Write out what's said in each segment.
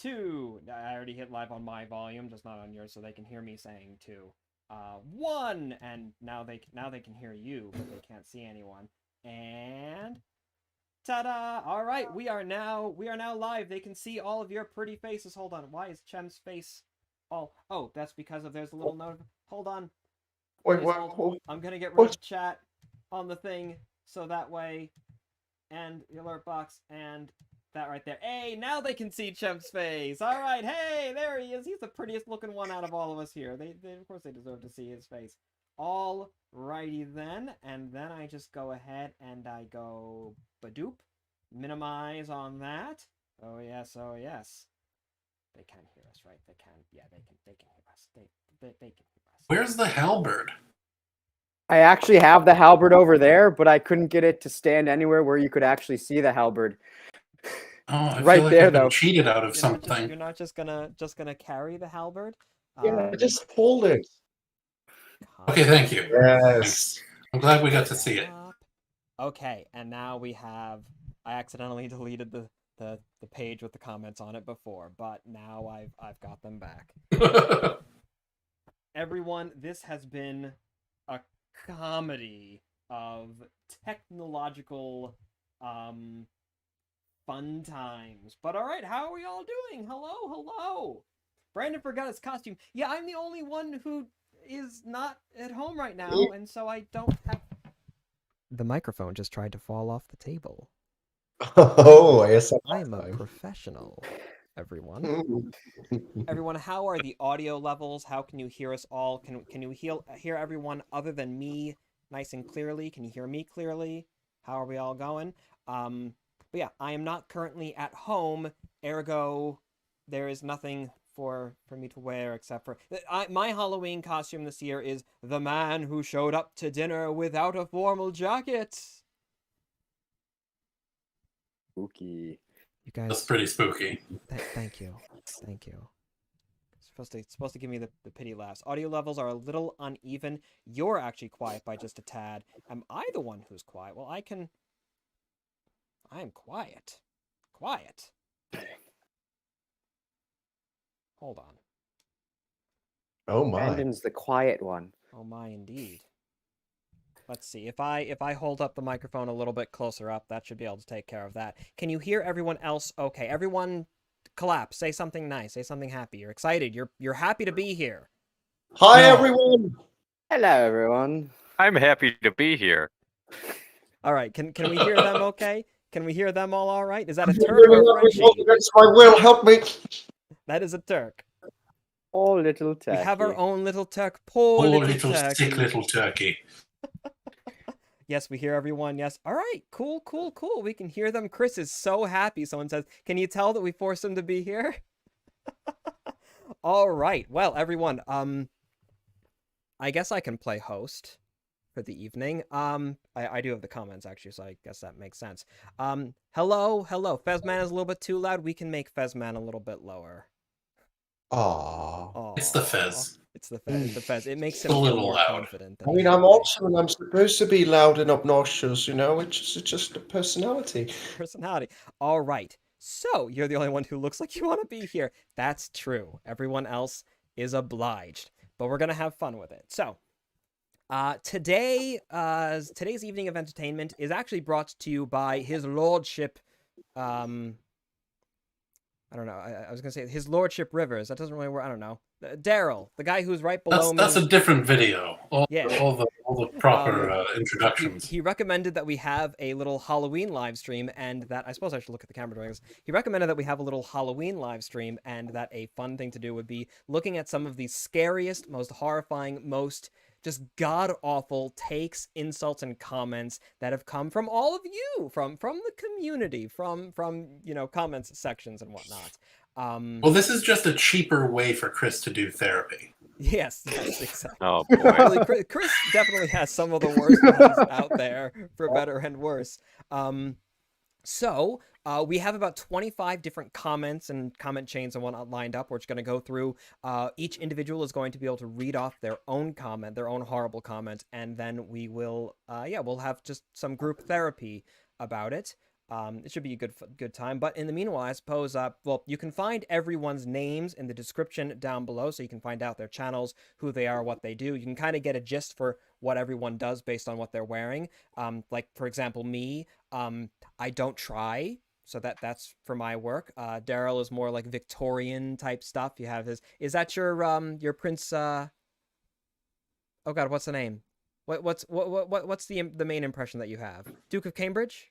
2. I already hit live on my volume, just not on yours, so they can hear me saying 2. 1, and now they can hear you, but they can't see anyone. And ta-da! All right, we are now live. They can see all of your pretty faces. Hold on, why is Chem's face all? Oh, that's because of there's a little note. Hold on. Wait, Please what? hold. I'm gonna get rid of chat on the thing so that way, and the alert box and that right there. Hey, now they can see Chemp's face. All right, hey, there he is. He's the prettiest looking one out of all of us here. They of course they deserve to see his face. All righty then, and then I just go ahead and I go badoop, minimize on that. Oh yes, oh yes. They can hear us, right? They can. Yeah, they can hear us. They can hear us. Where's the halberd? I actually have the halberd over there, but I couldn't get it to stand anywhere where you could actually see the halberd. Oh, I Right feel like there, I've been though. cheated out of something. You're not just gonna carry the halberd. Yeah, just hold it. Okay, thank you. Yes. I'm glad we got to see it. Okay, and now we have. I accidentally deleted the page with the comments on it before, but now I've got them back. Everyone, this has been a comedy of technological fun times. But all right, how are we all doing? Hello. Brandon forgot his costume. Yeah, I'm the only one who is not at home right now, and so I don't have. The microphone just tried to fall off the table. Oh, I guess I am a professional, everyone. Everyone, how are the audio levels? How can you hear us all? Can you hear everyone other than me nice and clearly? Can you hear me clearly? How are we all going? But yeah, I am not currently at home, ergo there is nothing for me to wear except for my Halloween costume this year is the man who showed up to dinner without a formal jacket. Spooky. You guys, That's pretty spooky. Thank you. It's supposed to give me the pity laughs. Audio levels are a little uneven. You're actually quiet by just a tad. Am I the one who's quiet? Well, I am quiet. Quiet. Hold on. Oh my. Brandon's the quiet one. Oh my, indeed. Let's see. If I hold up the microphone a little bit closer up, that should be able to take care of that. Can you hear everyone else? Okay, everyone collapse. Say something nice. Say something happy. You're excited. You're happy to be here. Hi, everyone. Hello, everyone. I'm happy to be here. All right. Can we hear them okay? Can we hear them all right? Is that a Turk or a Frenchie? Against my will, help me. That is a Turk. Oh, little turkey. We have our own little Turk. Poor little turkey. Sick little turkey. Yes, we hear everyone. Yes. All right. Cool. We can hear them. Chris is so happy. Someone says, can you tell that we forced him to be here? All right. Well, everyone, I guess I can play host for the evening. I do have the comments, actually, so I guess that makes sense. Hello. Fezman is a little bit too loud. We can make Fezman a little bit lower. Aww. It's the Fez. It's the Fez. It makes him A feel little more loud. confident. I mean, I'm awesome and I'm supposed to be loud and obnoxious, you know? It's just a personality. Personality. All right. So, you're the only one who looks like you want to be here. That's true. Everyone else is obliged. But we're going to have fun with it. So, today's evening of entertainment is actually brought to you by His Lordship, I don't know. I was going to say His Lordship Rivers. That doesn't really work. I don't know. Daryl, the guy who's right below me. That's a different video. All the proper introductions. He recommended that we have a little Halloween live stream, and that I suppose I should look at the camera doing this. He recommended that we have a little Halloween live stream, and that a fun thing to do would be looking at some of the scariest, most horrifying, most just god-awful takes, insults, and comments that have come from all of you, from the community, from comments sections and whatnot. Well, this is just a cheaper way for Chris to do therapy. Yes, exactly. Oh boy. Really, Chris definitely has some of the worst ones out there, for better and worse. So we have about 25 different comments and comment chains and whatnot lined up. We're just going to go through. Each individual is going to be able to read off their own comment, their own horrible comment, and then we will, we'll have just some group therapy about it. It should be a good time. But in the meanwhile, I suppose, well, you can find everyone's names in the description down below, so you can find out their channels, who they are, what they do. You can kind of get a gist for what everyone does based on what they're wearing. Like, for example, me, I don't try. So that's for my work. Daryl is more like Victorian type stuff. You have his. Is that your Prince? Oh God, what's the name? What's the main impression that you have? Duke of Cambridge?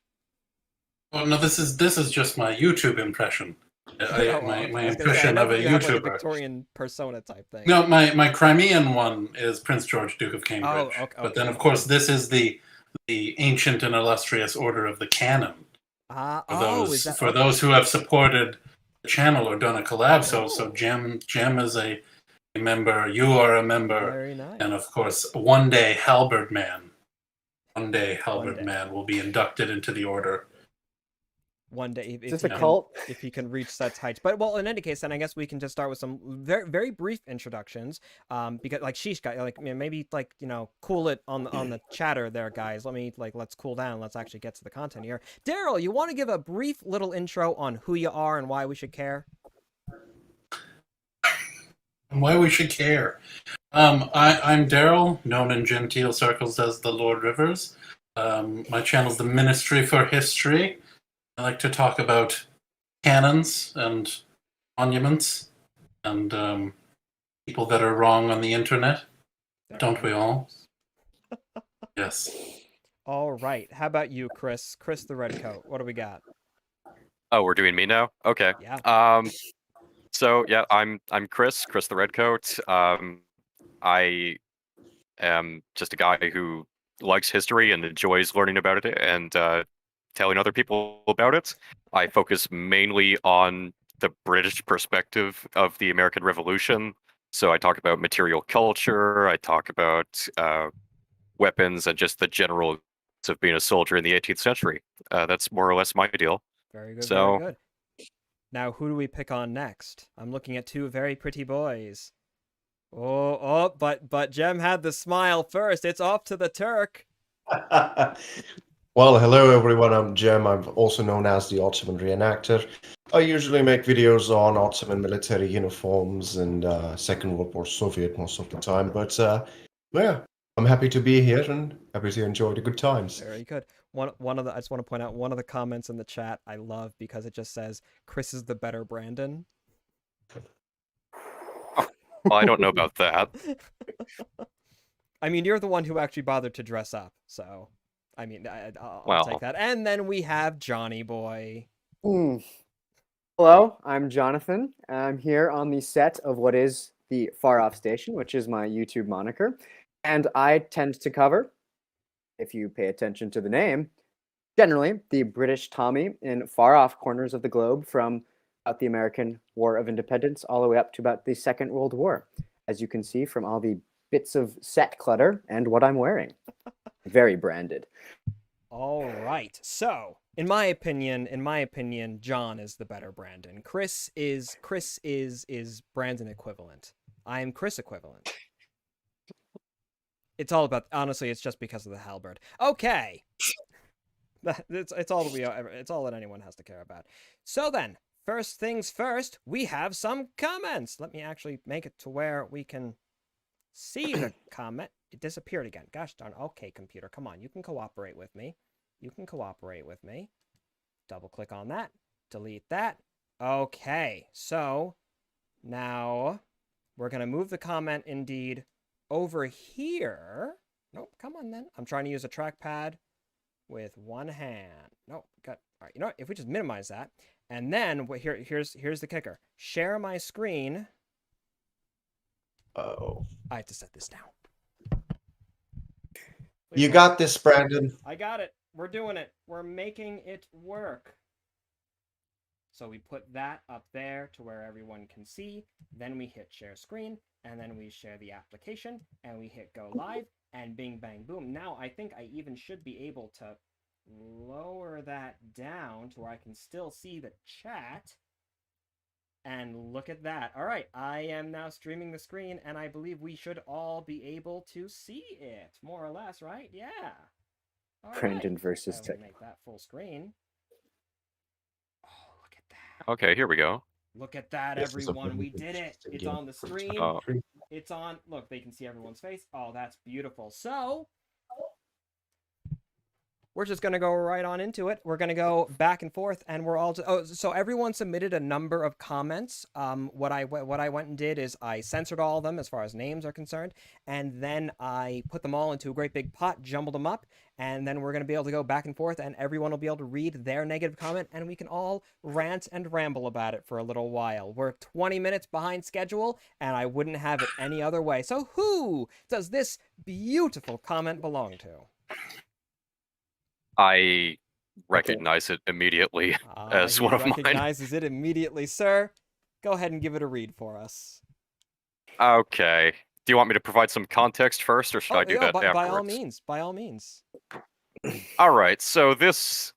Oh no, this is just my YouTube impression. My I was gonna say, I impression know of that a you have like a YouTuber. Victorian persona type thing. No, my Crimean one is Prince George, Duke of Cambridge. Oh, okay. But then, of course, this is the ancient and illustrious order of the canon. For those who have supported the channel or done a collab. So Jem is a member. You are a member. Very nice. And of course, one day Halberd Man will be inducted into the order. One day, Is this a cult? If he can reach such heights. But well, in any case, then I guess we can just start with some very very brief introductions. Because like sheesh guy, like maybe like cool it on the chatter there, guys. Let's cool down. Let's actually get to the content here. Daryl, you want to give a brief little intro on who you are and why we should care? Why we should care. I'm Daryl, known in genteel circles as the Lord Rivers. My channel's the Ministry for History. I like to talk about canons and monuments and people that are wrong on the internet. Don't we all? Yes. All right. How about you, Chris? Chris the Redcoat. What do we got? Oh, we're doing me now? Okay. Yeah. So yeah, I'm Chris the Redcoat. I am just a guy who likes history and enjoys learning about it and telling other people about it. I focus mainly on the British perspective of the American Revolution. So I talk about material culture. I talk about weapons and just the general of being a soldier in the 18th century. That's more or less my deal. Very good. So, very good. Now, who do we pick on next? I'm looking at two very pretty boys. But Jem had the smile first. It's off to the Turk. Well, hello everyone, I'm Jem. I'm also known as the Ottoman Reenactor. I usually make videos on Ottoman military uniforms and Second World War Soviet most of the time. But yeah, I'm happy to be here and happy to enjoy the good times. Very good. I just want to point out one of the comments in the chat I love because it just says, Chris is the better Brandon. Well, I don't know about that. I mean, you're the one who actually bothered to dress up, so I mean, I'll take that. And then we have Johnny Boy. Hello, I'm Jonathan. I'm here on the set of what is the Far Off Station, which is my YouTube moniker. And I tend to cover, if you pay attention to the name, generally the British Tommy in far off corners of the globe from about the American War of Independence all the way up to about the Second World War, as you can see from all the bits of set clutter and what I'm wearing. Very branded. All right. So, in my opinion, John is the better Brandon. Chris is Brandon equivalent. I am Chris equivalent. It's all about, honestly, it's just because of the halberd. Okay. It's all that anyone has to care about. So then, first things first, we have some comments. Let me actually make it to where we can see the comment. It disappeared again. Gosh darn. Okay, computer, come on. You can cooperate with me. Double click on that. Delete that. Okay, so now we're going to move the comment indeed over here. Nope, come on then. I'm trying to use a trackpad with one hand. Nope, got. All right, you know what? If we just minimize that, and then here's the kicker. Share my screen. Oh. I have to set this down. You got this, Brandon. I got it. We're doing it. We're making it work. So we put that up there to where everyone can see. Then we hit share screen, and then we share the application, and we hit go live, and bing, bang, boom. Now I think I even should be able to lower that down to where I can still see the chat. And look at that. All right, I am now streaming the screen, and I believe we should all be able to see it, more or less, right? Yeah. Brandon versus Tech. Make that full screen. Okay, here we go. Look at that, This is a everyone. We very did it. interesting It's game on the for stream. Oh. It's on. Look, they can see everyone's face. Oh, that's beautiful. So, we're just going to go right on into it. We're going to go back and forth, and we're all... so everyone submitted a number of comments. What I went and did is I censored all of them as far as names are concerned, and then I put them all into a great big pot, jumbled them up, and then we're going to be able to go back and forth, and everyone will be able to read their negative comment, and we can all rant and ramble about it for a little while. We're 20 minutes behind schedule, and I wouldn't have it any other way. So who does this beautiful comment belong to? I recognize it immediately as one of mine. Recognizes it immediately, sir. Go ahead and give it a read for us. Okay. Do you want me to provide some context first, or should I do that afterwards? By all means. By all means. All right. So this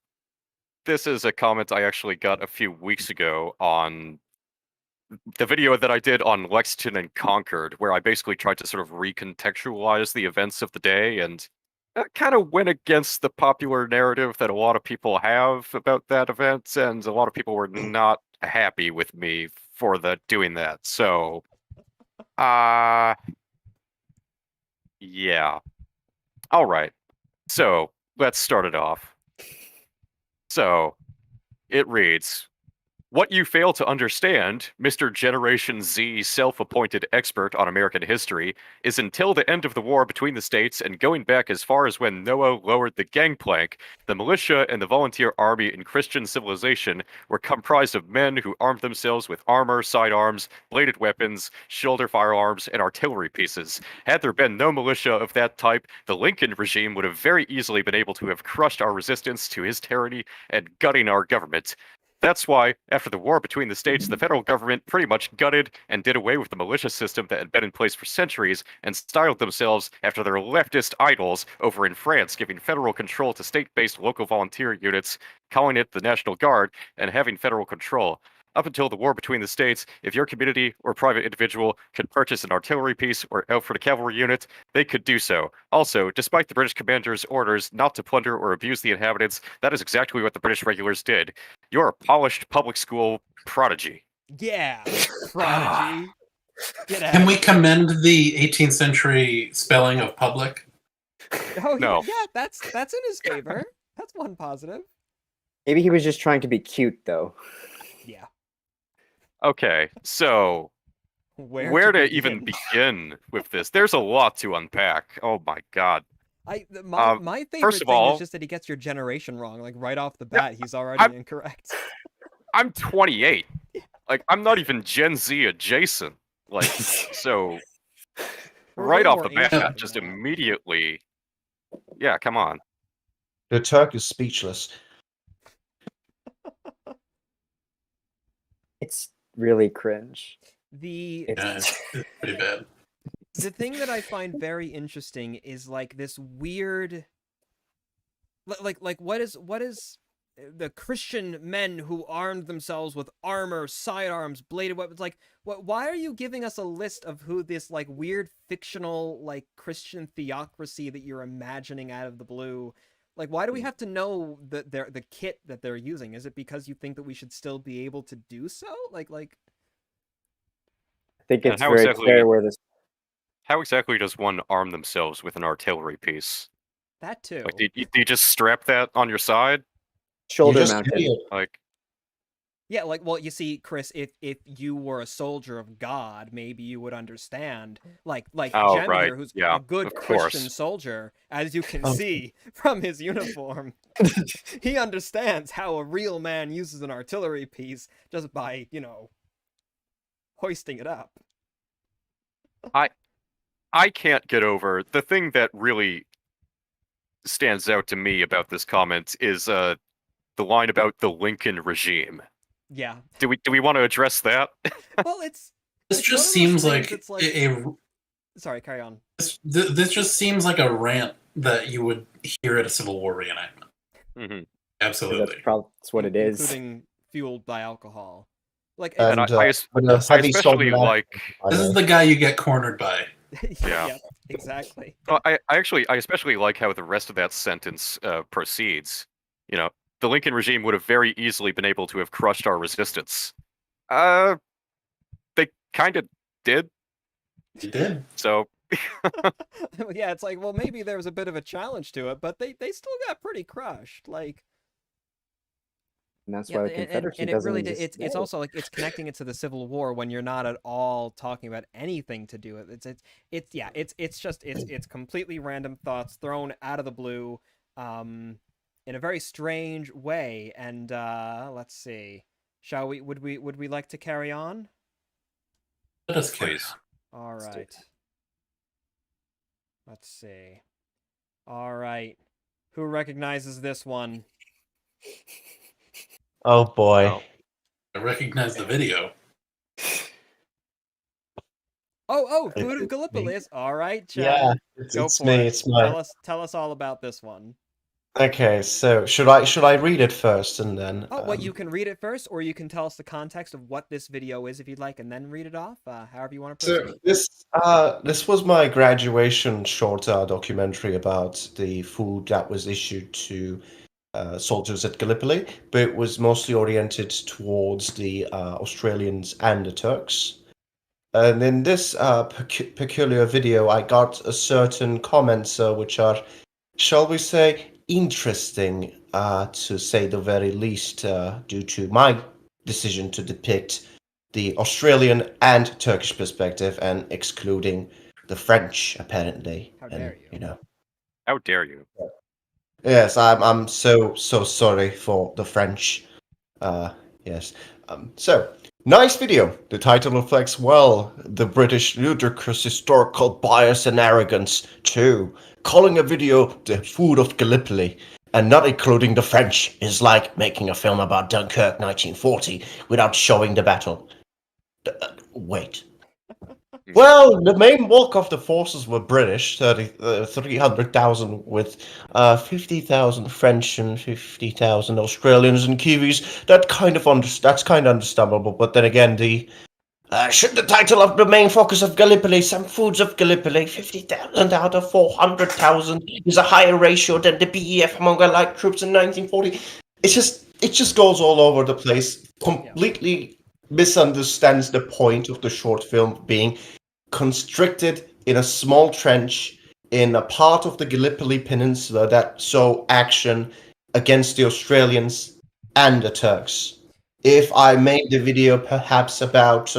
is a comment I actually got a few weeks ago on the video that I did on Lexington and Concord, where I basically tried to sort of recontextualize the events of the day, and kind of went against the popular narrative that a lot of people have about that event, and a lot of people were not happy with me for doing that. So, yeah. All right. So, let's start it off. So, it reads, "What you fail to understand, Mr. Generation Z self-appointed expert on American history, is until the end of the war between the states and going back as far as when Noah lowered the gangplank, the militia and the volunteer army in Christian civilization were comprised of men who armed themselves with armor, sidearms, bladed weapons, shoulder firearms, and artillery pieces. Had there been no militia of that type, the Lincoln regime would have very easily been able to have crushed our resistance to his tyranny and gutting our government. That's why, after the war between the states, the federal government pretty much gutted and did away with the militia system that had been in place for centuries and styled themselves after their leftist idols over in France, giving federal control to state-based local volunteer units, calling it the National Guard, and having federal control. Up until the war between the states, if your community or private individual could purchase an artillery piece or outfit a cavalry unit, they could do so. Also, despite the British commander's orders not to plunder or abuse the inhabitants, that is exactly what the British regulars did. You're a polished public school prodigy." Yeah, prodigy. Get out. Can we commend the 18th century spelling of public? Oh, No. yeah, that's in his favor. That's one positive. Maybe he was just trying to be cute, though. Yeah. Okay, so where to even begin with this? There's a lot to unpack. Oh my god. My favorite first of thing all- is just that he gets your generation wrong. Like, right off the bat, he's already incorrect. I'm 28. Like, I'm not even Gen Z adjacent. Like, so We're right way off more the bat, ancient just than that. immediately. Yeah, come on. The Turk is speechless. It's really cringe. The Yeah, it's pretty bad. the thing that I find very interesting is like this weird, like what is the Christian men who armed themselves with armor, sidearms, bladed weapons? Like, why are you giving us a list of who this like weird fictional like Christian theocracy that you're imagining out of the blue? Like, why do we have to know the kit that they're using? Is it because you think that we should still be able to do so? Like. I think And it's how very exactly- clear where this. How exactly does one arm themselves with an artillery piece? That too. Like, do you just strap that on your side? Shoulder You just mounted. carry it. Like, Yeah, like, well, you see, Chris, if you were a soldier of God, maybe you would understand. Like Oh, Jem right. here, who's Yeah, a good of Christian course. soldier, as you can Oh. see from his uniform, he understands how a real man uses an artillery piece just by, hoisting it up. I can't get over the thing that really stands out to me about this comment is the line about the Lincoln regime. Yeah. Do we want to address that? Well, it's This It's just one of those seems things like that's like- a sorry, carry on. this just seems like a rant that you would hear at a Civil War reenactment. Mhm. Absolutely. That's what it is. Including fueled by alcohol. Like, And And I with a I heavy especially soldado- like. This is the guy you get cornered by. Yeah. Yep, exactly. Well, I especially like how the rest of that sentence proceeds. the Lincoln regime would have very easily been able to have crushed our resistance. They kind of did. You did. So Yeah, it's like, well, maybe there was a bit of a challenge to it, but they still got pretty crushed. Like, And that's yeah, why the Confederacy and it doesn't really exist it's today. also like it's connecting it to the Civil War when you're not at all talking about anything to do with it. It's just it's completely random thoughts thrown out of the blue, in a very strange way. And let's see, shall we? Would we like to carry on? Let us carry please. on. All Let's do right. Let's see. All right. Who recognizes this one? Oh boy. Oh. I recognize the video. Oh, It's Food of Gallipoli. me. All right, Chad. Yeah, Go it's for me. it. It's my. Tell us all about this one. Okay, so should I read it first and then? Oh, well, you can read it first, or you can tell us the context of what this video is if you'd like, and then read it off. However you want to So proceed. this was my graduation short documentary about the food that was issued to soldiers at Gallipoli, but it was mostly oriented towards the Australians and the Turks. And in this peculiar video, I got a certain comments which are, shall we say, interesting, to say the very least, due to my decision to depict the Australian and Turkish perspective and excluding the French, apparently. How And, dare you. How dare you? Yes, I'm so sorry for the French. Yes. So nice video. The title reflects well the British ludicrous historical bias and arrogance too. Calling a video the food of Gallipoli and not including the French is like making a film about Dunkirk 1940 without showing the battle. Wait. Well, the main bulk of the forces were British, 300,000 with 50,000 French and 50,000 Australians and Kiwis. That's kind of understandable. But then again, should the title of the main focus of Gallipoli, some foods of Gallipoli, 50,000 out of 400,000 is a higher ratio than the BEF among Allied troops in 1940. It just goes all over the place. Completely misunderstands the point of the short film being constricted in a small trench in a part of the Gallipoli Peninsula that saw action against the Australians and the Turks. If I made the video perhaps about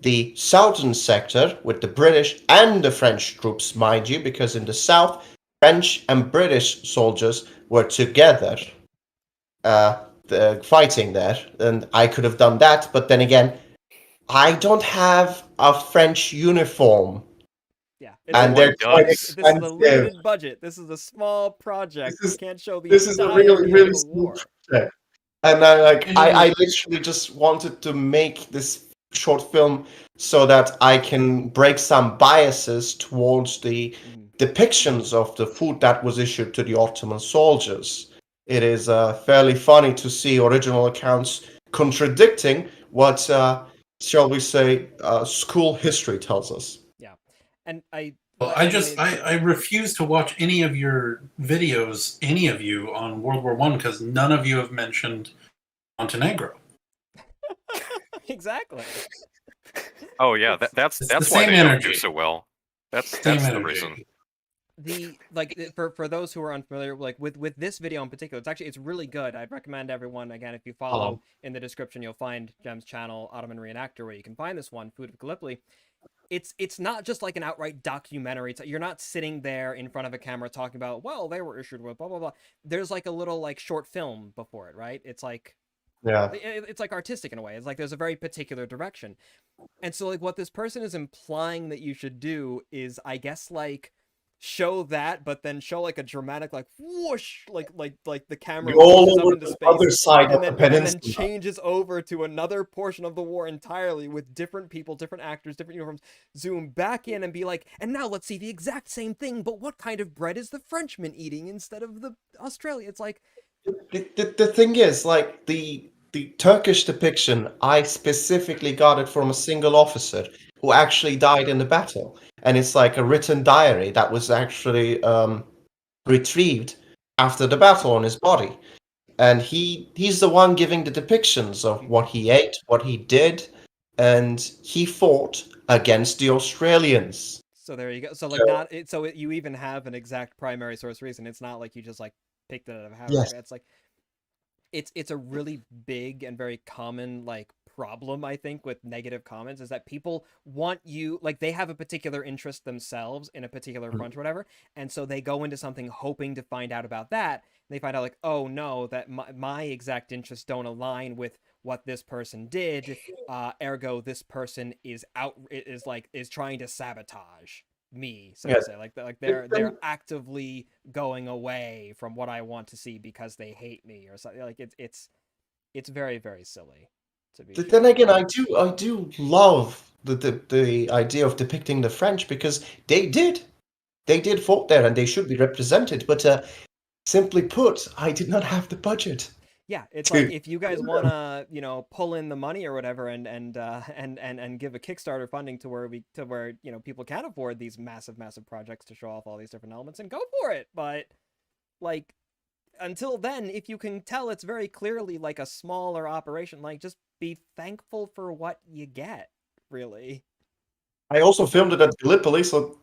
the southern sector with the British and the French troops, mind you, because in the south, French and British soldiers were together fighting there, and I could have done that, but then again, I don't have a French uniform. Yeah. And they're quite expensive. This is a limited budget. This is a small project. This You can't show the This is a entirety really, of really the small war. project. And I literally just wanted to make this short film so that I can break some biases towards the depictions of the food that was issued to the Ottoman soldiers. It is fairly funny to see original accounts contradicting what, shall we say, school history tells us. Yeah. And I refuse to watch any of your videos, any of you, on World War I, because none of you have mentioned Montenegro. Exactly. Oh yeah, that's the why same they don't energy. do so well. That's Same the energy. reason. For those who are unfamiliar, like with this video in particular, it's really good. I'd recommend everyone, again, if you follow in the description, you'll find Jem's channel, Ottoman Reenactor, where you can find this one, Food of Gallipoli. It's not just like an outright documentary. You're not sitting there in front of a camera talking about, well, they were issued with blah blah blah. There's like a little like short film before it, right? It's like, yeah, it's like artistic in a way. It's like there's a very particular direction, and so like what this person is implying that you should do is, I guess, like show that, but then show like a dramatic like whoosh, like the camera all pushes up over into the space, other side of the and then peninsula. changes over to another portion of the war entirely with different people, different actors, different uniforms, zoom back in and be like, and now let's see the exact same thing, but what kind of bread is the Frenchman eating instead of the Australian? It's like, the thing is, like, the Turkish depiction, I specifically got it from a single officer who actually died in the battle. And it's like a written diary that was actually retrieved after the battle on his body. and he's the one giving the depictions of what he ate, what he did, and he fought against the Australians. So there you go. So So- not it. So you even have an exact primary source reason. It's not like you just like picked it out of a hat. Yes. It's like it's a really big and very common like problem, I think, with negative comments is that people want you like they have a particular interest themselves in a particular front or whatever, and so they go into something hoping to find out about that. And they find out like, oh no, that my exact interests don't align with what this person did. Ergo, this person is trying to sabotage me, so to Yes. say. Like they're actively going away from what I want to see because they hate me or something. Like it's very, very silly. To be But sure. then again, I do love the idea of depicting the French because they did fought there and they should be represented. But simply put, I did not have the budget. Yeah, it's to- like if you guys want to, pull in the money or whatever, and give a Kickstarter funding to where people can afford these massive projects to show off all these different elements, and go for it. But like until then, if you can tell it's very clearly like a smaller operation, like just be thankful for what you get. Really. I also filmed it at Gallipoli, so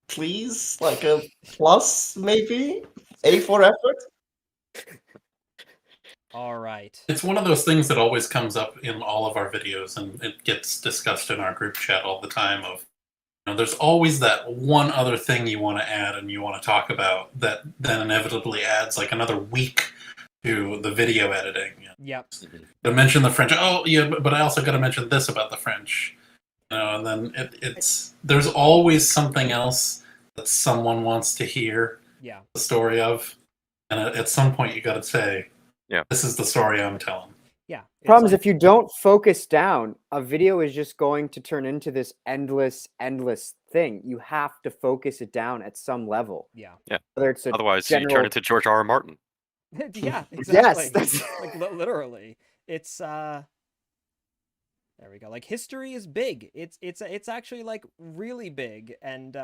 please, like a plus maybe A for effort. All right. It's one of those things that always comes up in all of our videos, and it gets discussed in our group chat all the time. There's always that one other thing you want to add and you want to talk about that then inevitably adds like another week to the video editing. Yep. To mention the French. Oh yeah, but I also got to mention this about the French. And then it's there's always something else that someone wants to hear Yeah. the story of, and at some point you got to say, Yeah. this is the story I'm telling. Yeah. Problem is, if you don't focus down, a video is just going to turn into this endless thing. You have to focus it down at some level. Yeah. Whether it's a Otherwise, general... you turn into George R. R. Martin. Yeah, exactly. Yes, that's... like literally. It's there we go. Like history is big. It's actually like really big, and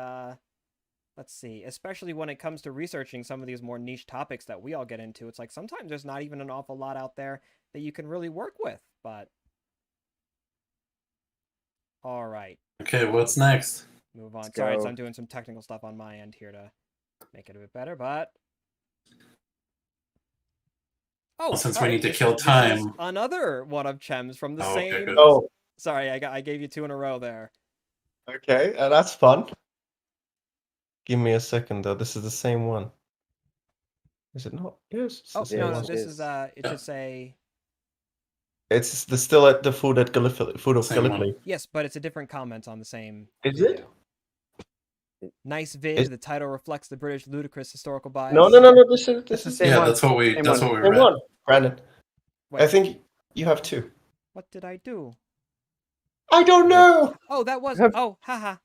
let's see, especially when it comes to researching some of these more niche topics that we all get into. It's like sometimes there's not even an awful lot out there that you can really work with, but all right. Okay, what's next? Move on. Let's Sorry, go. I'm doing some technical stuff on my end here to make it a bit better, but oh, Well, since we sorry, need to this kill is time. another one of Chem's from the Oh, okay, same. good. Oh, Sorry, I gave you two in a row there. okay, that's fun. Give me a second though. This is the same one. Is it not? Yes. It's Oh the same no, one. this is it Yeah. should say It's still at the food at Gallipoli. Food of Same one. Gallipoli. yes, but it's a different comment on the same. Is video. it? Nice vid. Is- The title reflects the British ludicrous historical bias. No. This It's the is same Yeah, one. that's what we Same that's one. what we the read. one. Brandon, Wait, I think you have two. what did I do? I don't know. Oh, that was. Have- Oh, haha.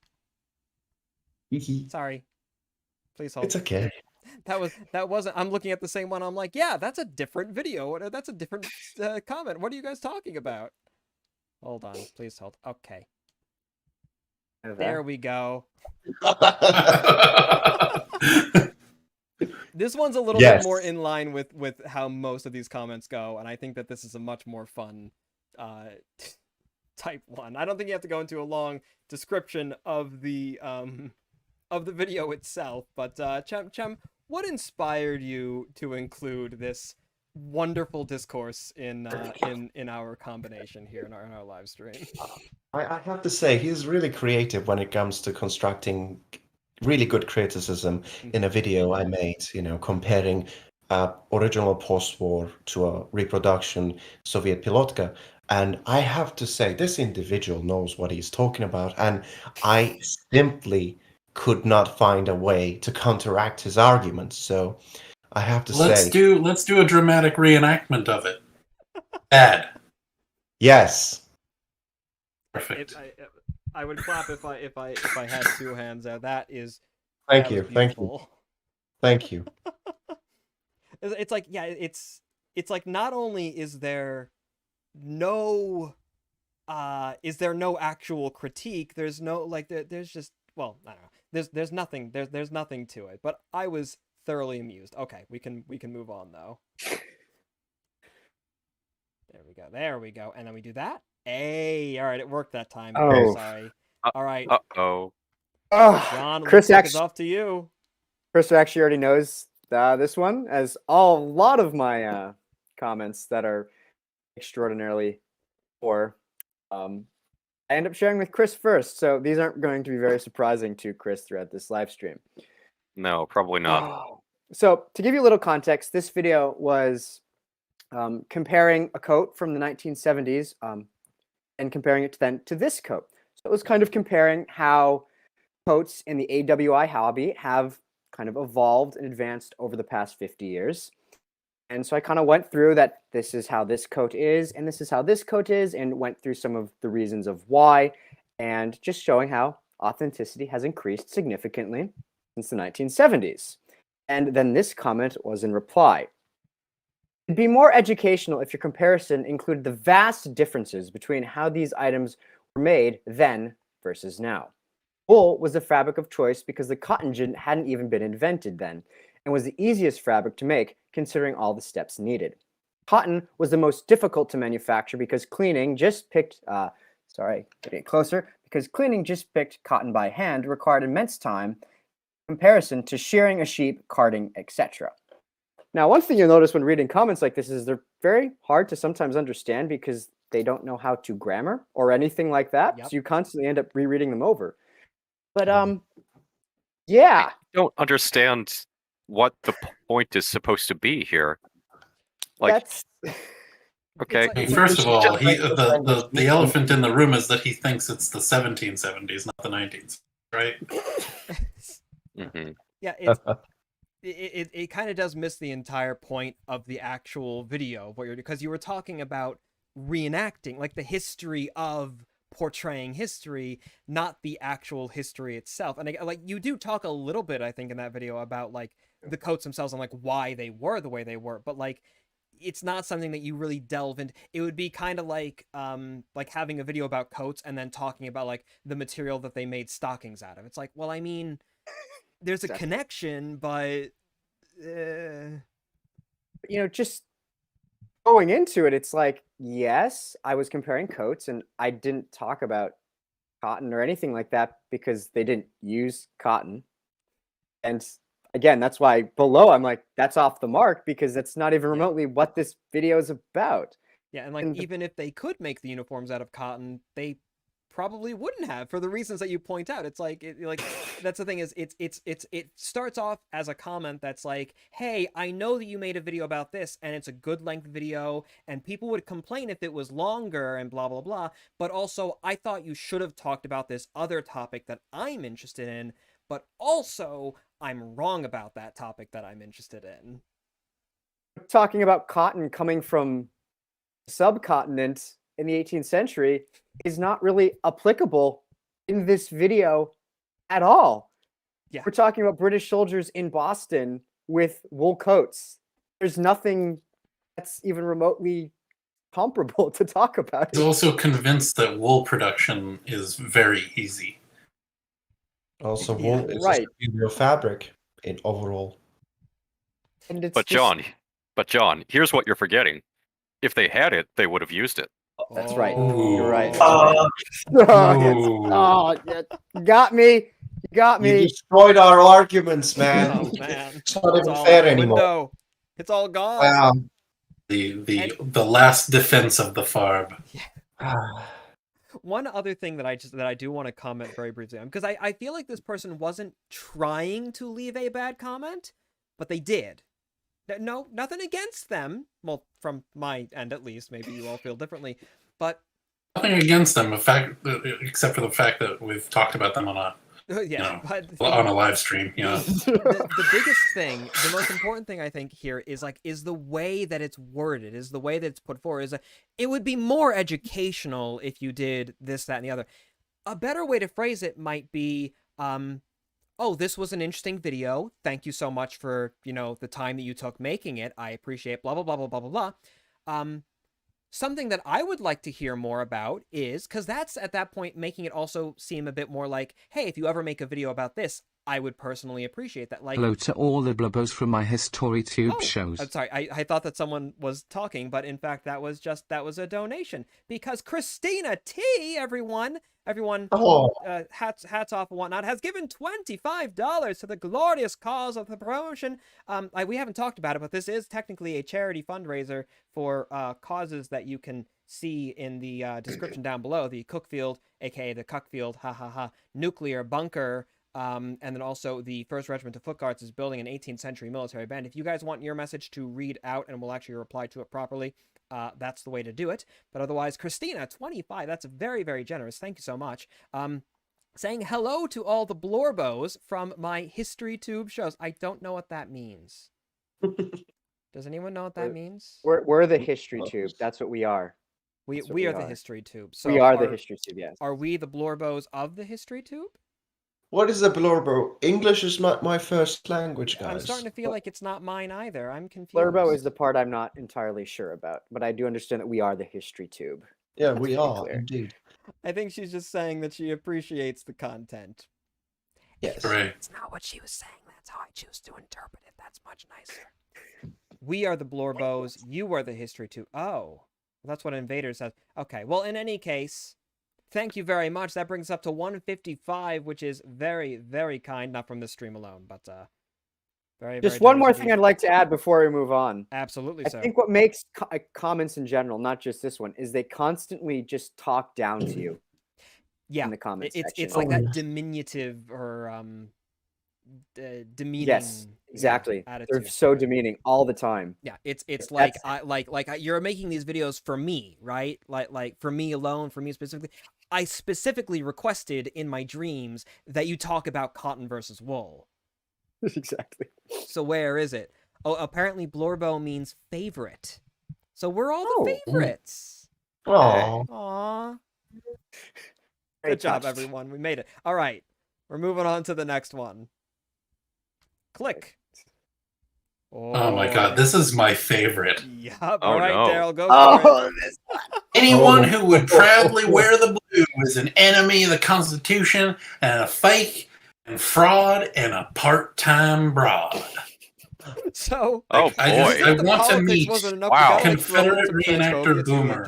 It's Sorry. Please hold. okay. That wasn't. I'm looking at the same one. I'm like, yeah, that's a different video. That's a different comment. What are you guys talking about? Hold on, please hold. Okay, there we go. This one's a little bit more Yes. in line with how most of these comments go, and I think that this is a much more fun type one. I don't think you have to go into a long description of the video itself, but Chem, what inspired you to include this wonderful discourse in our combination here in our live stream? I have to say, he's really creative when it comes to constructing really good criticism in a video I made, comparing original post-war to a reproduction Soviet pilotka. And I have to say, this individual knows what he's talking about, and I simply could not find a way to counteract his arguments. So I have to let's say, do a dramatic reenactment of it. Bad. yes. Perfect. I would clap if I had two hands there. That was Thank you. beautiful. Thank you. It's like, yeah, it's like not only is there no actual critique, there's no like there's just, well, I don't know. There's nothing to it. But I was thoroughly amused. Okay, we can move on though. There we go. There we go. And then we do that. Hey, all right, it worked that time. Oh. I'm sorry. All right, Uh-oh. Oh, John, Chris looks like it's actually, off to you. Chris actually already knows this one, as a lot of my comments that are extraordinarily poor, I end up sharing with Chris first. So these aren't going to be very surprising to Chris throughout this live stream. No, probably not. So to give you a little context, this video was comparing a coat from the 1970s and comparing it to this coat. So it was kind of comparing how coats in the AWI hobby have kind of evolved and advanced over the past 50 years. And so I kind of went through that this is how this coat is, and this is how this coat is, and went through some of the reasons of why, and just showing how authenticity has increased significantly since the 1970s. And then this comment was in reply. It'd be more educational if your comparison included the vast differences between how these items were made then versus now. Wool was the fabric of choice because the cotton gin hadn't even been invented then, and was the easiest fabric to make considering all the steps needed. Cotton was the most difficult to manufacture because cleaning just picked, because cleaning just picked cotton by hand required immense time in comparison to shearing a sheep, carding, etc. Now, one thing you'll notice when reading comments like this is they're very hard to sometimes understand because they don't know how to grammar or anything like that. Yep. So you constantly end up rereading them over. But yeah. I don't understand what the point is supposed to be here. Like, That's okay, It's like- First of all, Just like the elephant in the room is that he thinks it's the 1770s, not the 19s, right? mhm. Yeah, it kind of does miss the entire point of the actual video of what you're, because you were talking about reenacting, like the history of portraying history, not the actual history itself. And like you do talk a little bit, I think, in that video about like the coats themselves and like why they were the way they were, but like it's not something that you really delve into. It would be kind of like having a video about coats and then talking about like the material that they made stockings out of. It's like, well, I mean, there's a Exactly. connection, but just going into it, it's like, yes, I was comparing coats and I didn't talk about cotton or anything like that because they didn't use cotton. And again, that's why below I'm like, that's off the mark because that's not even remotely what this video is about. yeah, and like even if they could make the uniforms out of cotton, they probably wouldn't have for the reasons that you point out. It's like that's the thing is it starts off as a comment that's like, hey, I know that you made a video about this and it's a good length video and people would complain if it was longer and blah blah blah, but also I thought you should have talked about this other topic that I'm interested in, but also I'm wrong about that topic that I'm interested in. Talking about cotton coming from subcontinent in the 18th century is not really applicable in this video at all. Yeah. We're talking about British soldiers in Boston with wool coats. There's nothing that's even remotely comparable to talk about. He's also convinced that wool production is very easy. Also, Yeah, wool is right. a superior fabric in overall. And it's But John, here's what you're forgetting. If they had it, they would have used it. That's right. Ooh. You're right. Uh, Oh, yes. You got me. You got You me. destroyed our arguments, man. Oh man, It's not it's even all fair out the anymore. window. It's all gone. Wow. The last defense of the farb. One other thing that I do want to comment very briefly on, because I feel like this person wasn't trying to leave a bad comment, but they did. No, nothing against them. Well, from my end at least. Maybe you all feel differently, but Nothing against them, except for the fact that we've talked about them on a yeah, but on a live stream. the biggest thing, the most important thing I think here is the way that it's worded, is the way that it's put forward. It would be more educational if you did this, that, and the other. A better way to phrase it might be, oh, this was an interesting video. Thank you so much for, the time that you took making it. I appreciate blah, blah, blah, blah, blah, blah, blah. Something that I would like to hear more about is, because that's at that point making it also seem a bit more like, hey, if you ever make a video about this, I would personally appreciate that. Like, Hello to all the blubbers from my History Tube oh, shows. I'm sorry. I thought that someone was talking, but in fact that was a donation because Christina T, everyone, Oh, hats off and whatnot, has given $25 to the glorious cause of the promotion. We haven't talked about it, but this is technically a charity fundraiser for causes that you can see in the description down below. The Cuckfield, aka the Cuckfield, nuclear bunker. And then also the 1st Regiment of Foot Guards is building an 18th century military band. If you guys want your message to read out and we'll actually reply to it properly, that's the way to do it. But otherwise, Christina, 25, that's very, very generous. Thank you so much. Saying hello to all the Blorbos from my History Tube shows. I don't know what that means. Does anyone know what that means? We're the History Tube. That's what we are. We are the History Tube. So we are the History Tube, yes. Are we the Blorbos of the History Tube? what is a blurbo? English is my first language, guys. I'm starting to feel like it's not mine either. I'm confused. Blurbo is the part I'm not entirely sure about, but I do understand that we are the History Tube. Yeah, That's we pretty are clear. indeed. I think she's just saying that she appreciates the content. Yes. Right. It's not what she was saying. That's how I choose to interpret it. That's much nicer. We are the Blorbos. You are the History Tube. Oh, that's what Invader says. Okay, well, in any case, thank you very much. That brings us up to 155, which is very, very kind. Not from this stream alone, but very, Just very one more generous thing indeed. I'd like to add before we move on. Absolutely, I so. think what makes comments in general, not just this one, is they constantly just talk down to you Yeah, in the comments it's section. like that yes. diminutive or demeaning. Yes, exactly. Attitude. They're so demeaning all the time. Yeah, it's That's- like you're making these videos for me, right? Like for me alone, for me specifically. I specifically requested in my dreams that you talk about cotton versus wool. Exactly. So where is it? Oh, apparently Blorbo means favorite. So we're all the Oh. favorites. Oh, Aww. Very Good job, touched. everyone. We made it. All right. We're moving on to the next one. Click. Oh my god, this is my favorite. Yep. Oh, All right, no. Daryl, go for it. Anyone who would proudly wear the blue is an enemy of the Constitution and a fake and fraud and a part-time broad. So, Oh boy. I the want to politics meet wasn't enough wow. to go, like, throw in Confederate some reenactor transphobia to it boomer.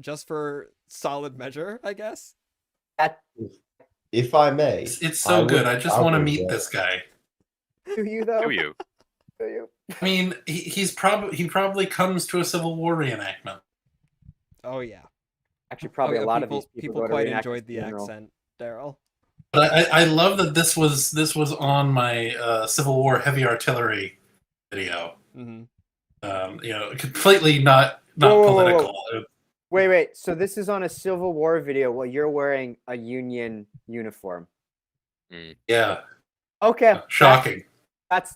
just for solid measure, I guess. if I may. It's so good. I just want to meet this. this guy. Do you though? Do you? Do you? I mean, he probably comes to a Civil War reenactment. Oh yeah. Actually, probably Oh, a lot people, of these people go to quite reenactors enjoyed the in general. accent, Daryl. But I love that this was on my Civil War heavy artillery video. Mm-hmm. Completely not Whoa. political. Wait. So this is on a Civil War video while you're wearing a Union uniform. Yeah, Okay. shocking.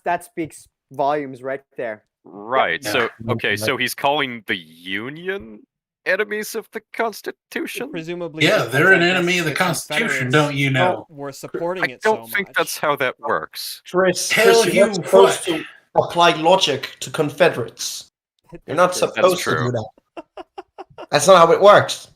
That speaks volumes right there. Right. Yeah. So okay. So he's calling the Union enemies of the Constitution. Presumably, Yeah, because they're an I guess enemy of the the Constitution, Confederates don't you know? Were supporting I it so don't think much. that's how that works. Chris, Tell you're not you supposed what. to apply logic to Confederates. You're not That's true. supposed to true. do that. That's not how it works.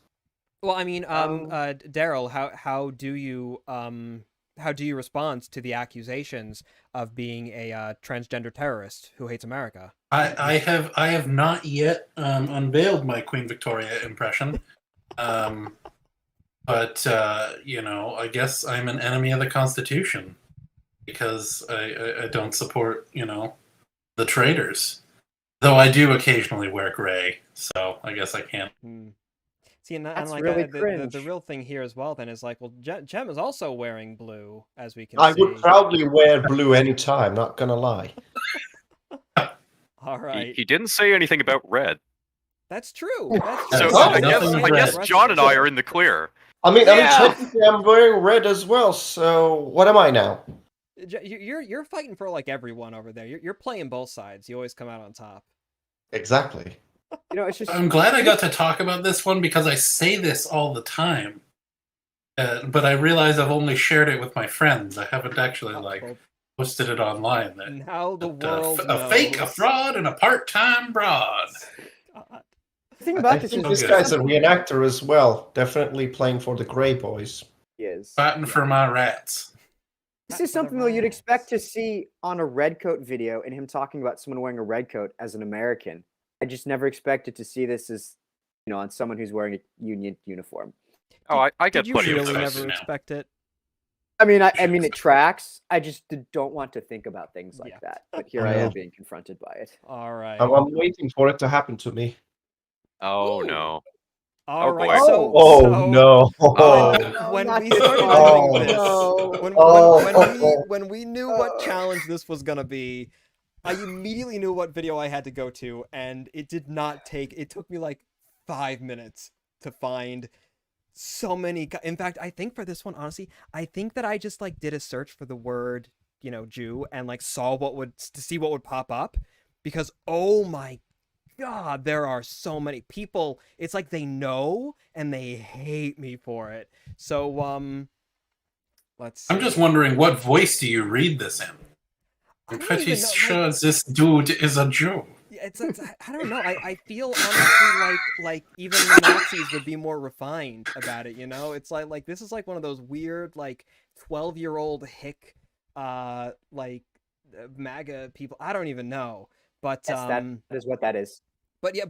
Well, I mean, Daryl, how do you respond to the accusations of being a transgender terrorist who hates America? I have not yet unveiled my Queen Victoria impression, but I guess I'm an enemy of the Constitution because I don't support the traitors. Though I do occasionally wear gray, so I guess I can't. See, and That's like really the cringe. real thing here as well then is like, well, Jem is also wearing blue, as we can I see. would proudly wear blue anytime, not gonna lie. All right, He didn't say anything about red. that's true. That's So, true. Oh, I guess nothing John and I are in the clear. I mean, Yeah. technically I'm wearing red as well, so what am I now? You're fighting for like everyone over there. You're playing both sides. You always come out on top. Exactly. It's just. I'm glad I got to talk about this one because I say this all the time, but I realize I've only shared it with my friends. I haven't actually Well, posted it online. That now the that, world a fake, a knows. fraud, and a part-time broad. God. The thing I about this think is this guy's a reenactor as well. Definitely playing for the Grey Boys. He is. Fighting for my rats. This Back is for the something though you'd expect to rats. see on a red coat video and him talking about someone wearing a red coat as an American. I just never expected to see this as, on someone who's wearing a Union uniform. Oh, I get Did you plenty of really those. never now. expect it? I mean, I mean, it tracks. I just don't want to think about things like Yeah. that. But here I am being confronted by it. All right. I'm waiting for it to happen to me. Oh Ooh. no. All Oh, right. boy. So, Oh so no! Oh. when not we this started one. doing this, No. when we knew what challenge this was gonna be, I immediately knew what video I had to go to, and it did not take. It took me like 5 minutes to find so many. In fact, I think for this one, honestly, I think that I just like did a search for the word, Jew, and like saw to see what would pop up, because oh my God, there are so many people. It's like they know and they hate me for it. So let's see. I'm just wondering, what voice do you read this in? I I'm don't pretty even know, sure this dude is a Jew. it's I don't know. I feel honestly like even the Nazis would be more refined about it, It's like this is like one of those weird like 12-year-old hick MAGA people. I don't even know. But Yes, that is what that is. But yeah,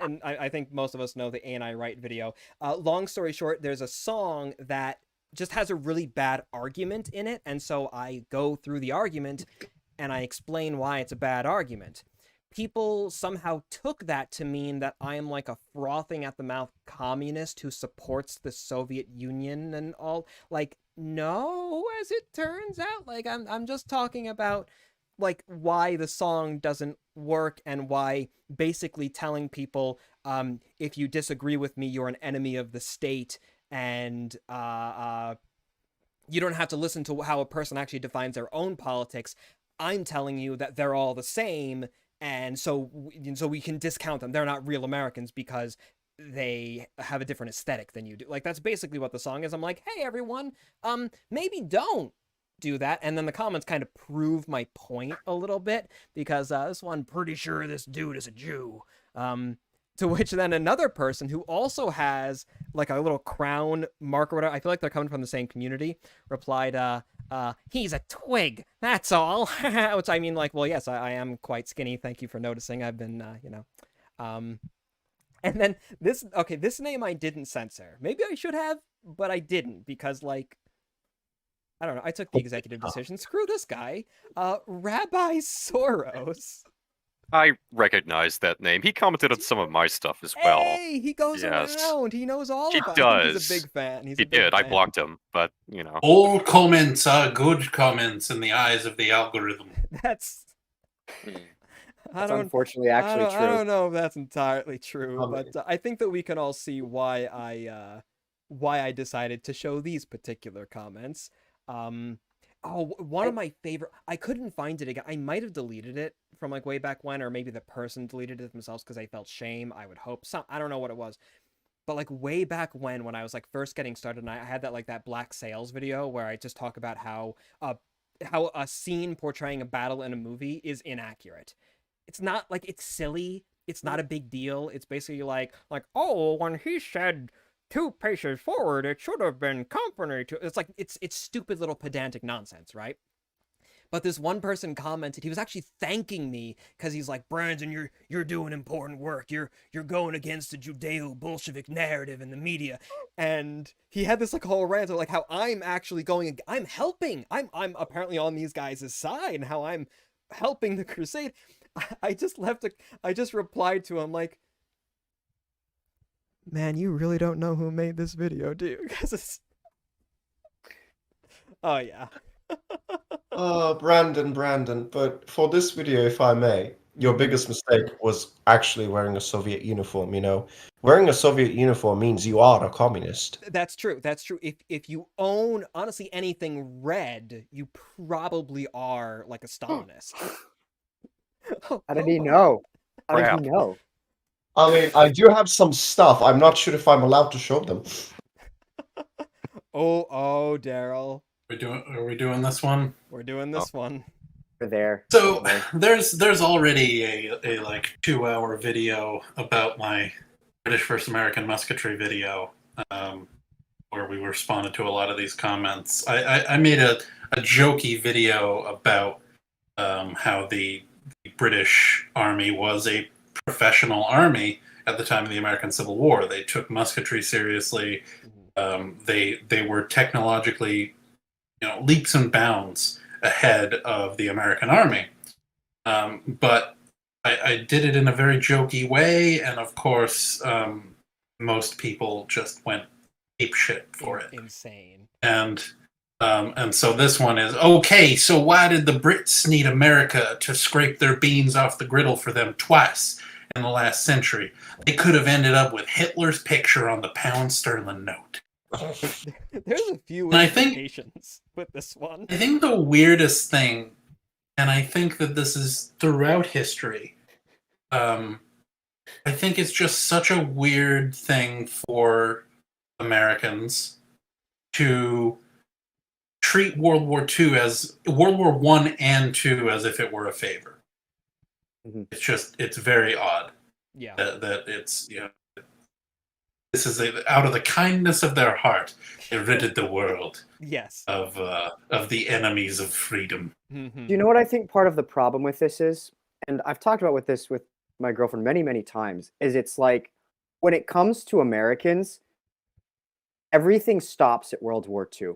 and I think most of us know the ANI Right video. Long story short, there's a song that just has a really bad argument in it, and so I go through the argument and I explain why it's a bad argument. People somehow took that to mean that I am like a frothing at the mouth communist who supports the Soviet Union and all. Like, no, as it turns out, like I'm just talking about like why the song doesn't work and why basically telling people if you disagree with me you're an enemy of the state, and you don't have to listen to how a person actually defines their own politics. I'm telling you that they're all the same, and so we can discount them. They're not real Americans because they have a different aesthetic than you do. Like, that's basically what the song is. I'm like, hey everyone, maybe don't do that. And then the comments kind of prove my point a little bit, because this one, pretty sure this dude is a Jew. To which then another person who also has like a little crown mark or whatever, I feel like they're coming from the same community, replied, he's a twig, that's all. Which I mean, like, well, yes, I am quite skinny. Thank you for noticing. I've been, and then this name I didn't censor. Maybe I should have, but I didn't, because like, I don't know. I took the executive decision. Screw this guy. Rabbi Soros. I recognize that name. He commented on some of my stuff as well. Hey, he goes Yes. around. He knows all He about it. does. I think he's a big fan. He did. I blocked him, but All comments are good comments in the eyes of the algorithm. That's Unfortunately actually true. I don't know if that's entirely true, Okay. but I think that we can all see why I decided to show these particular comments. One of my favorite. I couldn't find it again. I might have deleted it from like way back when, or maybe the person deleted it themselves because they felt shame. I would hope. I don't know what it was, but like way back when I was like first getting started, and I had that Black Sails video where I just talk about how a scene portraying a battle in a movie is inaccurate. It's not like, it's silly. It's not a big deal. It's basically like oh, when he said 2 paces forward, it should have been company to. It's like it's stupid little pedantic nonsense, right? But this one person commented, he was actually thanking me because he's like, Brandon, you're doing important work. You're going against the Judeo-Bolshevik narrative in the media. And he had this like whole rant of like how I'm actually I'm helping. I'm apparently on these guys' side, and how I'm helping the crusade. I just replied to him like, man, you really don't know who made this video, do you? Because it's... Oh, yeah. Brandon, but for this video, if I may, your biggest mistake was actually wearing a Soviet uniform, Wearing a Soviet uniform means you are a communist. That's true. That's true. If you own, honestly, anything red, you probably are like a Stalinist. How did he know? How did Crap. he know? I mean, I do have some stuff. I'm not sure if I'm allowed to show them. Oh, Daryl. Are we doing this one? We're doing this one. We're there. So there's already a like 2-hour video about my British versus American musketry video, where we responded to a lot of these comments. I made a jokey video about how the British Army was a professional army at the time of the American Civil War. They took musketry seriously. They were technologically, leaps and bounds ahead of the American army. But I did it in a very jokey way, and of course, most people just went apeshit for it. Insane. And so this one is, okay, so why did the Brits need America to scrape their beans off the griddle for them twice in the last century? They could have ended up with Hitler's picture on the pound sterling note. There's a few And I think- implications with this one. I think the weirdest thing, and I think that this is throughout history, I think it's just such a weird thing for Americans to treat World War I and II as if it were a favor. Mhm. It's very odd Yeah. that it's, this is out of the kindness of their heart, they ridded the world Yes. of the enemies of freedom. Mhm. Do you know what I think part of the problem with this is? And I've talked about this with my girlfriend many, many times, is it's like when it comes to Americans, everything stops at World War II.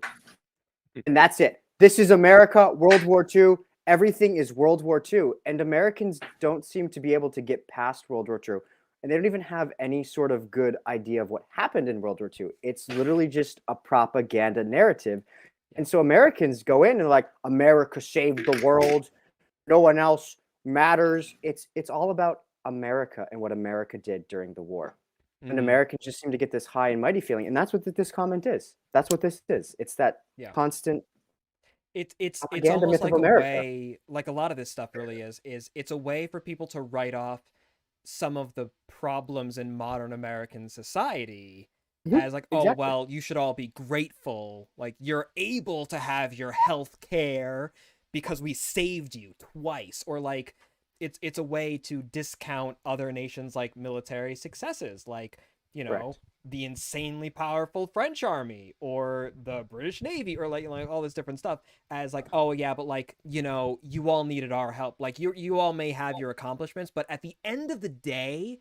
And that's it. This is America, World War II. Everything is World War II. And Americans don't seem to be able to get past World War II. And they don't even have any sort of good idea of what happened in World War II. It's literally just a propaganda narrative. And so Americans go in and like, America saved the world. No one else matters. It's all about America and what America did during the war. And Mhm. Americans just seem to get this high and mighty feeling. And that's what this comment is. That's what this is. It's that Yeah. constant. It's propaganda almost myth of like a America. way, like a lot of this stuff really is it's a way for people to write off some of the problems in modern American society Mhm, as like, oh, exactly. well, you should all be grateful. Like you're able to have your health care because we saved you twice. Or like it's a way to discount other nations' like military successes, like, Correct. the insanely powerful French army or the British Navy or like all this different stuff as like, oh yeah, but like, you all needed our help. Like you all may have your accomplishments, but at the end of the day,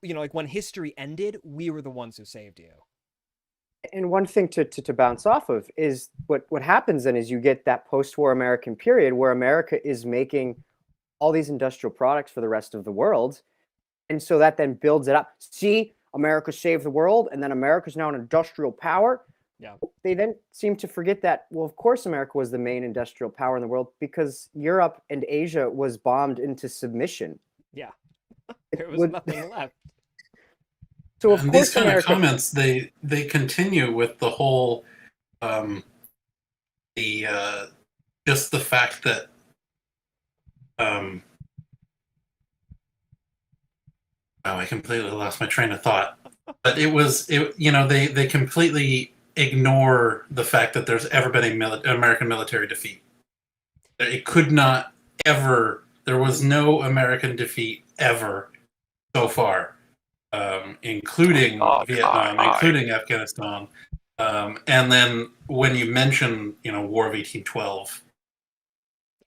like when history ended, we were the ones who saved you. And one thing to bounce off of is what happens then is you get that post-war American period where America is making all these industrial products for the rest of the world. And so that then builds it up. See, America saved the world, and then America's now an industrial power. Yeah. They then seem to forget that, well, of course, America was the main industrial power in the world because Europe and Asia was bombed into submission. Yeah. It There was would- nothing left. So of And course, these kind America. of comments, they continue with the whole, just the fact that, I completely lost my train of thought. But they completely ignore the fact that there's ever been American military defeat. It could not ever. There was no American defeat ever so far, including Vietnam, including Afghanistan. And then when you mention, War of 1812,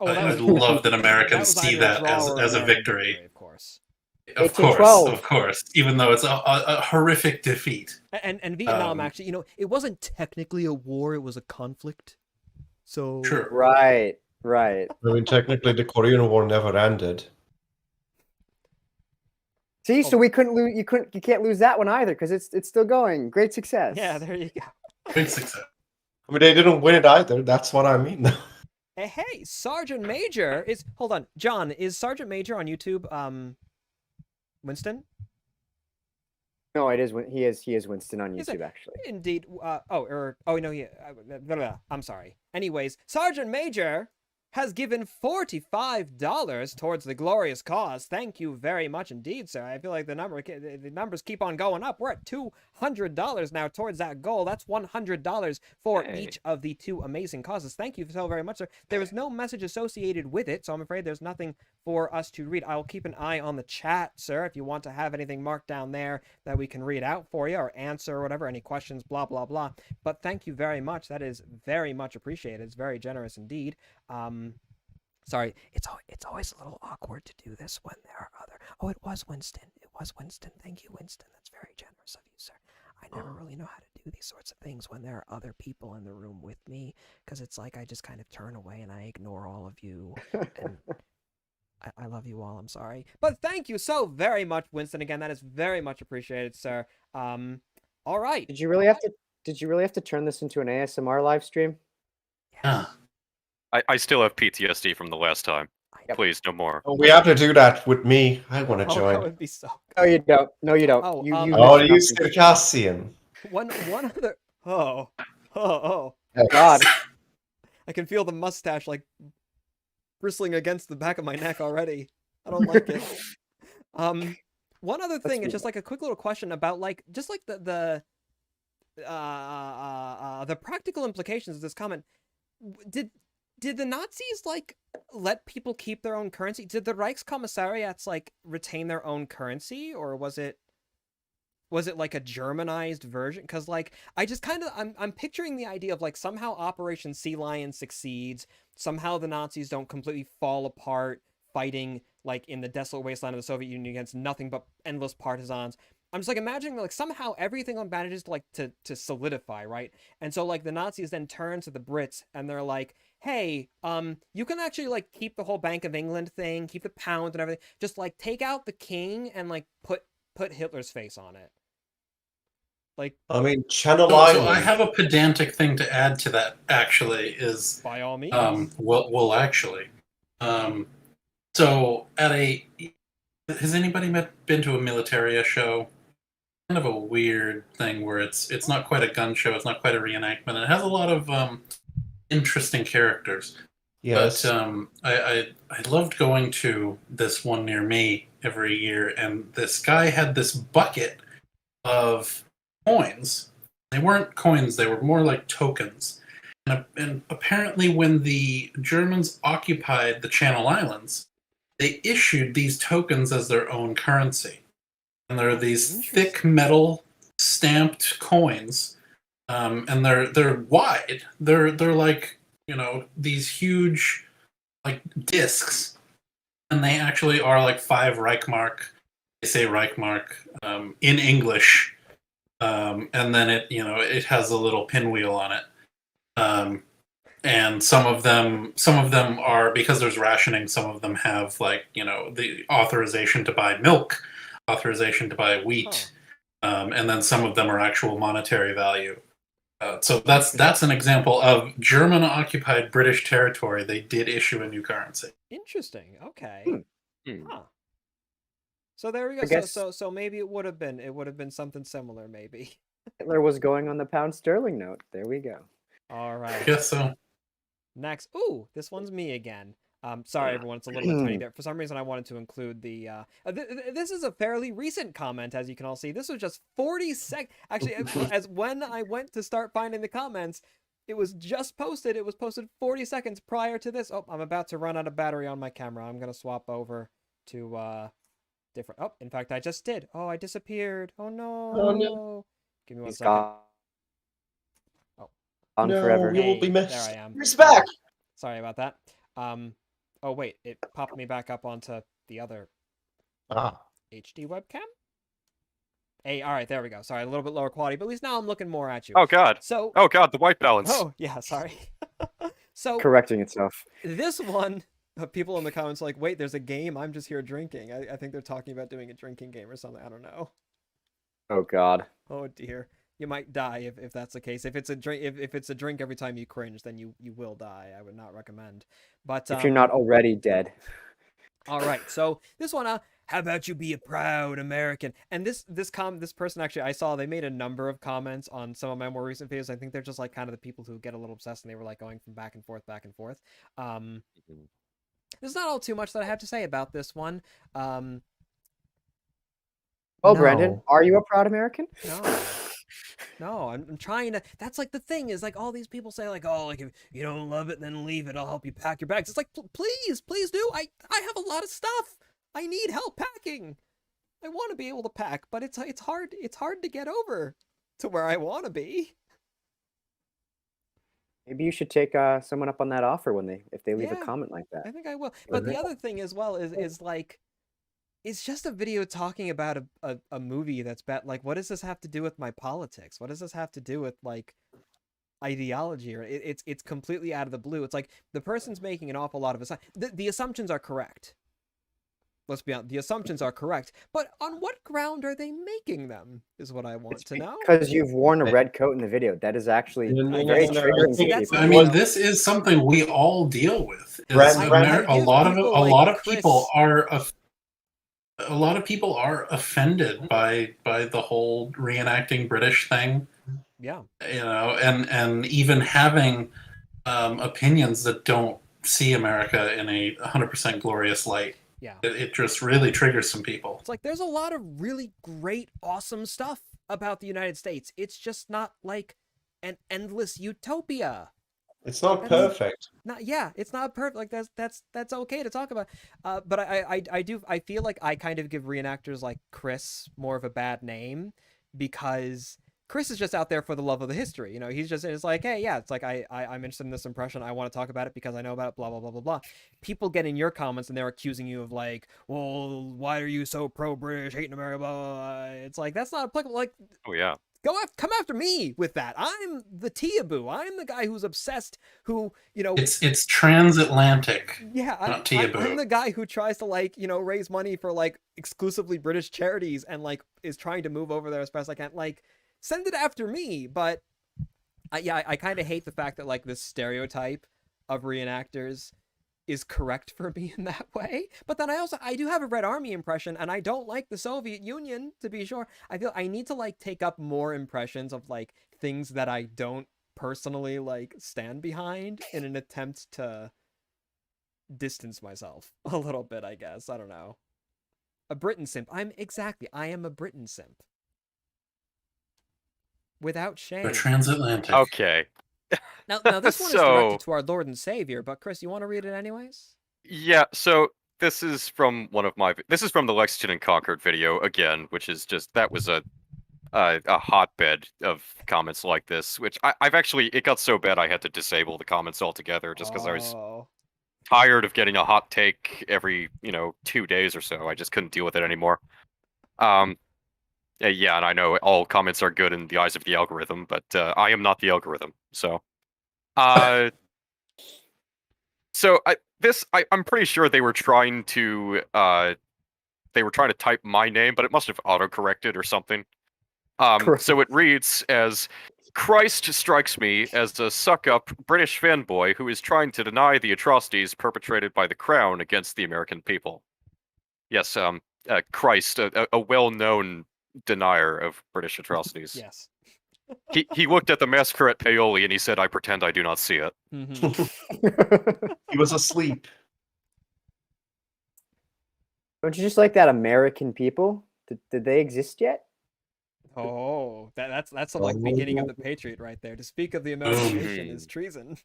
I would love that Americans see either that draw or as a American victory. of course. Of 1812. course. Even though it's a horrific defeat. And Vietnam actually, it wasn't technically a war; it was a conflict. So Sure. Right. I mean, technically, the Korean War never ended. See, so we couldn't lose. You can't lose that one either because it's still going. Great success. yeah, there you go. Big success. I mean, they didn't win it either. That's what I mean. Hey, Sergeant Major is. Hold on, John. Is Sergeant Major on YouTube? Winston. No, it is. He is Winston on Is it? YouTube actually. Indeed. Oh no. Yeah. I'm sorry. Anyways, Sergeant Major has given $45 towards the glorious cause. Thank you very much indeed, sir. I feel like the numbers keep on going up. We're at $200 now towards that goal. That's $100 for each of the 2 amazing causes. Thank you so very much, sir. There is no message associated with it, so I'm afraid there's nothing for us to read. I'll keep an eye on the chat, sir, if you want to have anything marked down there that we can read out for you or answer or whatever, any questions, blah, blah, blah. But thank you very much. That is very much appreciated. It's very generous indeed. Sorry, it's always a little awkward to do this when there are other... Oh, it was Winston. It was Winston. Thank you, Winston. That's very generous of you, sir. I never really know how to do these sorts of things when there are other people in the room with me, because it's like I just kind of turn away and I ignore all of you. And I love you all. I'm sorry. But thank you so very much, Winston. Again, that is very much appreciated, sir. All right. Did you really have to turn this into an ASMR live stream? Yeah. I still have PTSD from the last time. Yep. Please, no more. Oh, we have to do that with me. I want to Oh, join. that would be so... No, you don't. No, you don't. Oh, you Oh, missed you nothing. Circassian. One other... Oh. God. I can feel the mustache, like, bristling against the back of my neck already. I don't like it. One other thing, it's just like a quick little question about, like, just like the practical implications of this comment. Did the Nazis, like, let people keep their own currency? Did the Reichskommissariats, like, retain their own currency? Or was it like a Germanized version? Because, like, I just kind of, I'm picturing the idea of, like, somehow Operation Sea Lion succeeds. Somehow the Nazis don't completely fall apart fighting, like, in the desolate wasteland of the Soviet Union against nothing but endless partisans. I'm just, like, imagining, like, somehow everything manages, like, to solidify, right? And so, like, the Nazis then turn to the Brits, and they're like, hey, you can actually, like, keep the whole Bank of England thing, keep the pound and everything. Just, like, take out the king and, like, put Hitler's face on it. Like, I mean, Channel So Island. I have a pedantic thing to add to that, actually, is... by all means. Well, actually. So, has anybody been to a Militaria show? Kind of a weird thing where it's not quite a gun show, it's not quite a reenactment. It has a lot of interesting characters. Yes. But I loved going to this one near me every year, and this guy had this bucket of coins. They weren't coins, they were more like tokens. And apparently when the Germans occupied the Channel Islands, they issued these tokens as their own currency. And there are these thick metal stamped coins, and they're wide. They're like, you know, these huge, like, discs, and they actually are like 5 Reichmark. They say Reichmark in English, and then it has a little pinwheel on it. And some of them are, because there's rationing, some of them have, like, you know, the authorization to buy milk, authorization to buy wheat, and then some of them are actual monetary value. So that's an example of German-occupied British territory. They did issue a new currency. Interesting. Okay. Huh. So there we go. I guess- So maybe it would have been something similar, maybe. Hitler was going on the pound sterling note. There we go. All right. I guess so. Next. Ooh, this one's me again. Sorry, everyone. It's a little bit tiny there. For some reason, I wanted to include the... this is a fairly recent comment, as you can all see. This was just 40 seconds. Actually, as when I went to start finding the comments, it was just posted. It was posted 40 seconds prior to this. Oh, I'm about to run out of battery on my camera. I'm going to swap over to different... Oh, in fact, I just did. Oh, I disappeared. Oh, no. Oh, no. Give me one He's second. gone. On No, forever. you will be Hey, missed. there I am. He's back. Sorry about that. Oh wait, it popped me back up onto the other Ah. HD webcam. Hey, all right, there we go. Sorry, a little bit lower quality, but at least now I'm looking more at you. Oh god. So, Oh god, the white balance. oh yeah, sorry. So Correcting itself. this one, people in the comments are like, wait, there's a game. I'm just here drinking. I think they're talking about doing a drinking game or something. I don't know. Oh God. Oh dear. You might die if that's the case. If it's a drink, if it's a drink every time you cringe, then you will die. I would not recommend. But If you're not already dead. all right, so this one, how about you be a proud American? And this person actually, I saw they made a number of comments on some of my more recent videos. I think they're just like kind of the people who get a little obsessed, and they were like going from back and forth, back and forth. There's not all too much that I have to say about this one. Well, No. Brendan, are you a proud American? No, I'm trying to. That's like the thing is like all these people say like, oh, like if you don't love it, then leave it. I'll help you pack your bags. It's like, please do. I have a lot of stuff. I need help packing. I want to be able to pack, but it's hard. It's hard to get over to where I want to be. Maybe you should take someone up on that offer if they leave a Yeah. comment like that. I think I will. But the other thing as well is like, it's just a video talking about a movie that's bad. Like, what does this have to do with my politics? What does this have to do with like ideology? Or it's completely out of the blue. It's like the person's making an awful lot of the assumptions are correct. Let's be honest, the assumptions are correct. But on what ground are they making them? Is what I want to know. Because you've worn a red coat in the video. That is actually very No, triggering See, to that's people. I mean, this is something we all deal with. Is Brandon, a lot of people are offended by the whole reenacting British thing. Yeah. And even having opinions that don't see America in a 100% glorious light. Yeah. It just really triggers some people. It's like there's a lot of really great, awesome stuff about the United States. It's just not like an endless utopia. It's not perfect. It's not perfect. Like that's okay to talk about. But I feel like I kind of give reenactors like Chris more of a bad name because Chris is just out there for the love of the history. He's just, it's like, hey, yeah, it's like I'm interested in this impression. I want to talk about it because I know about it, blah, blah, blah, blah, blah. People get in your comments and they're accusing you of like, well, why are you so pro-British, hating America, blah, blah, blah. It's like, that's not applicable. Like, Oh yeah. come after me with that. I'm the Teaboo. I'm the guy who's obsessed, who, It's transatlantic. yeah, not Teaboo. I'm the guy who tries to like, raise money for like exclusively British charities and like is trying to move over there as fast as I can. Like, send it after me. But I kind of hate the fact that like this stereotype of reenactors is correct for me in that way. But then I do have a Red Army impression, and I don't like the Soviet Union, to be sure. I feel I need to like take up more impressions of like things that I don't personally like stand behind in an attempt to distance myself a little bit, I guess. I don't know. A Britain simp. I am a Britain simp. Without shame. They're transatlantic. Okay. Now this one is directed to our Lord and Savior, but Chris, you want to read it anyways? Yeah, so this is from the Lexington and Concord video again, which is just, that was a hotbed of comments like this, which I've actually, it got so bad I had to disable the comments altogether just because I was tired of getting a hot take every, 2 days or so. I just couldn't deal with it anymore. Yeah, and I know all comments are good in the eyes of the algorithm, but I am not the algorithm. So, I'm pretty sure they were trying to type my name, but it must have autocorrected or something. So it reads as, Christ strikes me as a suck-up British fanboy who is trying to deny the atrocities perpetrated by the Crown against the American people. Yes, Christ, a well-known denier of British atrocities. Yes. He looked at the massacre at Paoli and he said, I pretend I do not see it. He was asleep. Don't you just like that American people? Did they exist yet? Oh, that's the like beginning of the Patriot right there. To speak of the American nation is treason.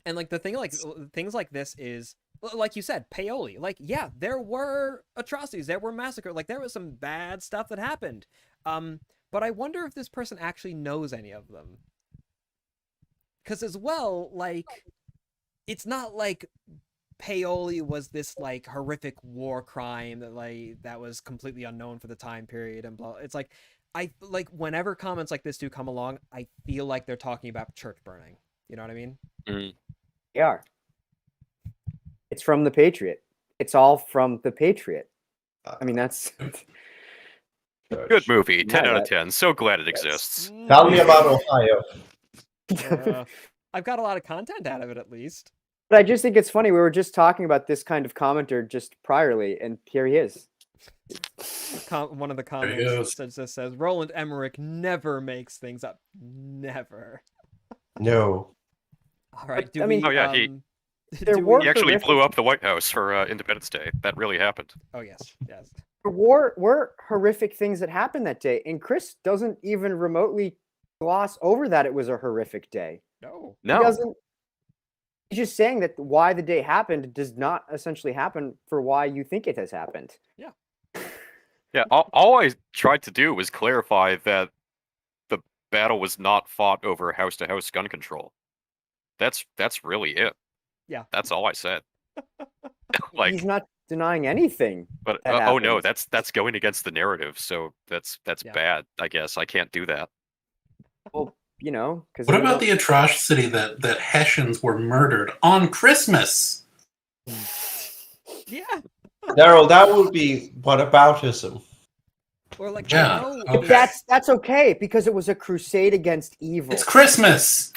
And like the thing, like things like this is, like you said, Paoli. Like, yeah, there were atrocities, there were massacres, like there was some bad stuff that happened. But I wonder if this person actually knows any of them. Because as well, like, it's not like Paoli was this like horrific war crime that was completely unknown for the time period and blah. It's like, I like whenever comments like this do come along, I feel like they're talking about church burning. You know what I mean? Mm. They are. It's from the Patriot. It's all from the Patriot. I mean, that's Good movie. 10 Yeah, out of 10. So glad it exists. Tell me about Ohio. I've got a lot of content out of it, at least. But I just think it's funny. We were just talking about this kind of commenter just priorly, and here he is. One of the There he comments goes. just says, Roland Emmerich never makes things up. Never. No. All right, But, do I mean- we, Oh, yeah, he- There do were- we... He actually horrific. blew up the White House for Independence Day. That really happened. Oh, yes, yes. There were horrific things that happened that day, and Chris doesn't even remotely gloss over that it was a horrific day. No. He No. doesn't. He's just saying that why the day happened does not essentially happen for why you think it has happened. Yeah, all I tried to do was clarify that the battle was not fought over house-to-house gun control. That's really it. Yeah. That's all I said. Like, He's not denying anything. but that oh no, happens. that's going against the narrative. So that's Yeah. bad. I guess I can't do that. Well, you know, because What about the atrocity that Hessians were murdered on Christmas? Yeah. Daryl, that would be whataboutism. Or like, Yeah, I know... okay. That's okay because it was a crusade against evil, It's Christmas.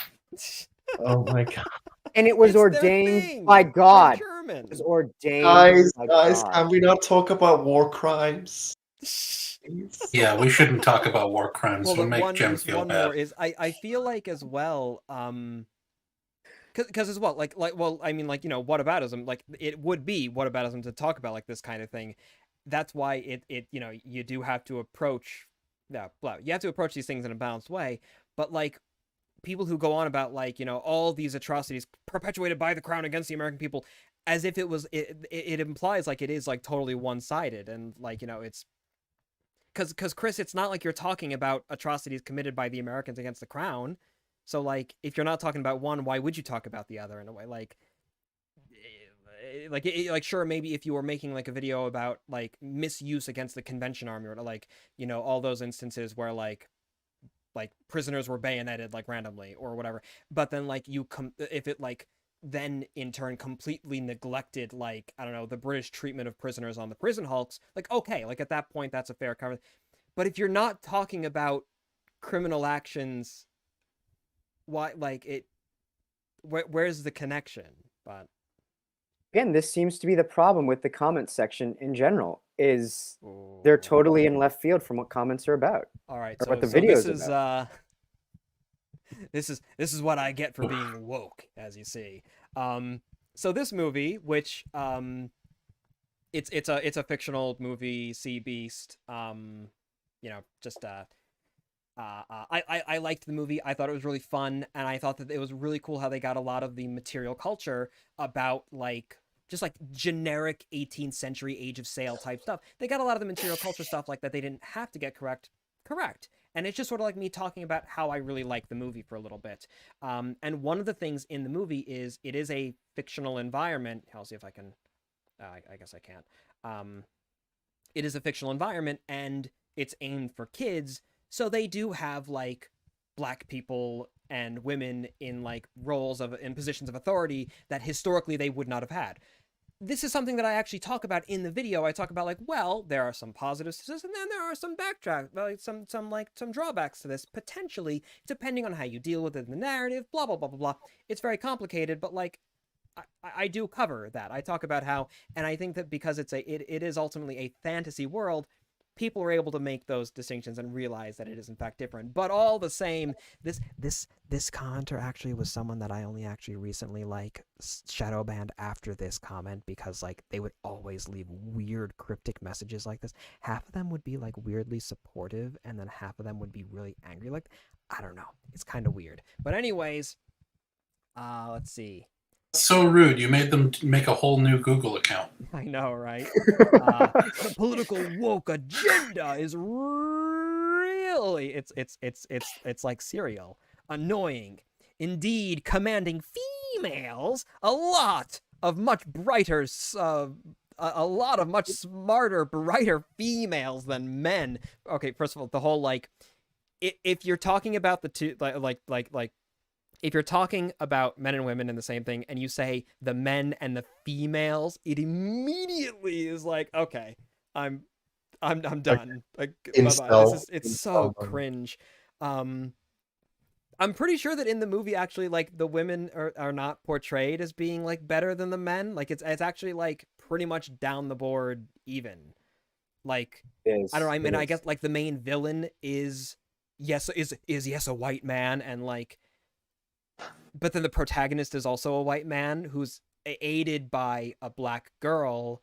Oh my god. and it was It's their ordained thing. by They're God. German. It was ordained Guys, by guys, God. can we not talk about war crimes? Please? Yeah, we shouldn't talk about war crimes. Well, We'll look, make Jim feel one bad. more is I feel like as well, because as well, well, I mean, like, you know, whataboutism, like it would be whataboutism to talk about like this kind of thing. That's why it you know, you do have to approach, you have to approach these things in a balanced way. But like people who go on about like, you know, all these atrocities perpetuated by the crown against the American people, as if it was it implies like it is like totally one-sided, and like, you know, it's because Chris, it's not like you're talking about atrocities committed by the Americans against the crown. So like, if you're not talking about one, why would you talk about the other in a way? Like sure, maybe if you were making like a video about like misuse against the Convention Army, or like, you know, all those instances where like prisoners were bayoneted like randomly or whatever, but then like if it like then in turn completely neglected, like, I don't know, the British treatment of prisoners on the prison hulks, like, okay, like at that point that's a fair cover. But if you're not talking about criminal actions, why, like, it where's the connection? But Again, this seems to be the problem with the comments section in general, is they're totally in left field from what comments are about. all right, or so, what the so video this is is this is what I get for being woke, as you see. So this movie, which it's a fictional movie, Sea Beast. You know, just I liked the movie. I thought it was really fun, and I thought that it was really cool how they got a lot of the material culture about like just like generic 18th century Age of Sail type stuff. They got a lot of the material culture stuff like that they didn't have to get correct. And it's just sort of like me talking about how I really like the movie for a little bit. And one of the things in the movie is it is a fictional environment. I'll see if I can. I guess I can't. It is a fictional environment, and it's aimed for kids. So they do have like black people and women in like roles in positions of authority that historically they would not have had. This is something that I actually talk about in the video. I talk about like, well, there are some positives to this, and then there are some some drawbacks to this, potentially, depending on how you deal with it in the narrative, blah, blah, blah, blah, blah. It's very complicated, but like, I do cover that. I talk about how, and I think that because it is ultimately a fantasy world, people are able to make those distinctions and realize that it is in fact different. But all the same, this commenter actually was someone that I only actually recently like shadow banned after this comment, because like they would always leave weird cryptic messages like this. Half of them would be like weirdly supportive, and then half of them would be really angry. Like, I don't know. It's kind of weird. But anyways, let's see. So rude. You made them make a whole new Google account. I know, right? The political woke agenda is really it's like cereal, annoying, indeed, commanding females a lot of much brighter, a lot of much smarter, brighter females than men. Okay, first of all, the whole like, if you're talking about the two, like. If you're talking about men and women in the same thing, and you say the men and the females, it immediately is like, okay, I'm done. Like, bye-bye. It's so cringe. I'm pretty sure that in the movie, actually, like the women are not portrayed as being like better than the men. Like it's actually like pretty much down the board even. Like I don't know. I mean, I guess like the main villain is yes yes a white man, and like, but then the protagonist is also a white man who's aided by a black girl,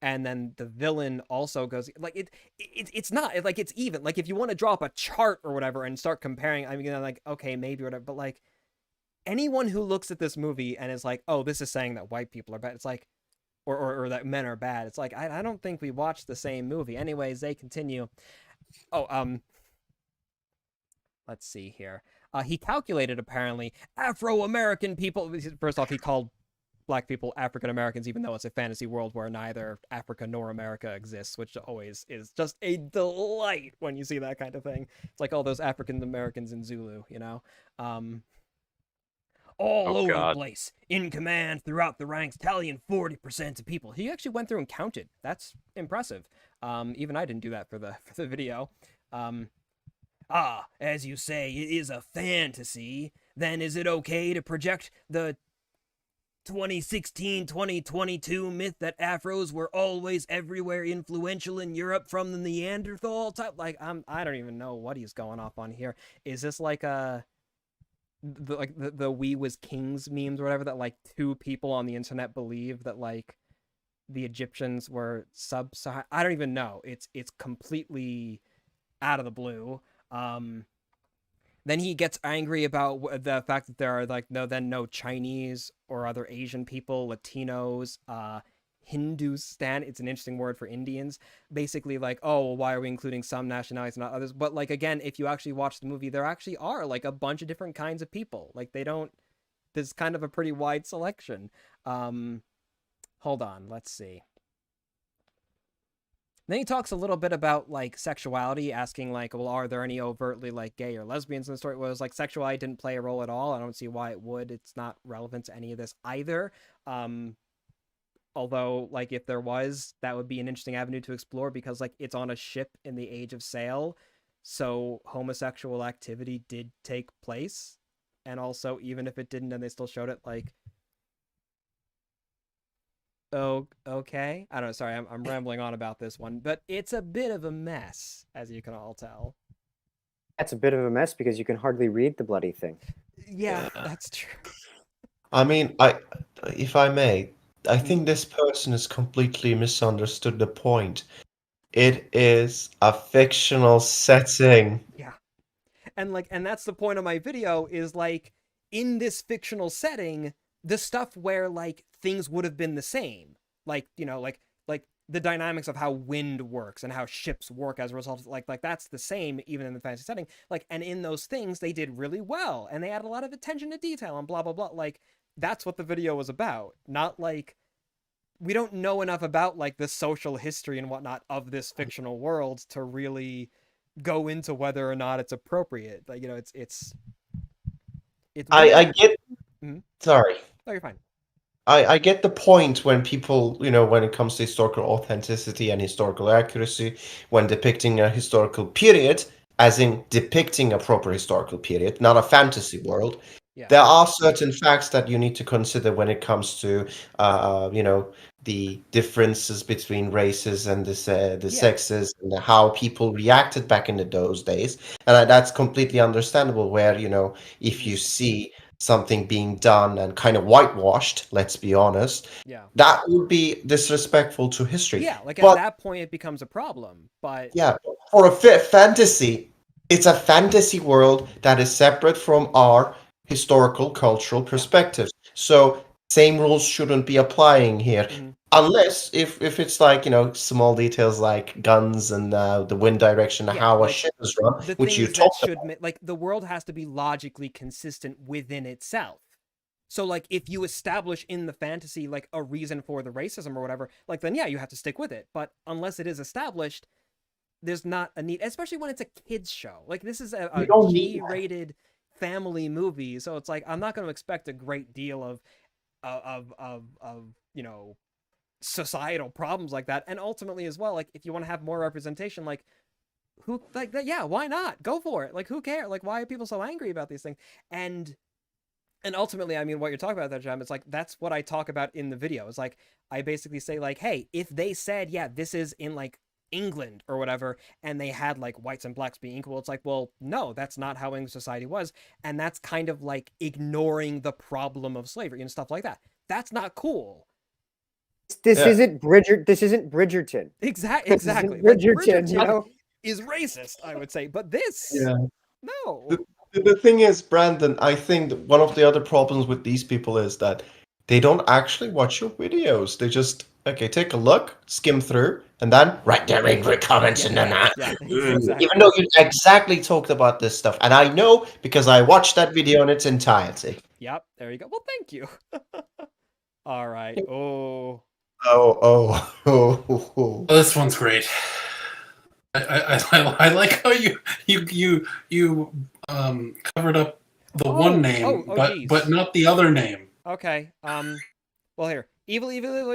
and then the villain also goes like it's not like it's even. Like if you want to draw up a chart or whatever and start comparing, I mean, like okay maybe whatever, but like anyone who looks at this movie and is like, oh, this is saying that white people are bad, it's like, or that men are bad, it's like I don't think we watched the same movie. Anyways, they continue. Oh, let's see here. He calculated apparently Afro-American people. First off, he called black people African Americans, even though it's a fantasy world where neither Africa nor America exists, which always is just a delight when you see that kind of thing. It's like all those African Americans in Zulu, you know? All over the place, in command throughout the ranks, tallying 40% of people. He actually went through and counted. That's impressive. Even I didn't do that for the video. As you say, it is a fantasy. Then is it okay to project the 2016-2022 myth that Afros were always everywhere influential in Europe from the Neanderthal type? Like, I don't even know what he's going off on here. Is this like the we was kings memes or whatever, that like two people on the internet believe that like the Egyptians were sub-Saharan? I don't even know. It's completely out of the blue. Then he gets angry about the fact that there are like no Chinese or other Asian people, Latinos, Hindustan. It's an interesting word for Indians. Basically like, oh, well, why are we including some nationalities and not others? But like, again, if you actually watch the movie, there actually are like a bunch of different kinds of people. Like there's kind of a pretty wide selection. Hold on, let's see. Then he talks a little bit about like sexuality, asking like, well, are there any overtly like gay or lesbians in the story? Well, it was like sexuality didn't play a role at all. I don't see why it would. It's not relevant to any of this either. Although like if there was, that would be an interesting avenue to explore, because like it's on a ship in the age of sail. So homosexual activity did take place. And also, even if it didn't and they still showed it, like, oh, okay. I don't know. Sorry, I'm rambling on about this one, but it's a bit of a mess, as you can all tell. That's a bit of a mess because you can hardly read the bloody thing. Yeah, that's true. I mean, if I may, I think this person has completely misunderstood the point. It is a fictional setting. Yeah. And that's the point of my video, is like, in this fictional setting, the stuff where like things would have been the same, like, you know, like the dynamics of how wind works and how ships work as a result of, like that's the same even in the fantasy setting. Like, and in those things they did really well and they had a lot of attention to detail and blah blah blah. Like, that's what the video was about. Not like, we don't know enough about like the social history and whatnot of this fictional world to really go into whether or not it's appropriate. Like, you know, it's I get. Mhm. Sorry. Oh, you're fine. I get the point when people, when it comes to historical authenticity and historical accuracy, when depicting a historical period, as in depicting a proper historical period, not a fantasy world. Yeah. There are certain facts that you need to consider when it comes to, the differences between races and the sexes and how people reacted back in those days. And that's completely understandable where, if you see something being done and kind of whitewashed, let's be honest, that would be disrespectful to history. Yeah, like at that point it becomes a problem. But yeah, for a fantasy, it's a fantasy world that is separate from our historical cultural perspectives. So same rules shouldn't be applying here, unless if it's like, small details like guns and the wind direction, how a ship is run, which you talked about. Like, the world has to be logically consistent within itself. So like, if you establish in the fantasy like a reason for the racism or whatever, like, then yeah, you have to stick with it. But unless it is established, there's not a need, especially when it's a kids show. Like, this is a G-rated family movie, so it's like, I'm not going to expect a great deal of you know, societal problems like that. And ultimately as well, like, if you want to have more representation, like, who like that? Yeah, why not? Go for it. Like, who cares? Like, why are people so angry about these things? And ultimately, I mean, what you're talking about there, Jem, it's like that's what I talk about in the video. It's like I basically say like, hey, if they said, yeah, this is in like England or whatever, and they had like whites and blacks being equal, it's like, well, no, that's not how English society was, and that's kind of like ignoring the problem of slavery and stuff like that. That's not cool. This Yeah. isn't Bridger. This isn't Bridgerton. Exactly. This isn't Like, Bridgerton, you know? is racist, I would say, but this, Yeah. no. The thing is, Brandon, I think that one of the other problems with these people is that they don't actually watch your videos. They just, okay, take a look, skim through, and then write their angry comments and then Yeah, exactly. even though you exactly talked about this stuff. And I know because I watched that video in its entirety. Yep, there you go. Well, thank you. All right. Oh. Oh. Oh, this one's great. I like how you covered up the one name, geez. but not the other name. Okay. Well, here. Evil,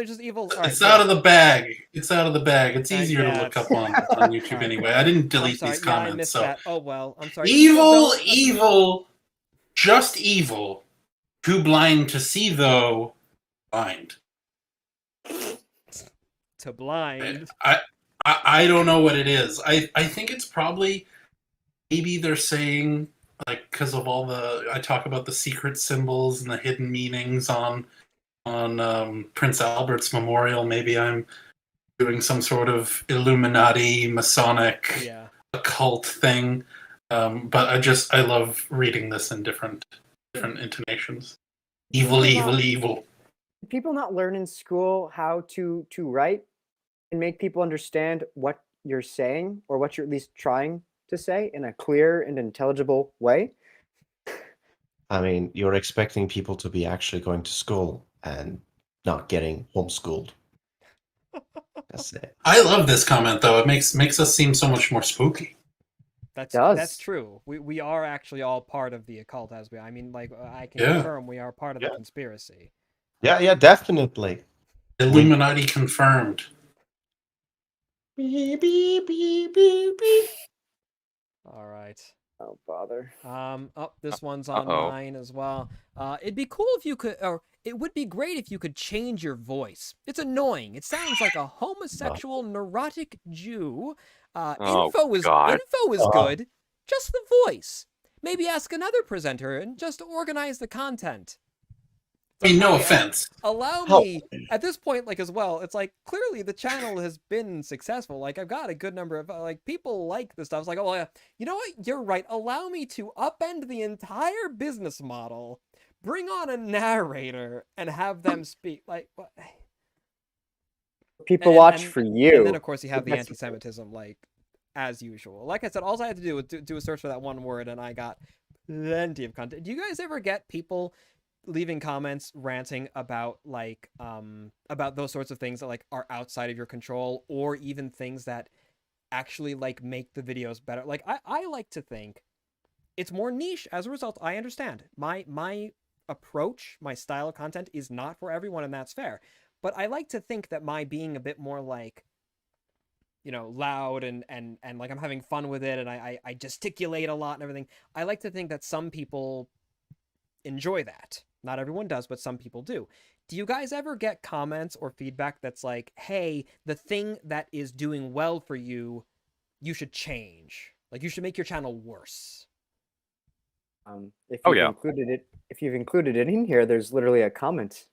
just evil. All right, It's out of the bag. It's out of the bag. It's easier yeah, to look it's- up on YouTube Alright. anyway. I didn't I'm delete sorry. these Yeah, I comments. missed So that. Oh well. I'm sorry. evil, just evil. Too blind to see, though. Blind. To blind. I don't know what it is. I think it's probably maybe they're saying like because of all the I talk about the secret symbols and the hidden meanings on Prince Albert's memorial. Maybe I'm doing some sort of Illuminati Masonic Yeah. occult thing. But I love reading this in different intonations. Evil. Did people not learn in school how to write and make people understand what you're saying or what you're at least trying to say in a clear and intelligible way? I mean, you're expecting people to be actually going to school and not getting homeschooled. That's it. I love this comment though. It makes us seem so much more spooky. That's true. We are actually all part of the occult, as we. I mean, like I can Yeah. confirm we are part of the Yeah. conspiracy. Yeah, definitely. Illuminati confirmed. Beep, beep, beep, beep, beep. All right. Oh, bother. Oh, this one's on Uh-oh. mine as well. It'd be cool if you could, or it would be great if you could change your voice. It's annoying. It sounds like a homosexual, neurotic Jew. Oh, Info is God. good. Just the voice. Maybe ask another presenter and just organize the content. I mean, no Okay, offense. Allow Help. me at this point, like as well. It's like clearly the channel has been successful. Like I've got a good number of like people like this stuff. It's like, oh yeah, you know what? You're right. Allow me to upend the entire business model, bring on a narrator, and have them speak. Like what? People watch for you. And then of course you have the That's- anti-Semitism, like as usual. Like I said, all I had to do was do a search for that one word, and I got plenty of content. Do you guys ever get people leaving comments ranting about like about those sorts of things that like are outside of your control, or even things that actually like make the videos better? Like I like to think it's more niche. As a result, I understand my approach, my style of content is not for everyone, and that's fair. But I like to think that my being a bit more like, you know, loud and like I'm having fun with it, and I gesticulate a lot and everything. I like to think that some people enjoy that. Not everyone does, but some people do. Do you guys ever get comments or feedback that's like, hey, the thing that is doing well for you, you should change? Like, you should make your channel worse? If Oh, you've yeah. included it in here, there's literally a comment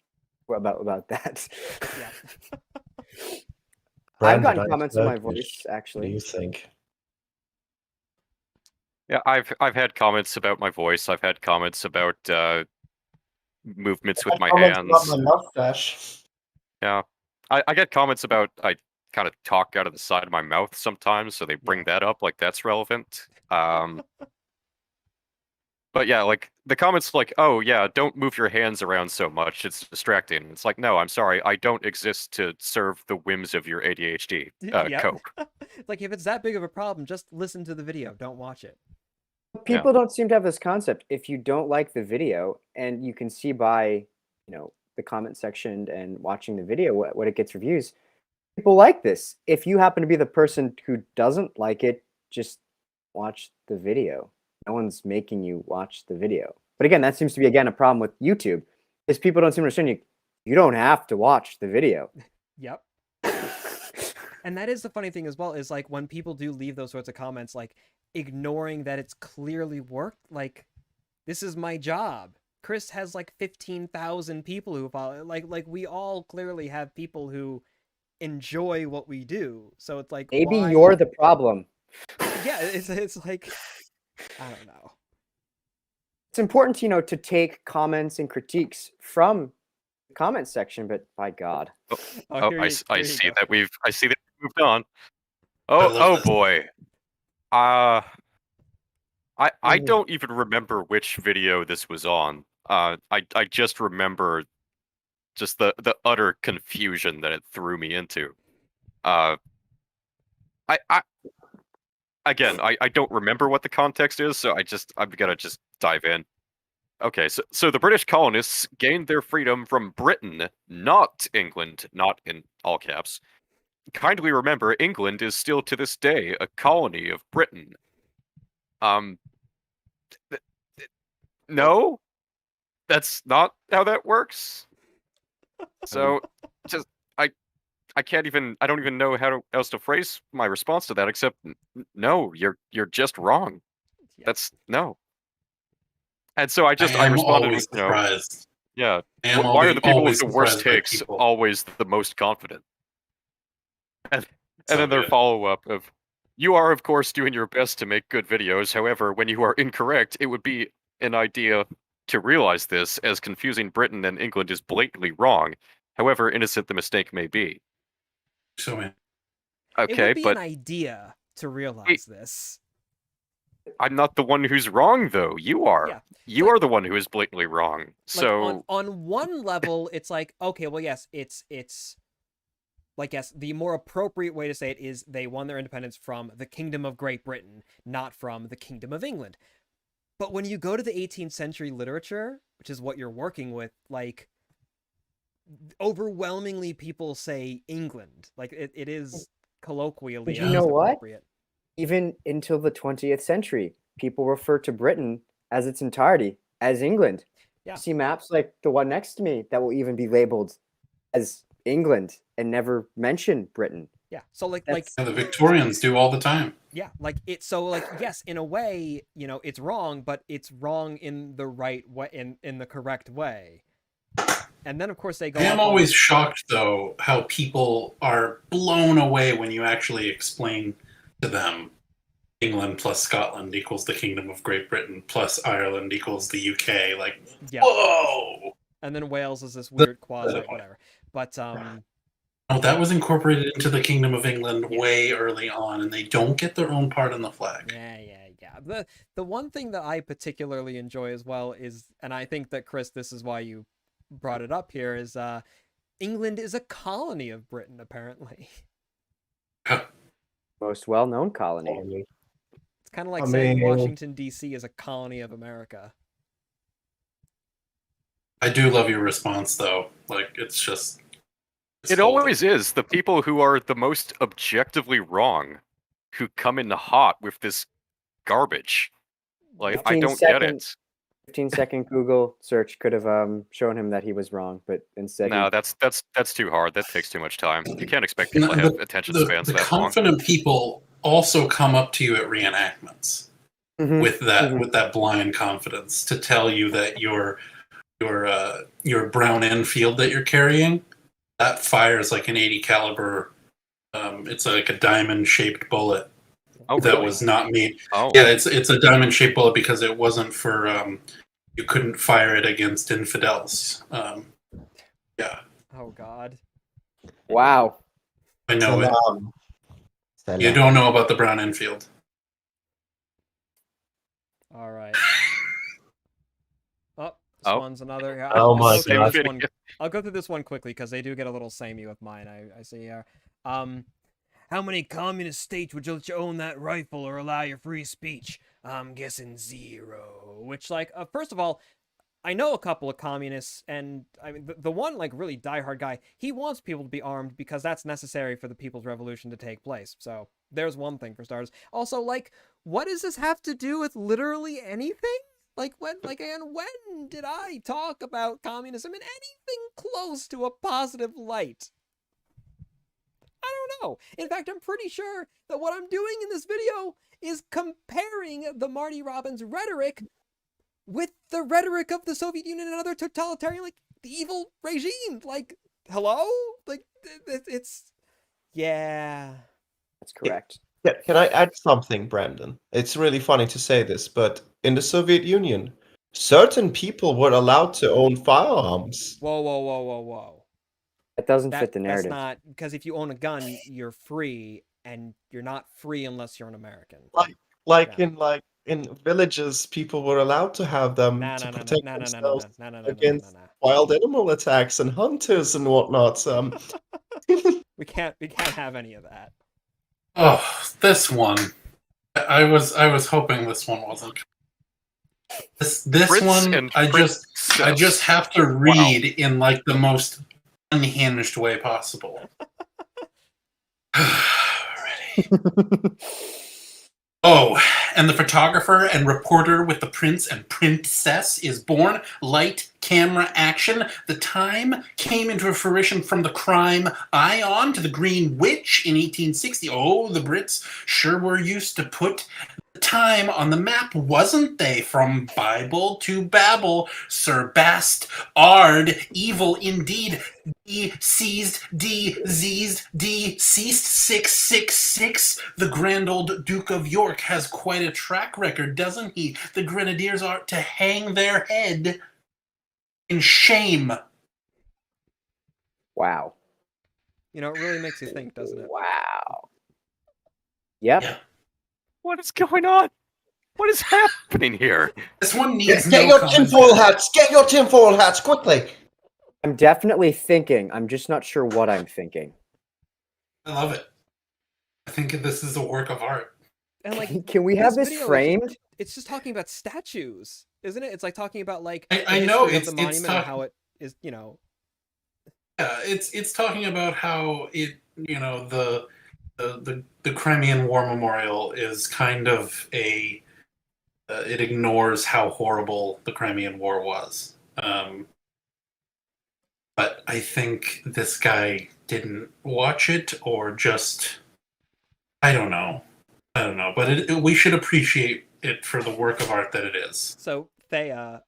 about that. Yeah. I've Brandon, gotten comments on my what voice, do actually. you think? Yeah, I've had comments about my voice. I've had comments about movements with my Comments about hands. my mustache. Yeah, I get comments about I kind of talk out of the side of my mouth sometimes, so they bring that up like that's relevant. But yeah, like the comments like, oh yeah, don't move your hands around so much, it's distracting. It's like, no, I'm sorry, I don't exist to serve the whims of your ADHD Yep. cope. Like, if it's that big of a problem, just listen to the video, don't watch it. People don't seem to have this concept. If you don't like the video, and you can see by, the comment section and watching the video what it gets reviews, people like this. If you happen to be the person who doesn't like it, just watch the video. No one's making you watch the video. But again, that seems to be again a problem with YouTube, is people don't seem to understand you don't have to watch the video. Yep. And that is the funny thing as well, is like when people do leave those sorts of comments, like ignoring that it's clearly worked. Like, this is my job. Chris has like 15,000 people who follow. Like we all clearly have people who enjoy what we do. So it's like, Maybe why... you're the problem. Yeah, it's like, I don't know. It's important, to take comments and critiques from the comment section, but by God. I see that we've moved on. I love Oh this. boy. I don't even remember which video this was on. I just remember just the utter confusion that it threw me into. I don't remember what the context is, so I'm gonna just dive in. Okay, so the British colonists gained their freedom from Britain, not England, not in all caps. Kindly remember, England is still to this day a colony of Britain. No, that's not how that works. So, just I don't even know how else to phrase my response to that except no, you're just wrong. Yeah. That's no. And so I am responded always with, surprised. yeah. I am Why are the people with always the worst surprised by takes people. always the most confident? And So then their good. follow-up of, you are, of course, doing your best to make good videos. However, when you are incorrect, it would be an idea to realize this, as confusing Britain and England is blatantly wrong, however innocent the mistake may be. So It Okay, would be but an idea to realize this. I'm not the one who's wrong, though. You are. Yeah. You are the one who is blatantly wrong. Like, So on one level, it's like, okay, well, yes, it's like, yes, the more appropriate way to say it is they won their independence from the Kingdom of Great Britain, not from the Kingdom of England. But when you go to the 18th century literature, which is what you're working with, like, overwhelmingly people say England. Like, it is colloquially But you know what? appropriate. Even until the 20th century, people refer to Britain as its entirety as England. Yeah. See maps like the one next to me that will even be labeled as England and never mention Britain. Yeah. So like And the Victorians do all the time. yeah, like it. So like, yes, in a way, it's wrong, but it's wrong in the right way, in the correct way. And then of course they go. I am always shocked though how people are blown away when you actually explain to them England plus Scotland equals the Kingdom of Great Britain plus Ireland equals the UK. Like, Yeah. whoa! And then Wales is this weird quasi whatever. But No, that was incorporated into the Kingdom of England way early on, and they don't get their own part on the flag. yeah. The one thing that I particularly enjoy as well is, and I think that Chris, this is why you brought it up here, is England is a colony of Britain, apparently. Most well-known colony. It's kind of like saying Washington, D.C. is a colony of America. I do love your response, though. Like, it's just... it always is the people who are the most objectively wrong who come in hot with this garbage. Like, I don't get it. 15-second Google search could have shown him that he was wrong, but instead No, that's too hard. That takes too much time. You can't expect people to have attention spans the that long. confident people also come up to you at reenactments with that blind confidence to tell you that your Brown Enfield that you're carrying, that fires like an 80 caliber. It's like a diamond shaped bullet that was not made. Oh. Yeah, it's a diamond shaped bullet because it wasn't for you couldn't fire it against infidels. Yeah. Oh God. Wow. I know it. You don't know about the Brown Enfield. All right. Oh, this one's another. Oh my God. I'll go through this one quickly because they do get a little samey with mine. I see here. How many communist states would you let you own that rifle or allow your free speech? I'm guessing 0. Which, like, first of all, I know a couple of communists, and I mean, the one, like, really diehard guy, he wants people to be armed because that's necessary for the People's Revolution to take place. So there's one thing for starters. Also, like, what does this have to do with literally anything? Like, when did I talk about communism in anything close to a positive light? I don't know. In fact, I'm pretty sure that what I'm doing in this video is comparing the Marty Robbins rhetoric with the rhetoric of the Soviet Union and other totalitarian, like, evil regimes. Like, hello? Like, it's... Yeah. That's correct. Yeah, can I add something, Brandon? It's really funny to say this, but in the Soviet Union, certain people were allowed to own firearms. Whoa, whoa, whoa, whoa, whoa. That doesn't fit the narrative. That's not... Because if you own a gun, you're free, and you're not free unless you're an American. In villages, people were allowed to have them to protect themselves against wild animal attacks and hunters and whatnot. We can't have any of that. Oh, this one. I was hoping this one wasn't. This Fritz one and I Fritz just have to read in like the most unhinged way possible. Ready. Oh, and the photographer and reporter with the prince and princess is born. Light, camera, action. The time came into fruition from the crime Ion to the Green Witch in 1860. Oh, the Brits sure were used to put the time on the map, wasn't they? From Bible to Babel, Sir Bast, Ard, evil indeed. Seized, diseased, deceased, 666. The grand old Duke of York has quite a track record, doesn't he? The Grenadiers are to hang their head in shame. Wow. You know, it really makes you think, doesn't it? Wow. Yep. Yeah. What is going on? What is happening here? This one needs Get no your comment. tinfoil hats! Get your tinfoil hats quickly! I'm definitely thinking. I'm just not sure what I'm thinking. I love it. I think this is a work of art. And like, Can we have this video, framed? It's just talking about statues, isn't it? It's like talking about like I the know, history of it's the monument and talk- how it is, you know. Yeah, it's talking about how it, you know, the Crimean War Memorial is kind of a it ignores how horrible the Crimean War was. But I think this guy didn't watch it, or just I don't know. But we should appreciate it for the work of art that it is. So Thea,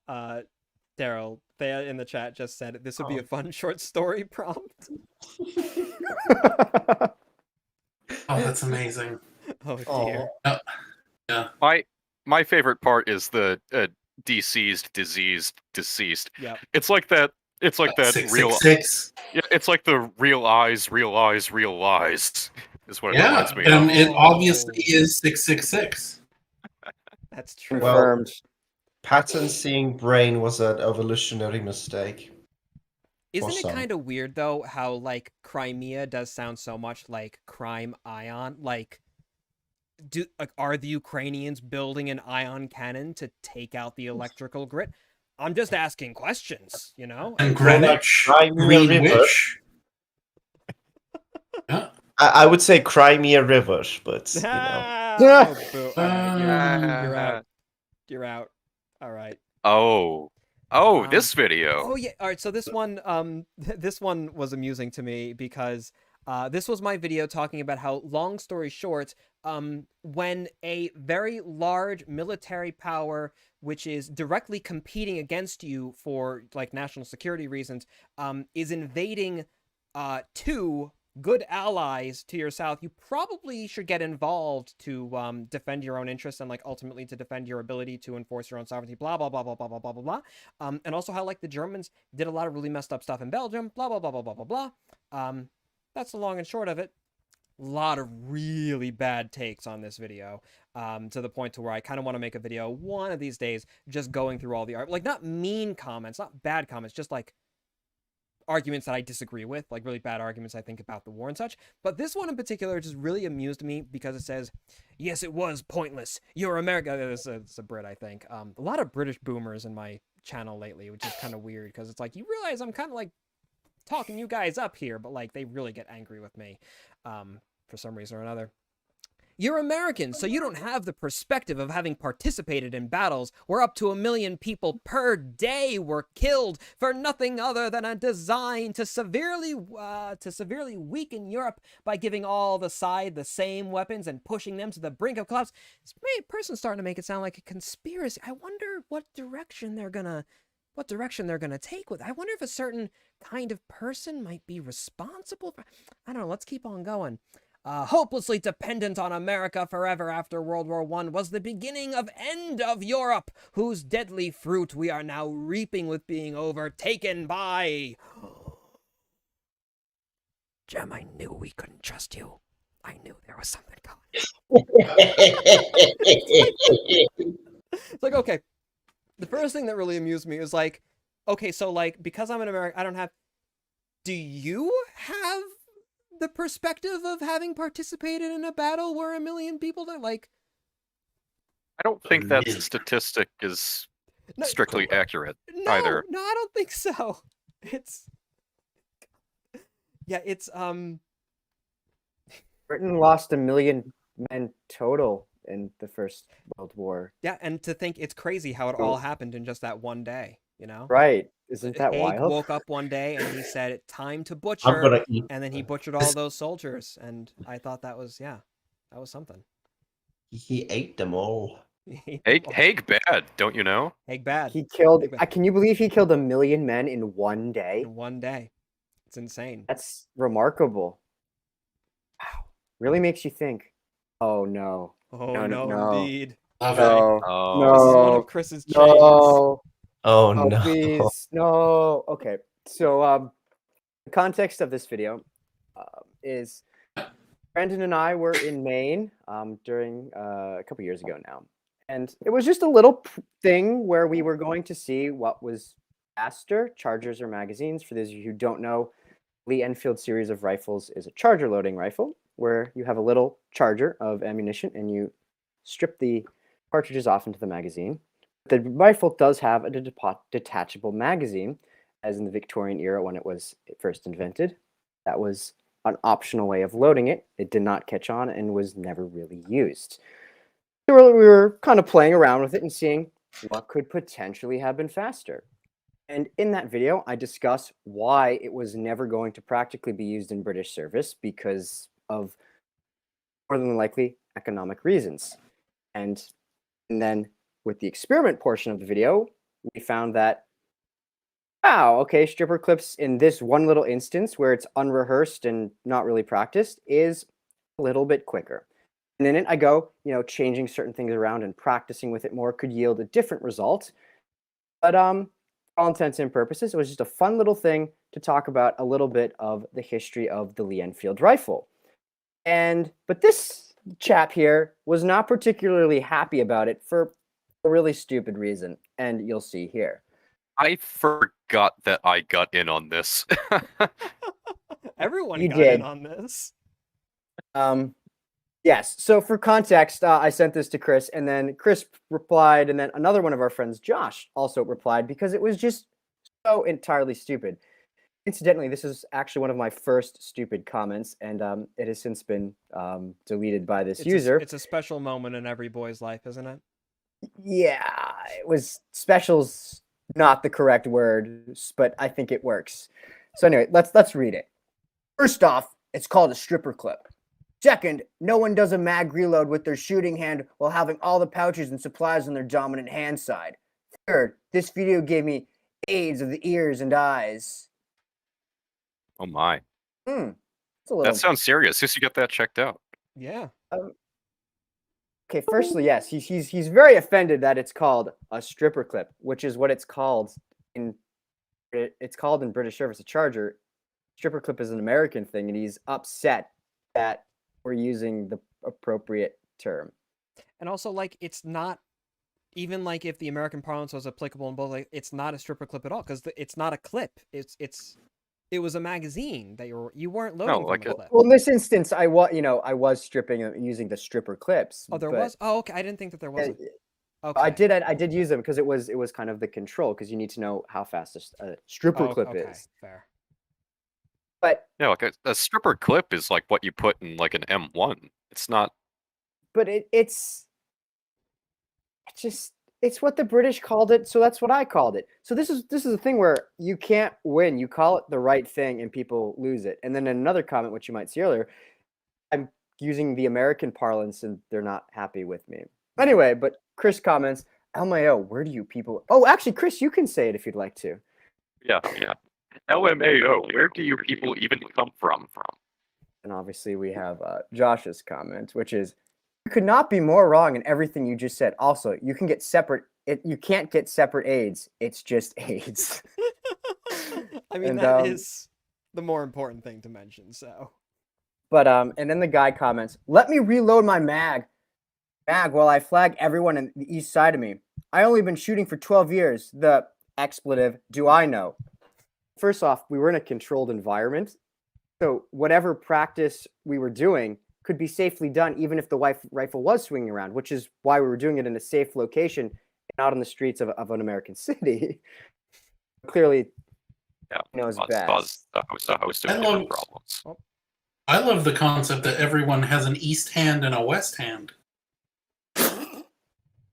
Daryl, Thea in the chat just said this would be a fun short story prompt. Oh, that's amazing. Oh dear. Yeah. My favorite part is the deceased, diseased, deceased. Yep. It's like that. It's like that real. 666. Yeah, it's like the real eyes, real eyes, real eyes. Is what it Yeah, reminds me and of. it obviously is 666. That's true. Well, Confirmed. Pattern seeing brain was an evolutionary mistake. Isn't it some. kind of weird though how like Crimea does sound so much like Crime Ion? Like, are the Ukrainians building an ion cannon to take out the electrical grid? I'm just asking questions, you know? And Greenwich, Crimea Green River. Witch. Yeah. I would say Crimea River, but you know. Oh, boo. All right, you're out. You're out. All right. Oh, this video. Oh yeah. All right. So this one, this one was amusing to me because this was my video talking about how, long story short, when a very large military power, which is directly competing against you for like national security reasons, is invading two good allies to your south, you probably should get involved to defend your own interests and like ultimately to defend your ability to enforce your own sovereignty, blah blah blah blah blah blah blah blah blah. And also how like the Germans did a lot of really messed up stuff in Belgium, blah blah blah blah blah blah blah. That's the long and short of it. A lot of really bad takes on this video, to the point to where I kind of want to make a video one of these days just going through all the art, like not mean comments, not bad comments, just like arguments that I disagree with, like really bad arguments I think about the war and such. But this one in particular just really amused me because it says, yes, it was pointless. You're America. It's a Brit, I think. A lot of British boomers in my channel lately, which is kind of weird because it's like you realize I'm kind of like talking you guys up here, but like they really get angry with me for some reason or another. You're American, so you don't have the perspective of having participated in battles where up to 1 million people per day were killed for nothing other than a design to severely weaken Europe by giving all the side the same weapons and pushing them to the brink of collapse. This person's starting to make it sound like a conspiracy. I wonder what direction they're gonna take with it. I wonder if a certain kind of person might be responsible for. I don't know. Let's keep on going. Hopelessly dependent on America forever after World War I was the beginning of end of Europe, whose deadly fruit we are now reaping with being overtaken by. Jem, I knew we couldn't trust you. I knew there was something coming. It's like, okay, the first thing that really amused me is like, okay, so like, because I'm an American, I don't have. Do you have the perspective of having participated in a battle where 1 million people died? Like, I don't think that statistic is strictly accurate either. No, I don't think so. It's Britain lost 1 million men total in the First World War. Yeah, and to think it's crazy how it all happened in just that one day, you know? Right. Isn't that Haig wild? woke up one day and he said, "Time to I'm butcher," gonna eat. and then he butchered all those soldiers, and I thought that was something. He ate them all. Haig bad, don't you know? Haig bad. He killed. Haig bad. Can you believe he killed 1 million men in one day? In one day. It's insane. That's remarkable. Wow. Really makes you think. Oh no. Oh No, no, no. indeed. Love No. Oh, This is one No. of Chris's chains. No. Oh Oh, no. please. No. Okay. So, the context of this video is Brandon and I were in Maine during a couple years ago now. And it was just a little thing where we were going to see what was faster, chargers or magazines. For those of you who don't know, Lee Enfield series of rifles is a charger loading rifle where you have a little charger of ammunition and you strip the cartridges off into the magazine. The rifle does have a detachable magazine, as in the Victorian era when it was first invented. That was an optional way of loading it. It did not catch on and was never really used. So we were kind of playing around with it and seeing what could potentially have been faster. And in that video, I discuss why it was never going to practically be used in British service because of more than likely economic reasons. And then with the experiment portion of the video, we found that, wow, okay, stripper clips in this one little instance where it's unrehearsed and not really practiced is a little bit quicker. And in it, I go, changing certain things around and practicing with it more could yield a different result. But for all intents and purposes, it was just a fun little thing to talk about a little bit of the history of the Lee Enfield rifle. But this chap here was not particularly happy about it for a really stupid reason, and you'll see here. I forgot that I got in on this. Everyone You got did. in on this. Yes, so for context, I sent this to Chris, and then Chris replied, and then another one of our friends, Josh, also replied because it was just so entirely stupid. Incidentally, this is actually one of my first stupid comments, and it has since been deleted by this user. It's a special moment in every boy's life, isn't it? Yeah, it was special's not the correct word, but I think it works. So anyway, let's read it. First off, it's called a stripper clip. Second, no one does a mag reload with their shooting hand while having all the pouches and supplies on their dominant hand side. Third, this video gave me AIDS of the ears and eyes. Oh my. It's a little... That sounds serious. Just to get that checked out. Yeah. Okay, firstly, yes, he's very offended that it's called a stripper clip, which is what it's called in British service, a charger. Stripper clip is an American thing, and he's upset that we're using the appropriate term. And also, like, it's not even like if the American parlance was applicable in both, like, it's not a stripper clip at all because it's not a clip. It was a magazine that you weren't loading from a clip. Well, in this instance, I was stripping using the stripper clips. Oh, there was? Oh, okay. I didn't think that there wasn't. Okay. I did use them because it was kind of the control, because you need to know how fast a stripper Oh, clip okay, is. fair. But Yeah, like a stripper clip is like what you put in like an M1. It's not. it's just it's what the British called it, so that's what I called it. So this is a thing where you can't win. You call it the right thing and people lose it. And then in another comment, which you might see earlier, I'm using the American parlance and they're not happy with me. Anyway, but Chris comments, LMAO, where do you people... Oh, actually, Chris, you can say it if you'd like to. Yeah. LMAO, where do you people even come from? And obviously we have Josh's comment, which is, you could not be more wrong in everything you just said. Also, you can get separate... you can't get separate AIDS. It's just AIDS. I mean, And, that is the more important thing to mention, so. But and then the guy comments, "Let me reload my mag while I flag everyone on the east side of me. I only been shooting for 12 years. The expletive, do I know?" First off, we were in a controlled environment, so whatever practice we were doing could be safely done, even if the rifle was swinging around, which is why we were doing it in a safe location and not on the streets of an American city. Clearly, Yeah, he knows cause best. a host of I different love- problems. I love the concept that everyone has an east hand and a west hand.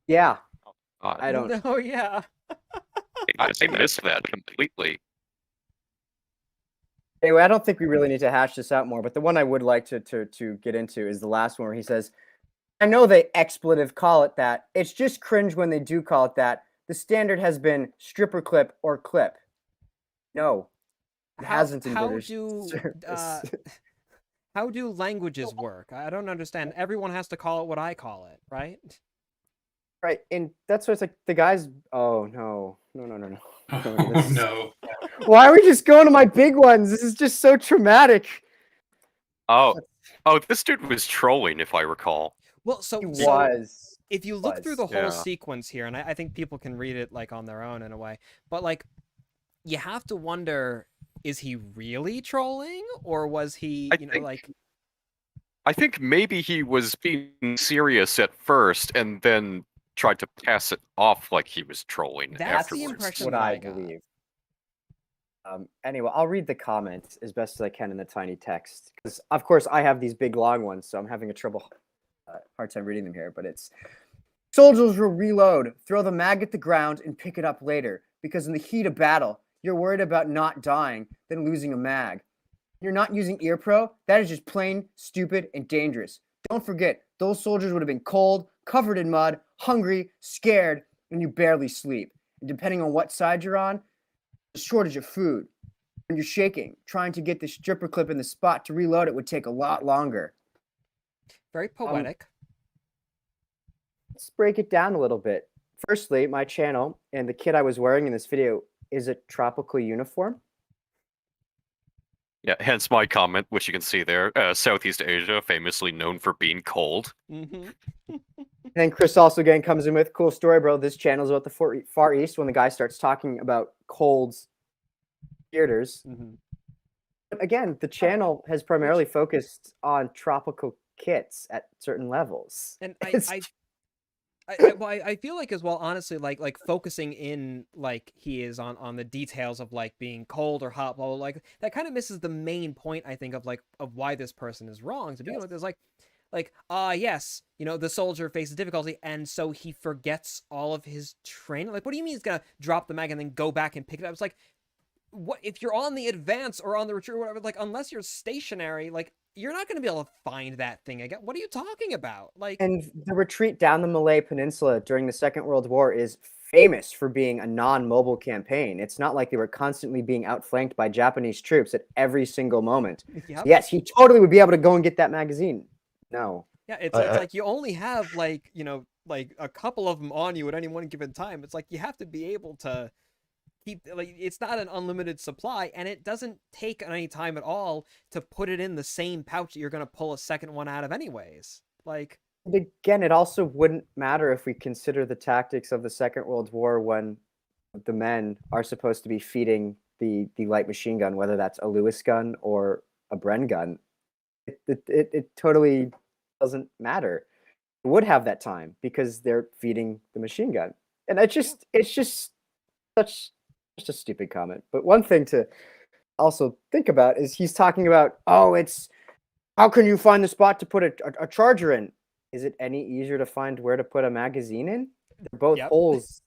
Yeah, Uh, I don't. Oh, yeah. I missed that completely. Anyway, I don't think we really need to hash this out more, but the one I would like to get into is the last one where he says, "I know they expletive call it that. It's just cringe when they do call it that. The standard has been stripper clip or clip." No, it hasn't in British service. How do languages work? I don't understand. Everyone has to call it what I call it, right? Right, and that's what it's like. The guys. Oh no. Oh no. Why are we just going to my big ones? This is just so traumatic. Oh, this dude was trolling, if I recall. Well, so He so was. if you look through the whole Yeah. sequence here, and I think people can read it like on their own in a way, but like you have to wonder, is he really trolling, or was he, I you know, think- like I think maybe he was being serious at first, and then tried to pass it off like he was trolling That's the afterwards. impression What that I I got. believe. Anyway, I'll read the comments as best as I can in the tiny text, because of course I have these big long ones, so I'm having a hard time reading them here. But it's, "Soldiers will reload, throw the mag at the ground, and pick it up later, because in the heat of battle, you're worried about not dying than losing a mag. You're not using ear pro. That is just plain stupid and dangerous. Don't forget, those soldiers would have been cold, covered in mud, hungry, scared, and you barely sleep. And depending on what side you're on, a shortage of food. When you're shaking, trying to get the stripper clip in the spot to reload it would take a lot longer." Very poetic. Let's break it down a little bit. Firstly, my channel and the kit I was wearing in this video is a tropical uniform. Yeah, hence my comment, which you can see there. Southeast Asia, famously known for being cold. Mm-hmm. And then Chris also again comes in with, "Cool story, bro. This channel is about the Far East," when the guy starts talking about colds theaters. Mm-hmm. But again, the channel has primarily focused on tropical kits at certain levels. And It's- I feel like as well, honestly, like focusing in like he is on the details of like being cold or hot, blah, blah, like that kind of misses the main point, I think, of like of why this person is wrong. To begin with, there's yes, you know, the soldier faces difficulty, and so he forgets all of his training. Like, what do you mean he's gonna drop the mag and then go back and pick it up? It's like, what if you're on the advance or on the retreat or whatever? Like, unless you're stationary, like you're not going to be able to find that thing again. What are you talking about? Like, And the retreat down the Malay Peninsula during the Second World War is famous for being a non-mobile campaign. It's not like they were constantly being outflanked by Japanese troops at every single moment. yep. Yes, he totally would be able to go and get that magazine. No. Yeah, it's like you only have like, you know, like a couple of them on you at any one given time. It's like you have to be able to keep, like, it's not an unlimited supply, and it doesn't take any time at all to put it in the same pouch that you're going to pull a second one out of anyways. Like, And again, it also wouldn't matter if we consider the tactics of the Second World War, when the men are supposed to be feeding the light machine gun, whether that's a Lewis gun or a Bren gun. It totally doesn't matter. would have that time because they're feeding the machine gun. And it's just such a stupid comment. But one thing to also think about is he's talking about, oh, it's how can you find the spot to put a charger in? Is it any easier to find where to put a magazine in? They're both Yep. holes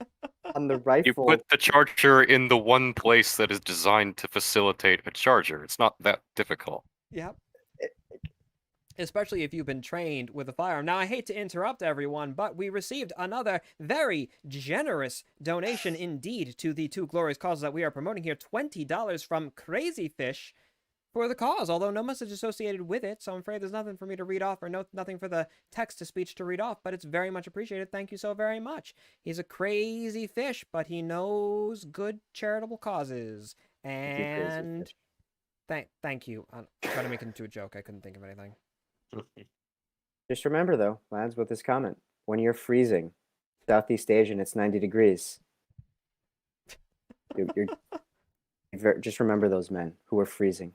on the You rifle. put the charger in the one place that is designed to facilitate a charger. It's not that difficult. Yep. Especially if you've been trained with a firearm. Now, I hate to interrupt everyone, but we received another very generous donation indeed to the two glorious causes that we are promoting here. $20 from Crazy Fish for the cause, although no message associated with it, so I'm afraid there's nothing for me to read off or nothing for the text-to-speech to read off, but it's very much appreciated. Thank you so very much. He's a crazy fish, but he knows good charitable causes. And thank you. I tried to make it into a joke. I couldn't think of anything. Just remember, though, lads, with this comment, when you're freezing, Southeast Asian, it's 90 degrees. Just remember those men who are freezing.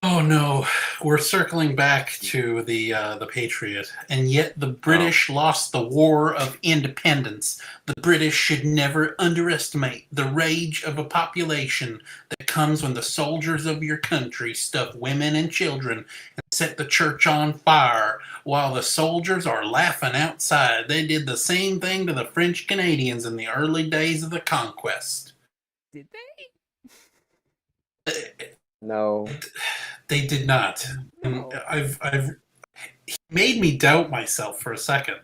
Oh no, we're circling back to the Patriot, and yet the British lost the War of Independence. The British should never underestimate the rage of a population that comes when the soldiers of your country stuff women and children and set the church on fire while the soldiers are laughing outside. They did the same thing to the French Canadians in the early days of the conquest. Did they? No. They did not. No. He made me doubt myself for a second.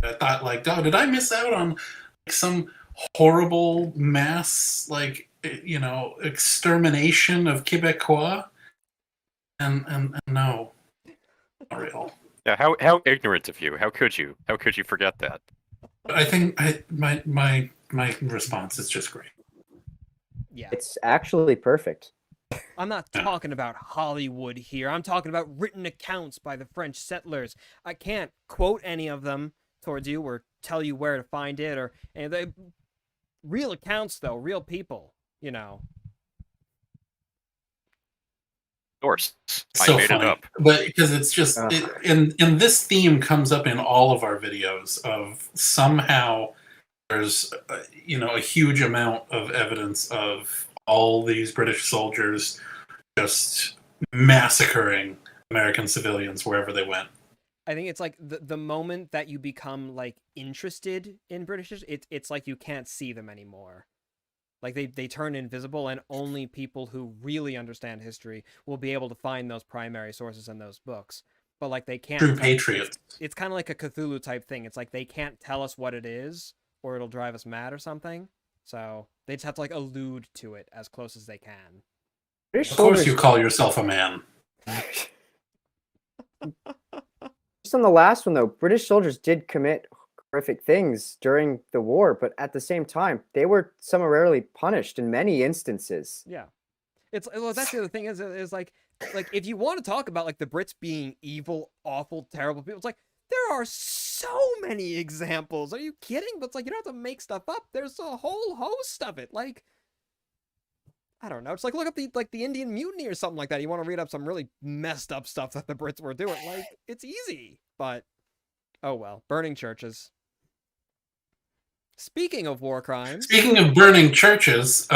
I thought, like, oh, did I miss out on some horrible mass, extermination of Quebecois? And no, not real. Yeah, how ignorant of you. How could you? How could you forget that? I think my response is just great. Yeah. It's actually perfect. I'm not talking about Hollywood here. I'm talking about written accounts by the French settlers. I can't quote any of them towards you or tell you where to find it or they real accounts though, real people, you know. Of course. So I made funny. it up. But because it's just and this theme comes up in all of our videos of somehow there's a huge amount of evidence of all these British soldiers just massacring American civilians wherever they went. I think it's like the moment that you become like interested in British, it's like you can't see them anymore. Like they turn invisible, and only people who really understand history will be able to find those primary sources in those books. But like they can't. True patriots. It's kind of like a Cthulhu type thing. It's like they can't tell us what it is, or it'll drive us mad or something. So they just have to like allude to it as close as they can. Of course, you call yourself a man. Just on the last one, though, British soldiers did commit horrific things during the war, but at the same time, they were summarily punished in many instances. Yeah, that's the other thing is like if you want to talk about like the Brits being evil, awful, terrible people, it's like there are so many examples. Are you kidding? But it's like you don't have to make stuff up. There's a whole host of it. Like I don't know. It's like look up the Indian Mutiny or something like that. You want to read up some really messed up stuff that the Brits were doing. Like it's easy, but oh well. Burning churches. Speaking of war crimes. Speaking of burning churches,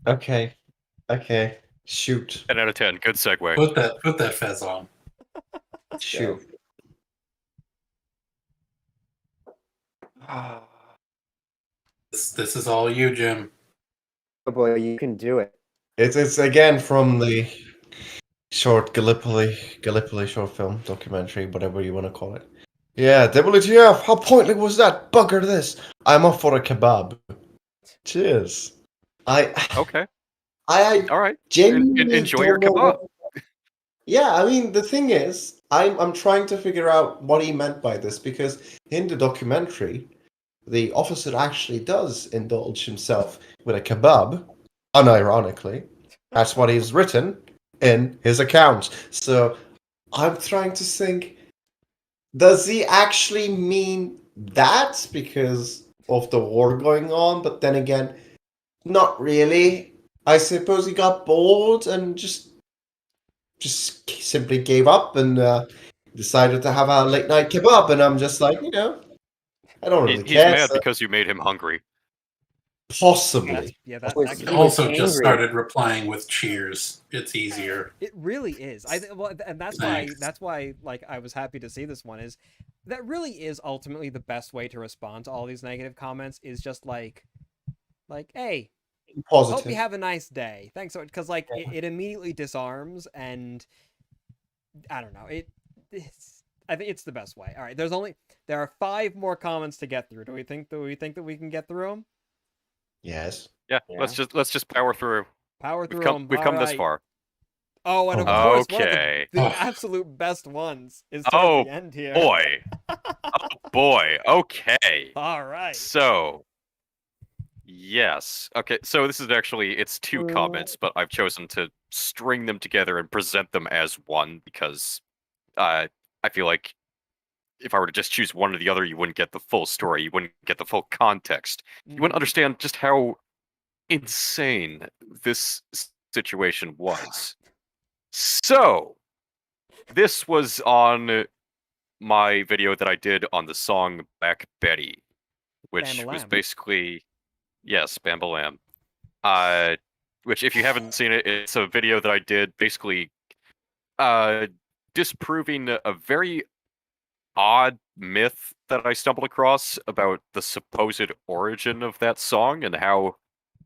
Okay. Shoot. 10 out of 10. Good segue. put that fez on. Shoot. This is all you, Jim. Oh boy, you can do it. It's again from the short Gallipoli short film documentary, whatever you want to call it. Yeah, WTF, how pointless was that? Bugger this. I'm off for a kebab. Cheers. Okay. I All right. genuinely Enjoy your don't know kebab. Yeah, I mean, the thing is, I'm trying to figure out what he meant by this, because in the documentary, the officer actually does indulge himself with a kebab, unironically. That's what he's written in his account. So I'm trying to think, does he actually mean that because of the war going on? But then again, not really. I suppose he got bored and just just simply gave up and decided to have a late night kebab. And I'm just like, I don't really He's care. mad So because you made him hungry. possibly. That Was could He be. he was also just angry. started replying with cheers. It's easier. It really is. And that's Thanks. why like I was happy to see this one is that really is ultimately the best way to respond to all these negative comments is just like hey, hope Positive. you have a nice day. Thanks so much, because like it immediately disarms, and I don't know, I think it's the best way. All right, there are 5 more comments to get through. Do we think that we can get through them? Yes. Yeah, Yeah. let's just power through. Power through them. We've come this far. Oh, and of Oh, course, one of Okay. the absolute best ones is Oh, towards the end here. Boy. Oh boy. Okay. All right. So, yes. Okay, so this is actually, it's 2 comments, but I've chosen to string them together and present them as one because I feel like if I were to just choose one or the other, you wouldn't get the full story. You wouldn't get the full context. You wouldn't understand just how insane this situation was. So, this was on my video that I did on the song Black Betty, which was Bam-a-lam. basically, yes, Bambalam. Which, if you haven't seen it, it's a video that I did basically disproving a very odd myth that I stumbled across about the supposed origin of that song and how,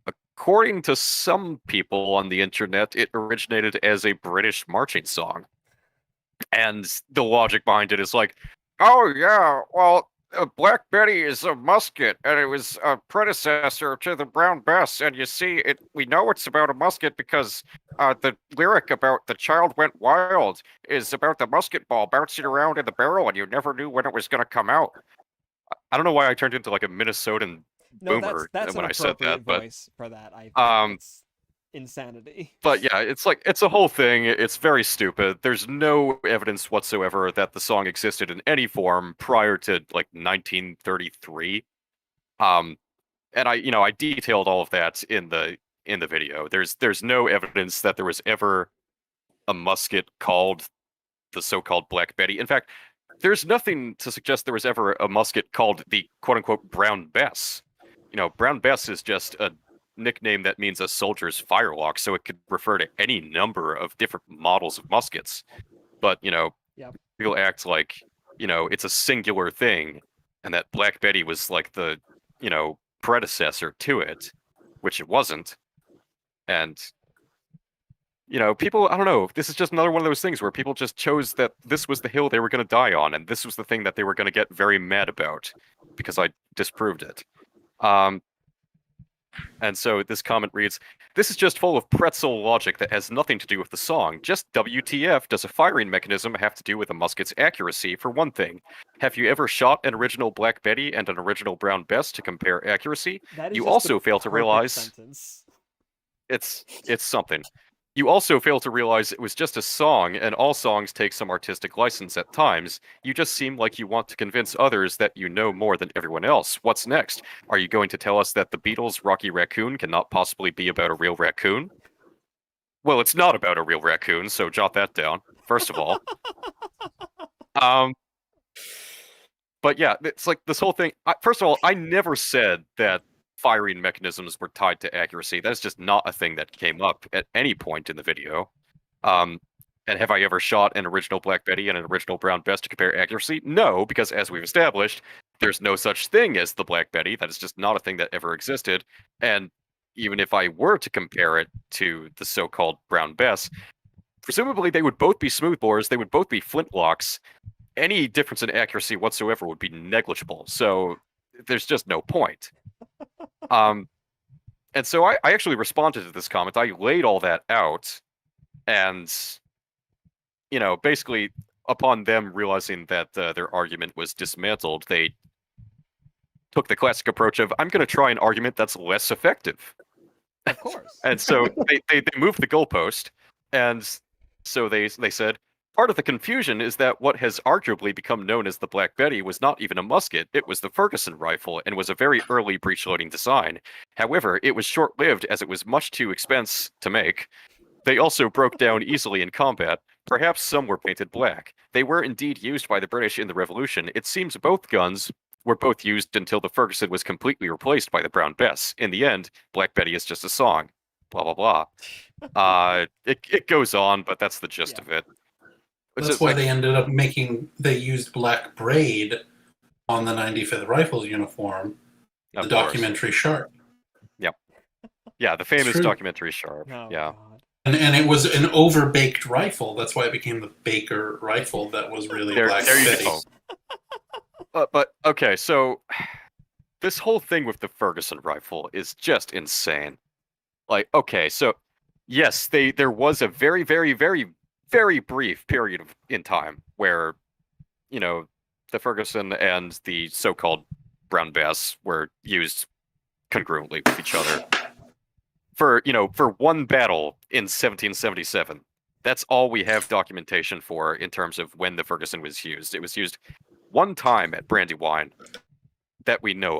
according to some people on the internet, it originated as a British marching song. And the logic behind it is like, oh yeah, well, Black Betty is a musket, and it was a predecessor to the Brown Bess. And you see, we know it's about a musket because the lyric about the child went wild is about the musket ball bouncing around in the barrel, and you never knew when it was going to come out. I don't know why I turned into like a Minnesotan No, boomer that's when an I said appropriate that, but voice for that. I think it's insanity. But yeah, it's a whole thing. It's very stupid. There's no evidence whatsoever that the song existed in any form prior to like 1933. And I detailed all of that in the video. There's no evidence that there was ever a musket called the so-called Black Betty. In fact, there's nothing to suggest there was ever a musket called the quote-unquote Brown Bess. Brown Bess is just a nickname that means a soldier's firelock, so it could refer to any number of different models of muskets. But, Yep. people act like, it's a singular thing, and that Black Betty was like the, predecessor to it, which it wasn't. And, people, I don't know, this is just another one of those things where people just chose that this was the hill they were going to die on, and this was the thing that they were going to get very mad about, because I disproved it. And so this comment reads, "This is just full of pretzel logic that has nothing to do with the song. Just WTF does a firing mechanism have to do with a musket's accuracy, for one thing? Have you ever shot an original Black Betty and an original Brown Bess to compare accuracy? That is You just also the fail to perfect realize sentence. it's something. You also fail to realize it was just a song, and all songs take some artistic license at times. You just seem like you want to convince others that you know more than everyone else. What's next? Are you going to tell us that the Beatles' Rocky Raccoon cannot possibly be about a real raccoon? Well, it's not about a real raccoon, so jot that down, first of all. But yeah, it's like this whole thing. First of all, I never said that firing mechanisms were tied to accuracy. That's just not a thing that came up at any point in the video. And have I ever shot an original Black Betty and an original Brown Bess to compare accuracy? No, because as we've established, there's no such thing as the Black Betty. That is just not a thing that ever existed. And even if I were to compare it to the so-called Brown Bess, presumably they would both be smoothbores, they would both be flintlocks. Any difference in accuracy whatsoever would be negligible. So there's just no point. And so I actually responded to this comment. I laid all that out, and basically upon them realizing that their argument was dismantled, they took the classic approach of, I'm going to try an argument that's less effective. Of course. And so they moved the goalpost, and so they said, part of the confusion is that what has arguably become known as the Black Betty was not even a musket, it was the Ferguson rifle, and was a very early breech-loading design. However, it was short-lived as it was much too expensive to make. They also broke down easily in combat. Perhaps some were painted black. They were indeed used by the British in the Revolution. It seems both guns were both used until the Ferguson was completely replaced by the Brown Bess. In the end, Black Betty is just a song. Blah blah blah. It goes on, but that's the gist of it. That's why they used black braid on the 95th Rifles uniform, the documentary Sharp. Yep. Yeah, the famous documentary Sharp. Oh, yeah. God. And it was an overbaked rifle. That's why it became the Baker rifle that was really Black Betty. But okay, so this whole thing with the Ferguson rifle is just insane. Like, okay, so yes, there was a very, very, very, very brief period in time where, you know, the Ferguson and the so-called Brown Bess were used congruently with each other for one battle in 1777. That's all we have documentation for in terms of when the Ferguson was used. It was used one time at Brandywine that we know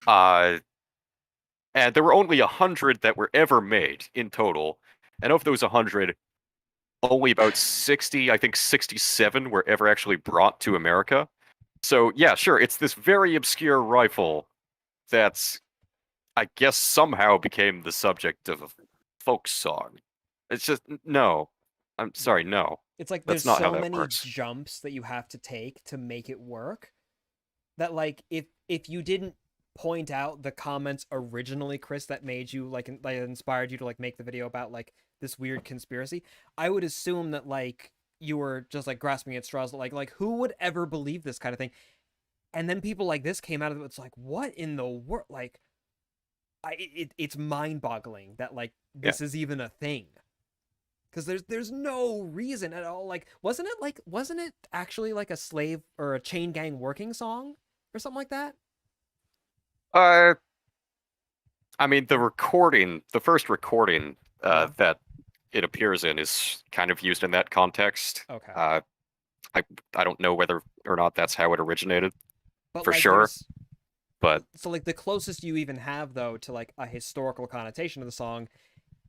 of. And there were only 100 that were ever made in total. And of those 100, only about 60, I think 67 were ever actually brought to America. So yeah, sure, it's this very obscure rifle that's, I guess, somehow became the subject of a folk song. It's just, no. I'm sorry, no. It's like That's there's not how so that many works. jumps that you have to take to make it work that, like, if you didn't point out the comments originally, Chris, that made you like inspired you to like make the video about like this weird conspiracy, I would assume that like you were just like grasping at straws, like who would ever believe this kind of thing? And then people like this came out of it. It's like, what in the world? Like, it's mind-boggling that like this is even a thing. Because there's no reason at all. Like, wasn't it actually like a slave or a chain gang working song or something like that? I mean, the first recording that it appears in is kind of used in that context. Okay. I don't know whether or not that's how it originated, but for like, sure. But so like the closest you even have though to like a historical connotation of the song,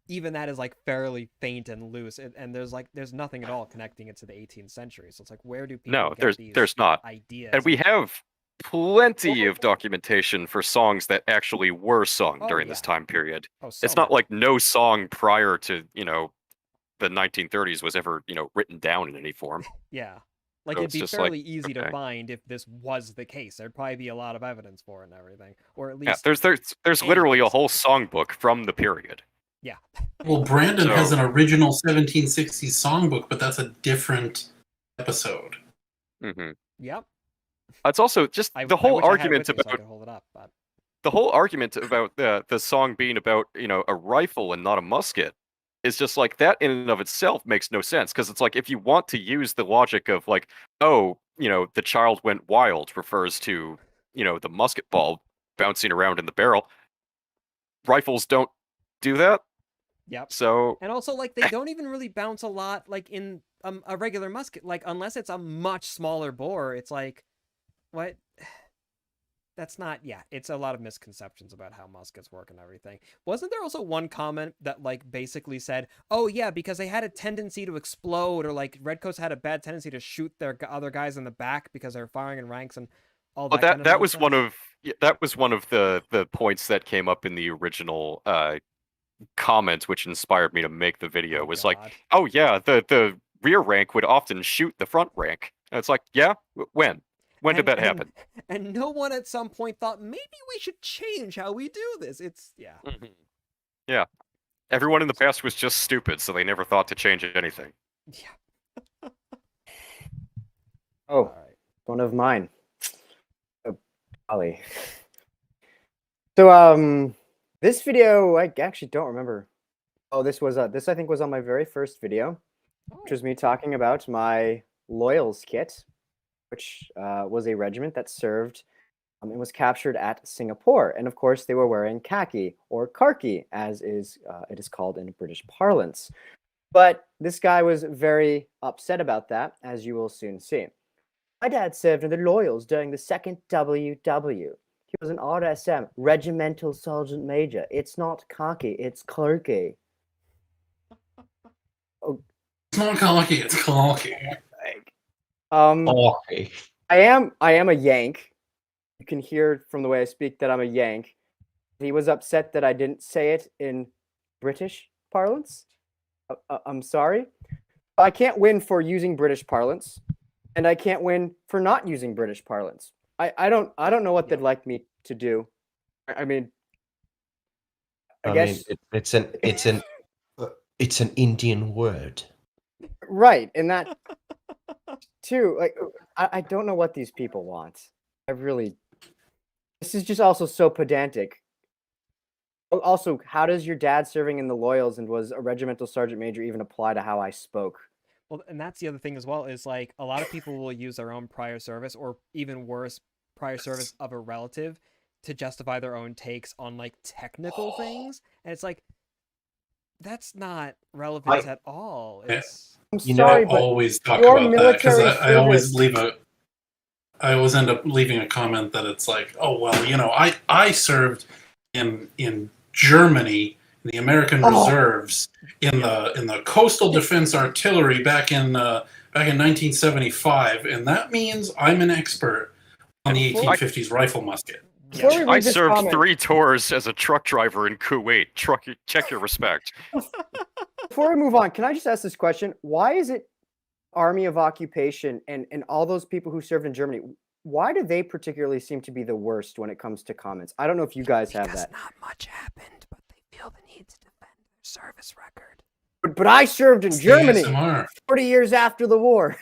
even that is like fairly faint and loose, and there's nothing at all connecting it to the 18th century. So it's like, where do people get these there's not ideas? And we have plenty of documentation for songs that actually were sung during this time period. It's not like no song prior to, the 1930s was ever, written down in any form. Yeah. Like, So it'd be it's just fairly like, easy to okay. find if this was the case. There'd probably be a lot of evidence for it and everything. Or at least there's literally a whole songbook from the period. Yeah. Well, Brandon has an original 1760s songbook, but that's a different episode. Mm-hmm. Yep. It's also just the whole argument about so I could hold it up, but... the whole argument about the song being about, a rifle and not a musket is just like, that in and of itself makes no sense, because it's like, if you want to use the logic of like, oh, the child went wild refers to, the musket ball bouncing around in the barrel, rifles don't do that. Yep. So, and also, like, they don't even really bounce a lot, like in a regular musket. Like, unless it's a much smaller bore, it's like, what? That's not, it's a lot of misconceptions about how muskets work and everything. Wasn't there also one comment that, like, basically said, oh, yeah, because they had a tendency to explode, or, like, Redcoats had a bad tendency to shoot their other guys in the back because they're firing in ranks and all that kind of that was nonsense? that was one of the points that came up in the original comment, which inspired me to make the video. Was like, oh, yeah, the rear rank would often shoot the front rank. And it's like, yeah, when? When did that happen? And no one at some point thought, maybe we should change how we do this. It's, Mm-hmm. Yeah. Everyone in the past was just stupid, so they never thought to change anything. Yeah. Oh, right. One of mine. Oh, golly. So, this video, I actually don't remember. Oh, this I think was on my very first video, which was me talking about my Loyals kit, which was a regiment that served and was captured at Singapore. And of course, they were wearing khaki, or karki, as it is called in British parlance. But this guy was very upset about that, as you will soon see. My dad served in the Loyals during the 2nd WW. He was an RSM, Regimental Sergeant Major. It's not khaki, it's karki. Oh, It's not cocky, it's cocky. Okay. I am a Yank. You can hear from the way I speak that I'm a Yank. He was upset that I didn't say it in British parlance. I'm sorry. I can't win for using British parlance, and I can't win for not using British parlance. I don't know what they'd like me to do. I mean, I guess it's an Indian word. right, and that too. Like, I don't know what these people want. This is just also so pedantic. Also, how does your dad serving in the Loyals and was a regimental sergeant major even apply to how I spoke? Well, and that's the other thing as well, is like a lot of people will use their own prior service, or even worse, prior service of a relative, to justify their own takes on like technical things, and it's like that's not relevant at all. It's I'm You know, sorry, I but always talk your about that because military I always service- I always end up leaving a comment that it's like, oh well, I served in Germany in the American Reserves in the Coastal Defense Artillery back in 1975, and that means I'm an expert on the 1850s rifle musket. Before we yeah. read I this served comment- 3 tours as a truck driver in Kuwait. Check your respect. Before we move on, can I just ask this question? Why is it Army of Occupation and all those people who served in Germany, why do they particularly seem to be the worst when it comes to comments? I don't know if you guys have that. Not much happened, but they feel the need to defend their service record. But I served in It's the Germany ASMR. 40 years after the war.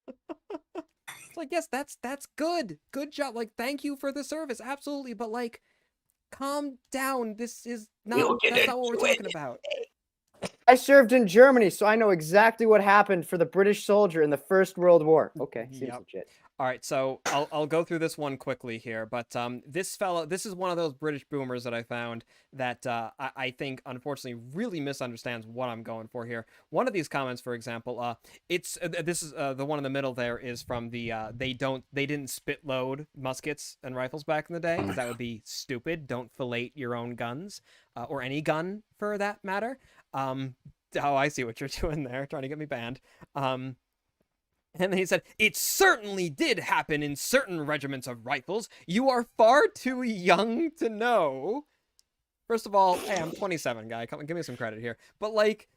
It's like, yes, that's good. Good job. Like, thank you for the service. Absolutely. But like, calm down. This is not that's not what we're talking about. I served in Germany, so I know exactly what happened for the British soldier in the First World War. Okay, seems Yep. legit. All right, so I'll go through this one quickly here, but this is one of those British boomers that I found that I think unfortunately really misunderstands what I'm going for here. One of these comments, for example, this is the one in the middle there is from the they didn't spit load muskets and rifles back in the day because that would be stupid. Don't fillet your own guns or any gun for that matter. Oh, I see what you're doing there, trying to get me banned. And then he said, it certainly did happen in certain regiments of rifles. You are far too young to know. First of all, hey, I'm 27, guy. Come on, give me some credit here. But like,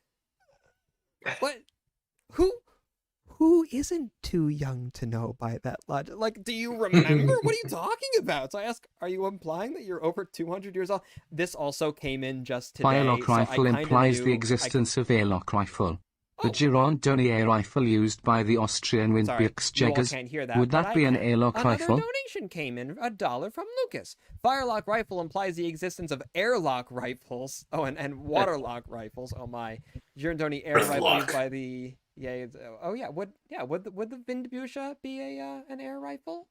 what? Who isn't too young to know by that logic? Like, do you remember? What are you talking about? So I ask, are you implying that you're over 200 years old? This also came in just today. Airlock rifle implies the existence of airlock rifle. The Girondoni air rifle used by the Austrian Windbirksjägers. Can't hear that, Would but that I be an can. airlock Another rifle? donation came in, $1 from Lucas. Firelock rifle implies the existence of airlock rifles. Oh, and waterlock rifles. Oh my, Girondoni air rifle used by the would the Windbücher be an air rifle?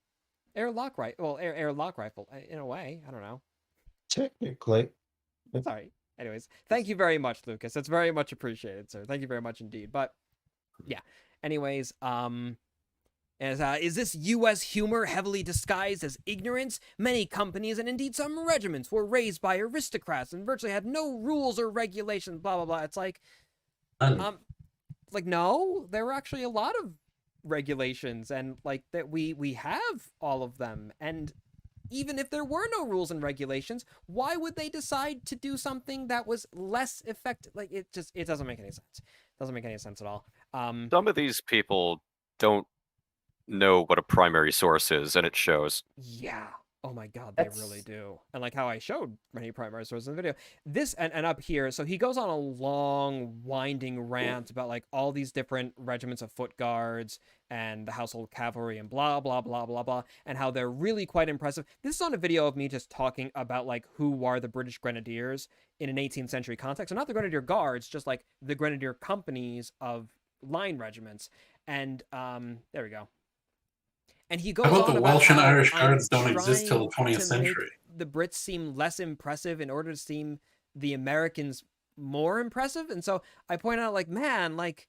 Airlock rifle. Well, airlock rifle in a way. I don't know. Technically. Sorry. Anyways, thank you very much, Lucas. That's very much appreciated, sir. Thank you very much indeed. But yeah. Anyways, is this U.S. humor heavily disguised as ignorance? Many companies and indeed some regiments were raised by aristocrats and virtually had no rules or regulations. Blah blah blah. It's like, no, there were actually a lot of regulations, and like that we have all of them, and even if there were no rules and regulations, why would they decide to do something that was less effective? Like, it doesn't make any sense. It doesn't make any sense at all. Some of these people don't know what a primary source is, and it shows. Yeah. Oh my god, they really do. And like how I showed many primary sources in the video. This and up here, so he goes on a long, winding rant about like all these different regiments of foot guards and the household cavalry and blah, blah, blah, blah, blah, and how they're really quite impressive. This is on a video of me just talking about like who are the British Grenadiers in an 18th century context. So not the Grenadier Guards, just like the Grenadier companies of line regiments. And there we go. And he goes How about on the about Welsh and how Irish I'm Guards don't exist till the trying 20th to make century? the Brits seem less impressive in order to seem the Americans more impressive. And so I point out, like, man, like,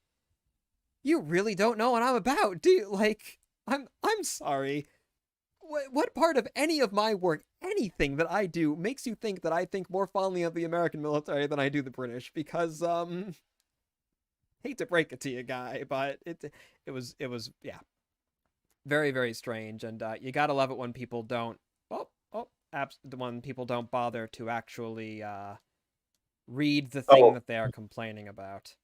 you really don't know what I'm about, do you? Like, I'm sorry. What part of any of my work, anything that I do, makes you think that I think more fondly of the American military than I do the British? Because, hate to break it to you, guy, but it was yeah, very very strange, and you gotta love it when people don't when people don't bother to actually read the thing that they are complaining about.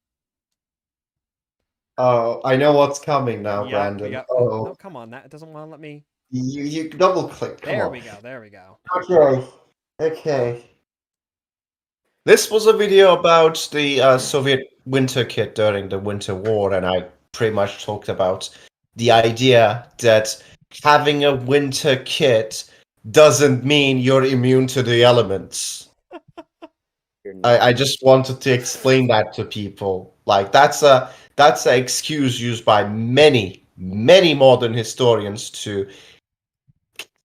Oh, I know what's coming now, Yep, Brandon. yep. Oh, No, come on, that doesn't want to let me. you double click. Come There on. we go. There we go. Okay. Okay. This was a video about the Soviet winter kit during the Winter War, and I pretty much talked about the idea that having a winter kit doesn't mean you're immune to the elements. I just wanted to explain that to people. Like that's an excuse used by many modern historians to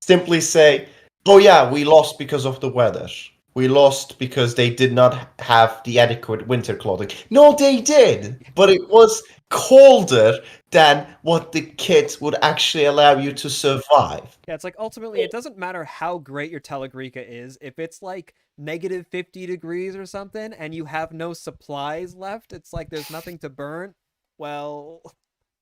simply say, "Oh yeah, we lost because of the weather. We lost because they did not have the adequate winter clothing." No, they did, but it was colder than what the kit would actually allow you to survive. Yeah, it's like ultimately it doesn't matter how great your Telegrika is. If it's like negative 50 degrees or something and you have no supplies left, it's like there's nothing to burn. Well,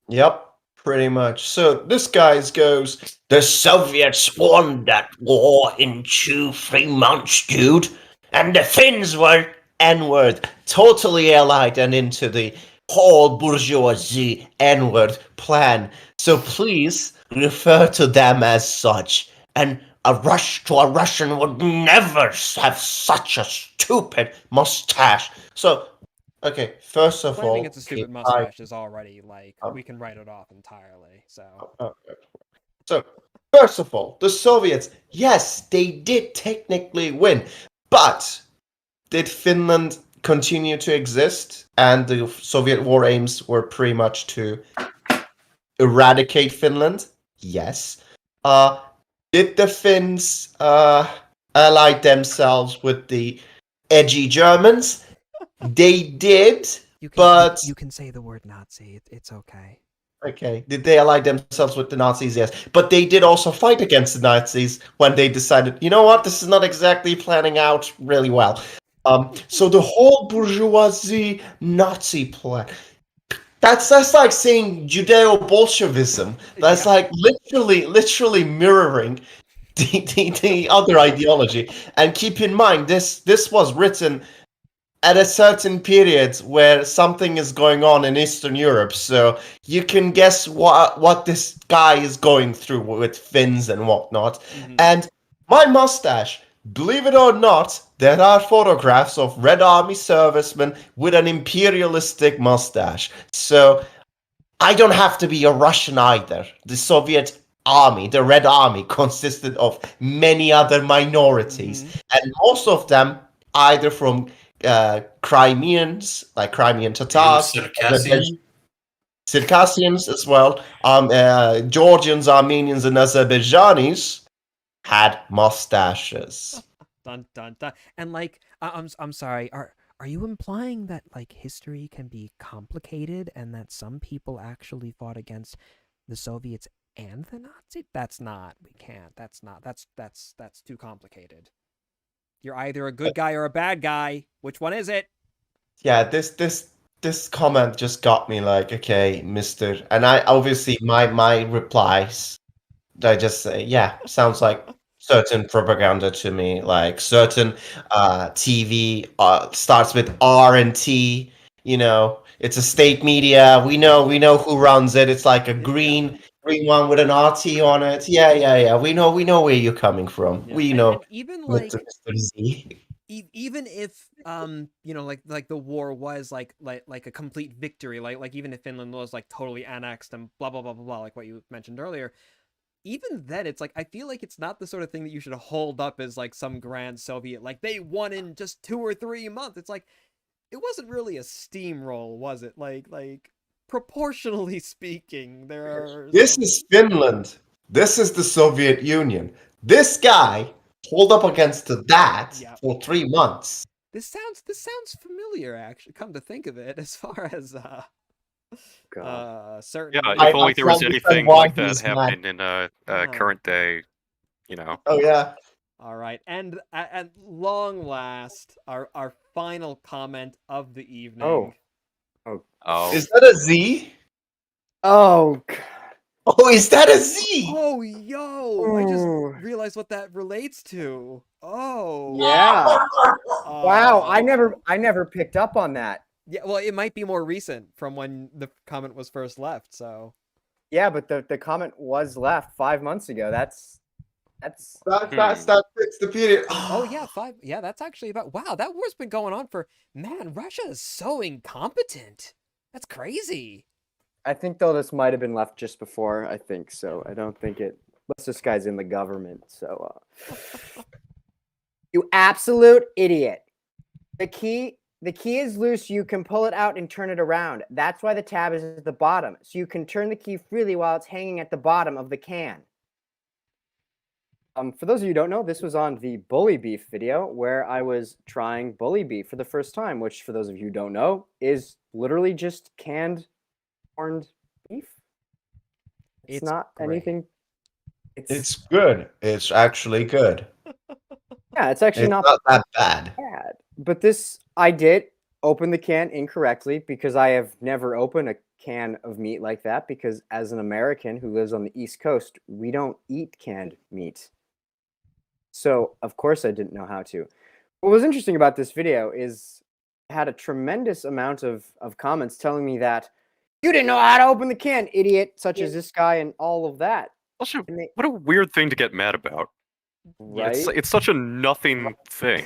Yep, pretty much. So this guy goes, "The Soviets won that war in 2-3 months, dude. And the Finns were N-word, totally allied and into the whole bourgeoisie N-word plan. So please refer to them as such. And a Russian would never have such a stupid mustache." So, okay, first of claiming all, it's a stupid okay, mustache is already like we can write it off entirely. So okay. So, first of all, the Soviets, yes, they did technically win, but did Finland continue to exist? And the Soviet war aims were pretty much to eradicate Finland? Yes. Uh, did the Finns ally themselves with the edgy Germans? They did, but you can say the word Nazi. It's okay. okay. Did they ally themselves with the Nazis? Yes. But they did also fight against the Nazis when they decided, you know what, this is not exactly planning out really well. So the whole bourgeoisie Nazi plan. That's like saying Judeo-Bolshevism. That's Yeah. like literally mirroring the other ideology. And keep in mind, this was written at a certain period where something is going on in Eastern Europe, so you can guess what this guy is going through with Finns and whatnot. Mhm. And my mustache, believe it or not, there are photographs of Red Army servicemen with an imperialistic mustache. So I don't have to be a Russian either. The Soviet army, the Red Army, consisted of many other minorities, and most of them either from Crimeans, like Crimean Tatars, Circassian. Circassians as well, Georgians, Armenians, and Azerbaijanis had mustaches. Dun dun dun. And like, I'm sorry. Are you implying that like history can be complicated and that some people actually fought against the Soviets and the Nazis? That's not. We can't. That's not. That's too complicated. You're either a good guy or a bad guy. Which one is it? Yeah, this comment just got me like, okay, Mister, and I obviously my replies, I just say, yeah, sounds like certain propaganda to me, like certain TV starts with R and T. You know, it's a state media. We know who runs it. It's like a green one with an RT on it. Yeah. We know where you're coming from. Yeah. We know, And even like Mr. Z. even if you know like the war was like a complete victory, like even if Finland was like totally annexed and blah blah blah blah blah, like what you mentioned earlier, even then it's like I feel like it's not the sort of thing that you should hold up as like some grand Soviet, like they won in just 2 or 3 months. It's like it wasn't really a steamroll, was it? Like proportionally speaking, there are This is Finland. This is the Soviet Union. This guy hold up against that Yeah. for 3 months. This sounds familiar, actually, come to think of it, as far as certain. Yeah, I if only there was understand anything why like that he's mad. happening in current day, you know. Oh yeah. All right, and at long last, our final comment of the evening. Oh, Is that a Z? Oh, Oh, is that a Z? Oh, yo! I just Ooh. realized what that relates to. Oh. yeah. Wow, I Oh. never picked up on that. Yeah, well, it might be more recent from when the comment was first left, so. Yeah, but the comment was left 5 months ago. That's That fits the period. Oh, yeah, yeah, that's actually about. Wow, that war's been going on for. Man, Russia is so incompetent. That's crazy. I think though this might have been left just before. I think so. I don't think it. Unless this guy's in the government. So, you absolute idiot. The key is loose. You can pull it out and turn it around. That's why the tab is at the bottom. So you can turn the key freely while it's hanging at the bottom of the can. For those of you who don't know, this was on the bully beef video where I was trying bully beef for the first time, which for those of you who don't know is literally just canned corned beef. It's not great. anything. It's good. It's actually good. Yeah, it's actually It's not not that bad. bad. But this, I did open the can incorrectly because I have never opened a can of meat like that because as an American who lives on the East Coast, we don't eat canned meat. So, of course, I didn't know how to. What was interesting about this video is I had a tremendous amount of comments telling me that you didn't know how to open the can, idiot, such as this guy and all of that. also, what a weird thing to get mad about. Right? It's such a nothing thing.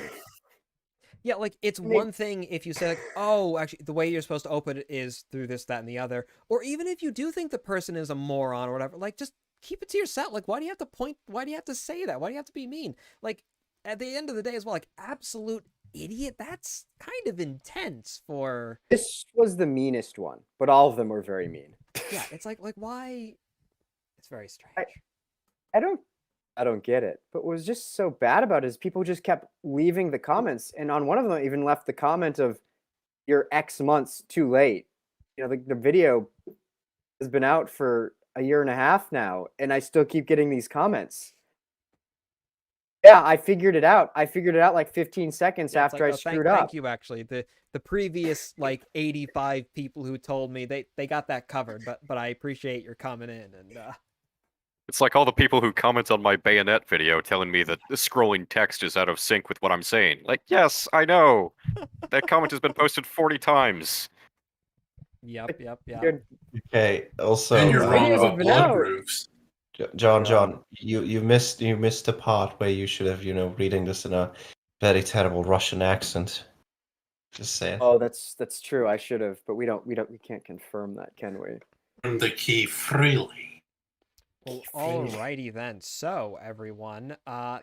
Yeah, like it's one thing if you say like, oh, actually, the way you're supposed to open it is through this, that, and the other, or even if you do think the person is a moron or whatever, like just keep it to yourself. Like, why do you have to point? Why do you have to say that? Why do you have to be mean? Like, at the end of the day as well, like absolute idiot. That's kind of intense for. This was the meanest one, but all of them were very mean. Yeah, it's like why? It's very strange. I don't get it. But what was just so bad about it is people just kept leaving the comments, and on one of them even left the comment of "You're X months too late." You know, the video has been out for a year and a half now, and I still keep getting these comments. Yeah, I figured it out. I figured it out like 15 seconds Yeah, it's after like, I oh, screwed up. Thank you, actually. The previous like 85 people who told me they got that covered, but I appreciate your coming in and. It's like all the people who comment on my bayonet video telling me that the scrolling text is out of sync with what I'm saying. Like, yes, I know. That comment has been posted 40 times. Yep. Okay. Also, And you're wrong videos have about been blood out. grooves. John, you missed the part where you should have, reading this in a very terrible Russian accent. Just saying. Oh, that's true. I should have, but we can't confirm that, can we? Turn the key freely. Well, alrighty then. So everyone, wow,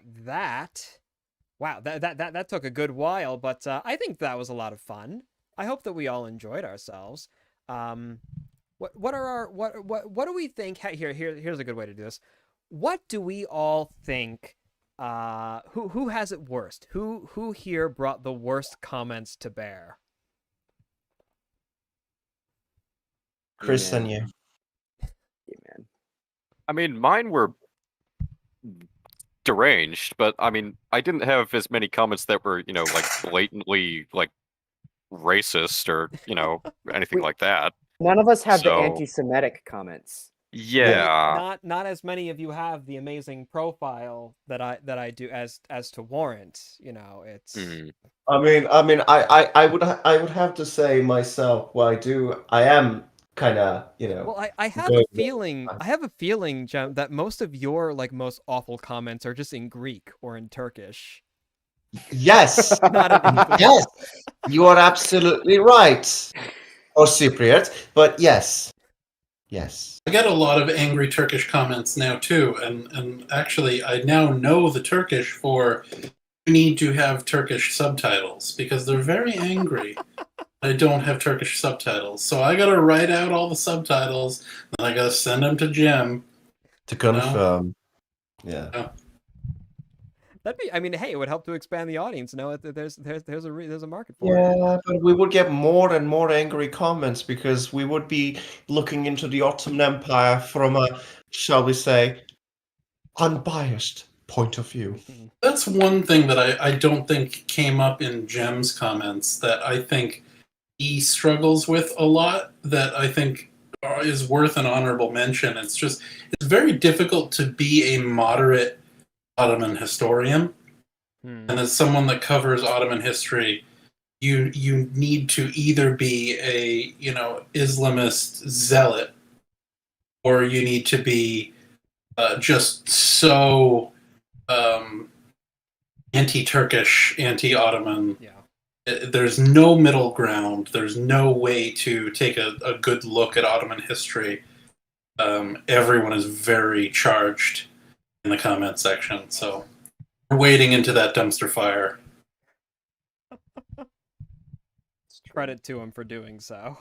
that took a good while, but I think that was a lot of fun. I hope that we all enjoyed ourselves. What do we think? Here's a good way to do this. What do we all think? Who has it worst? Who here brought the worst comments to bear? Chris and you. Yeah, man. I mean, mine were deranged, but I mean, I didn't have as many comments that were, like blatantly like racist or, anything like that. None of us have the So- anti-Semitic comments. Yeah. Not as many of you have the amazing profile that I do as to warrant. It's. Mm. I mean, I would have to say myself. Well, I am kind of, Well, I have going a feeling. I have a feeling, Jem, that most of your most awful comments are just in Greek or in Turkish. Yes. Not in English. Yes. You are absolutely right. Or Cypriot, but yes. I get a lot of angry Turkish comments now too, and actually I now know the Turkish for you need to have Turkish subtitles because they're very angry. I don't have Turkish subtitles, so I gotta write out all the subtitles, and I gotta send them to Jim To confirm. Yeah. That'd be. I mean, hey, it would help to expand the audience. There's a market for it. Yeah, but we would get more and more angry comments because we would be looking into the Ottoman Empire from a, shall we say, unbiased point of view. That's one thing that I don't think came up in Jem's comments that I think he struggles with a lot that I think is worth an honorable mention. It's very difficult to be a moderate Ottoman historian. And as someone that covers Ottoman history, you need to either be a Islamist zealot, or you need to be just so anti-Turkish, anti-Ottoman. Yeah. There's no middle ground. There's no way to take a good look at Ottoman history. Everyone is very charged in the comment section, so we're wading into that dumpster fire. Credit to him for doing so.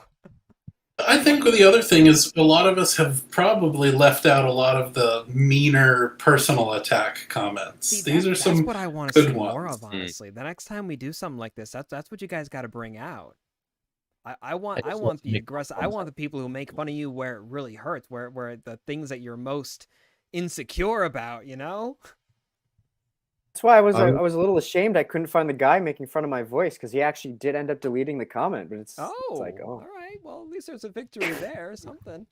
I think the other thing is a lot of us have probably left out a lot of the meaner personal attack comments. See, These are some that's what I want to good see more ones. of, honestly. The next time we do something like this, that's what you guys got to bring out. I want the aggressive. I want the people who make fun of you where it really hurts, where the things that you're most insecure about, you know? That's why I was a little ashamed I couldn't find the guy making fun of my voice, because he actually did end up deleting the comment. But it's like, oh, all right. Well, at least there's a victory there, or something.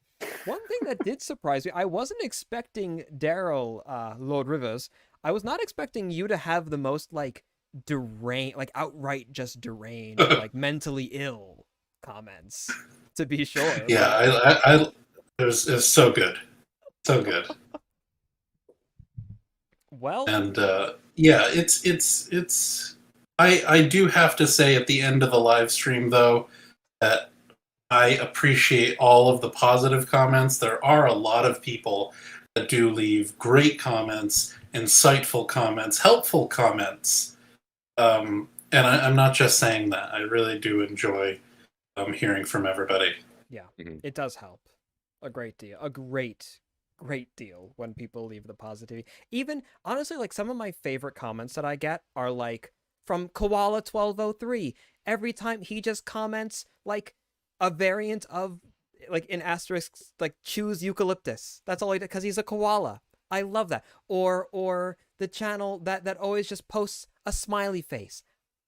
One thing that did surprise me, I wasn't expecting Daryl, Lord Rivers. I was not expecting you to have the most like deranged, like outright just deranged, like mentally ill comments. To be sure. Yeah, it was so good, so good. Well, and yeah, it's. I do have to say at the end of the live stream though that I appreciate all of the positive comments. There are a lot of people that do leave great comments, insightful comments, helpful comments. And I'm not just saying that. I really do enjoy hearing from everybody. Yeah, it does help a great deal. A great deal when people leave the positivity. Even, honestly, like some of my favorite comments that I get are like from Koala1203. Every time he just comments like a variant of, like in asterisks, like choose eucalyptus. That's all he did, because he's a koala. I love that. Or the channel that always just posts a smiley face.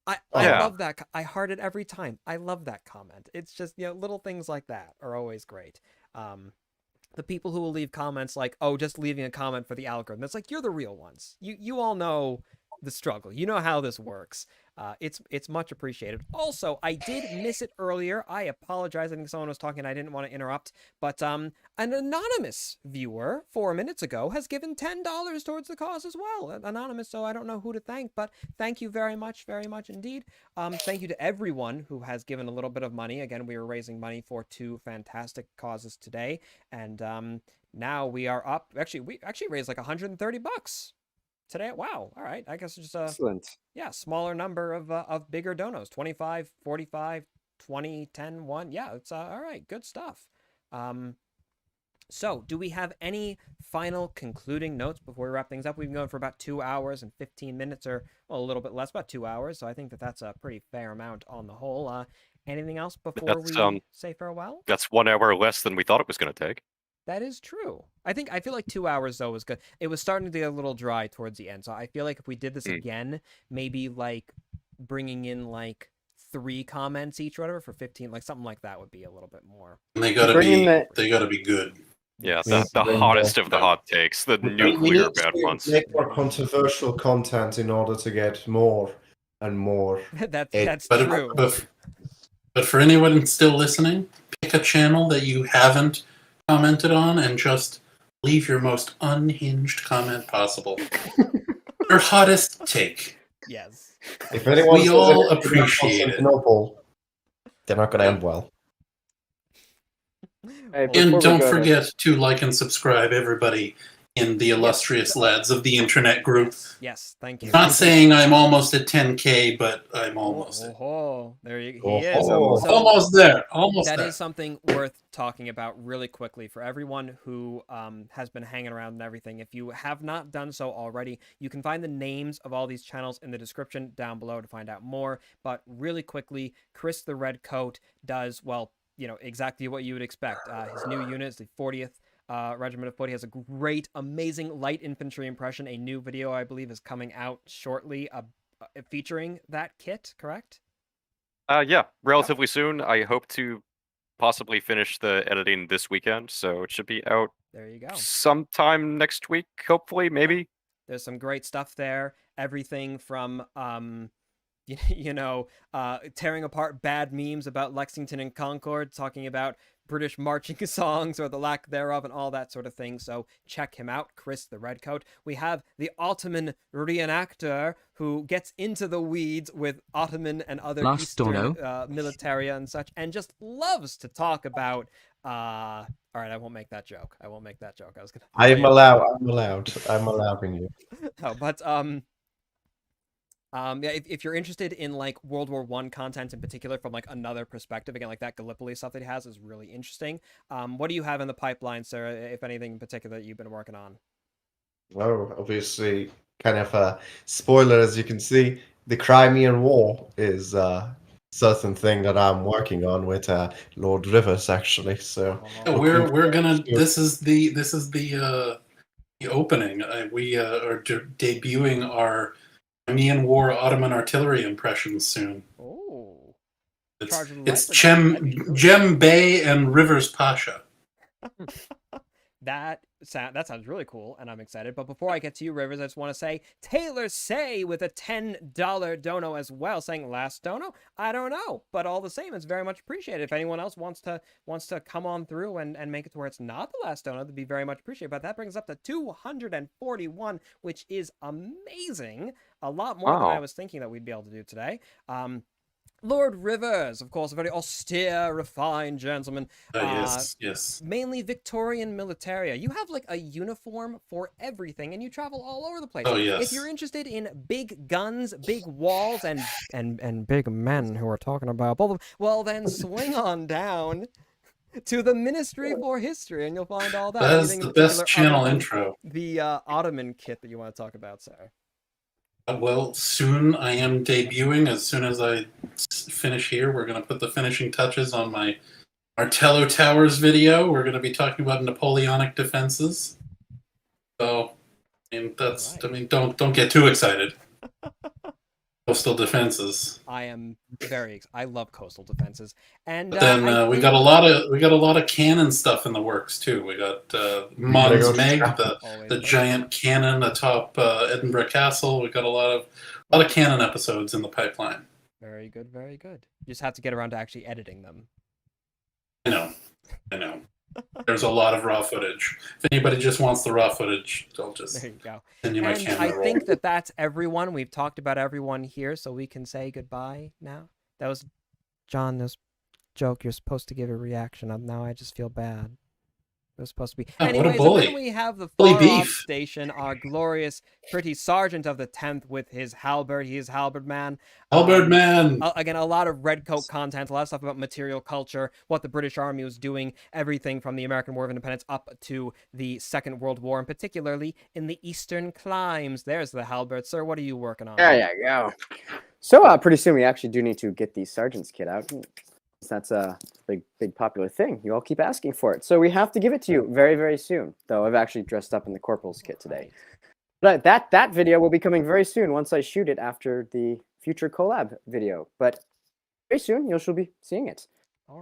I love that. I heart it every time. I love that comment. It's just, little things like that are always great. The people who will leave comments like, oh, just leaving a comment for the algorithm. It's like, you're the real ones. You all know the struggle. You know how this works. It's much appreciated. Also, I did miss it earlier. I apologize. I think someone was talking and I didn't want to interrupt. But an anonymous viewer 4 minutes ago has given $10 towards the cause as well. Anonymous, so I don't know who to thank, but thank you very much indeed. Thank you to everyone who has given a little bit of money. Again, we are raising money for 2 fantastic causes today. And now we are up. Actually, we raised like $130 today. Wow. All right. I guess just excellent. Yeah, smaller number of bigger donos. 25, 45, 20, 10, 1. Yeah, it's all right. Good stuff. So, do we have any final concluding notes before we wrap things up? We've been going for about 2 hours and 15 minutes, or well, a little bit less, about 2 hours. So I think that's a pretty fair amount on the whole. Anything else before we say farewell? That's 1 hour less than we thought it was going to take. That is true. I feel like 2 hours though was good. It was starting to get a little dry towards the end, so I feel like if we did this again, maybe like bringing in like 3 comments each, or whatever, for 15, like something like that would be a little bit more. And they gotta be good. Yeah, the hottest of the hot takes, the nuclear bad ones. Make more controversial content in order to get more and more. That's true. But for anyone still listening, pick a channel that you haven't commented on and just leave your most unhinged comment possible. Your hottest take. Yes. If anyone we all appreciate it. They're not going to end well. And don't forget to like and subscribe, everybody, in the Illustrious lads of the internet group. Yes, thank you. Not saying I'm almost at 10K, but I'm almost there. There he is. Almost there. Almost there. That is something worth talking about really quickly for everyone who has been hanging around and everything. If you have not done so already, you can find the names of all these channels in the description down below to find out more. But really quickly, Chris the Redcoat does, well, exactly what you would expect. His new unit is the 40th Regiment of Foot. He has a great, amazing light infantry impression. A new video, I believe, is coming out shortly featuring that kit, correct? Yeah, relatively soon. I hope to possibly finish the editing this weekend, so it should be out There you go. sometime next week, hopefully, maybe. There's some great stuff there. Everything from tearing apart bad memes about Lexington and Concord, talking about British marching songs or the lack thereof and all that sort of thing. So check him out, Chris the Redcoat. We have the Ottoman reenactor who gets into the weeds with Ottoman and other Eastern militaria and such, and just loves to talk about all right, I won't make that joke. I won't make that joke. I was gonna. I'm allowing you. Oh, but yeah, if you're interested in like World War I content in particular from like another perspective, again, like that Gallipoli stuff that he has is really interesting. What do you have in the pipeline, sir, if anything in particular that you've been working on? Oh, obviously, kind of a spoiler, as you can see, the Crimean War is a certain thing that I'm working on with Lord Rivers, actually. So Yeah, we're gonna. This is the opening. We are debuting our Crimean War Ottoman artillery impressions soon. Oh, it's Jem Bey and Rivers Pasha. That sounds really cool, and I'm excited. But before I get to you, Rivers, I just want to say Taylor Say with a $10 dono as well, saying last dono. I don't know, but all the same, it's very much appreciated. If anyone else wants to come on through and make it to where it's not the last dono, that'd be very much appreciated. But that brings up to 241, which is amazing. A lot more than I was thinking that we'd be able to do today. Lord Rivers, of course, a very austere, refined gentleman. Yes. Mainly Victorian militaria. You have like a uniform for everything, and you travel all over the place. Oh, yes. If you're interested in big guns, big walls, and big men who are talking about both of them, well, then swing on down to the Ministry for History, and you'll find all that. That is the best channel intro. The Ottoman kit that you want to talk about, sir. Well, soon I am debuting. As soon as I finish here, we're going to put the finishing touches on my Martello Towers video. We're going to be talking about Napoleonic defenses. So, don't get too excited. Coastal defenses. I love coastal defenses, and but then we got a lot of cannon stuff in the works too. We got Mons Meg, the giant cannon atop Edinburgh Castle. We got a lot of cannon episodes in the pipeline. Very good, very good. You just have to get around to actually editing them. I know. There's a lot of raw footage. If anybody just wants the raw footage, I'll just there you go. send you my and camera I roll. think that's everyone. We've talked about everyone here, so we can say goodbye now. That was John. This joke. You're supposed to give a reaction. Now I just feel bad. It was supposed to be. Anyways, and then we have the far-off station, our glorious pretty sergeant of the 10th with his halberd. He is halberd man. Halberd man. Again, a lot of redcoat content, a lot of stuff about material culture, what the British Army was doing, everything from the American War of Independence up to the Second World War, and particularly in the Eastern climes. There's the halberd. Sir, what are you working on? There you go. So pretty soon we actually do need to get the sergeant's kit out. That's a big popular thing. You all keep asking for it. So we have to give it to you very, very soon. Though I've actually dressed up in the corporal's kit today. But that video will be coming very soon once I shoot it after the future collab video. But very soon you should be seeing it.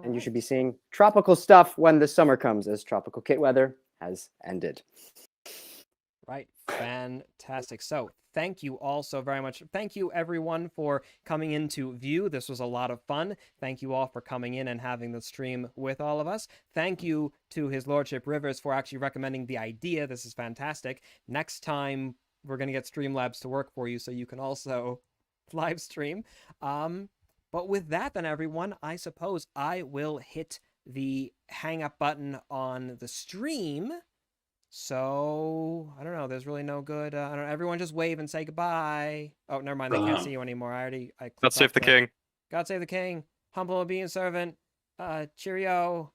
And you should be seeing tropical stuff when the summer comes, as tropical kit weather has ended. Right. Fantastic. So thank you all so very much. Thank you, everyone, for coming in to view. This was a lot of fun. Thank you all for coming in and having the stream with all of us. Thank you to His Lordship Rivers for actually recommending the idea. This is fantastic. Next time, we're going to get Streamlabs to work for you so you can also live stream. But with that, then, everyone, I suppose I will hit the hang up button on the stream. So, I don't know, there's really no good, I don't know, everyone just wave and say goodbye. Oh, never mind, they can't see you anymore. I God save the king. God save the king. Humble obedient servant. Cheerio.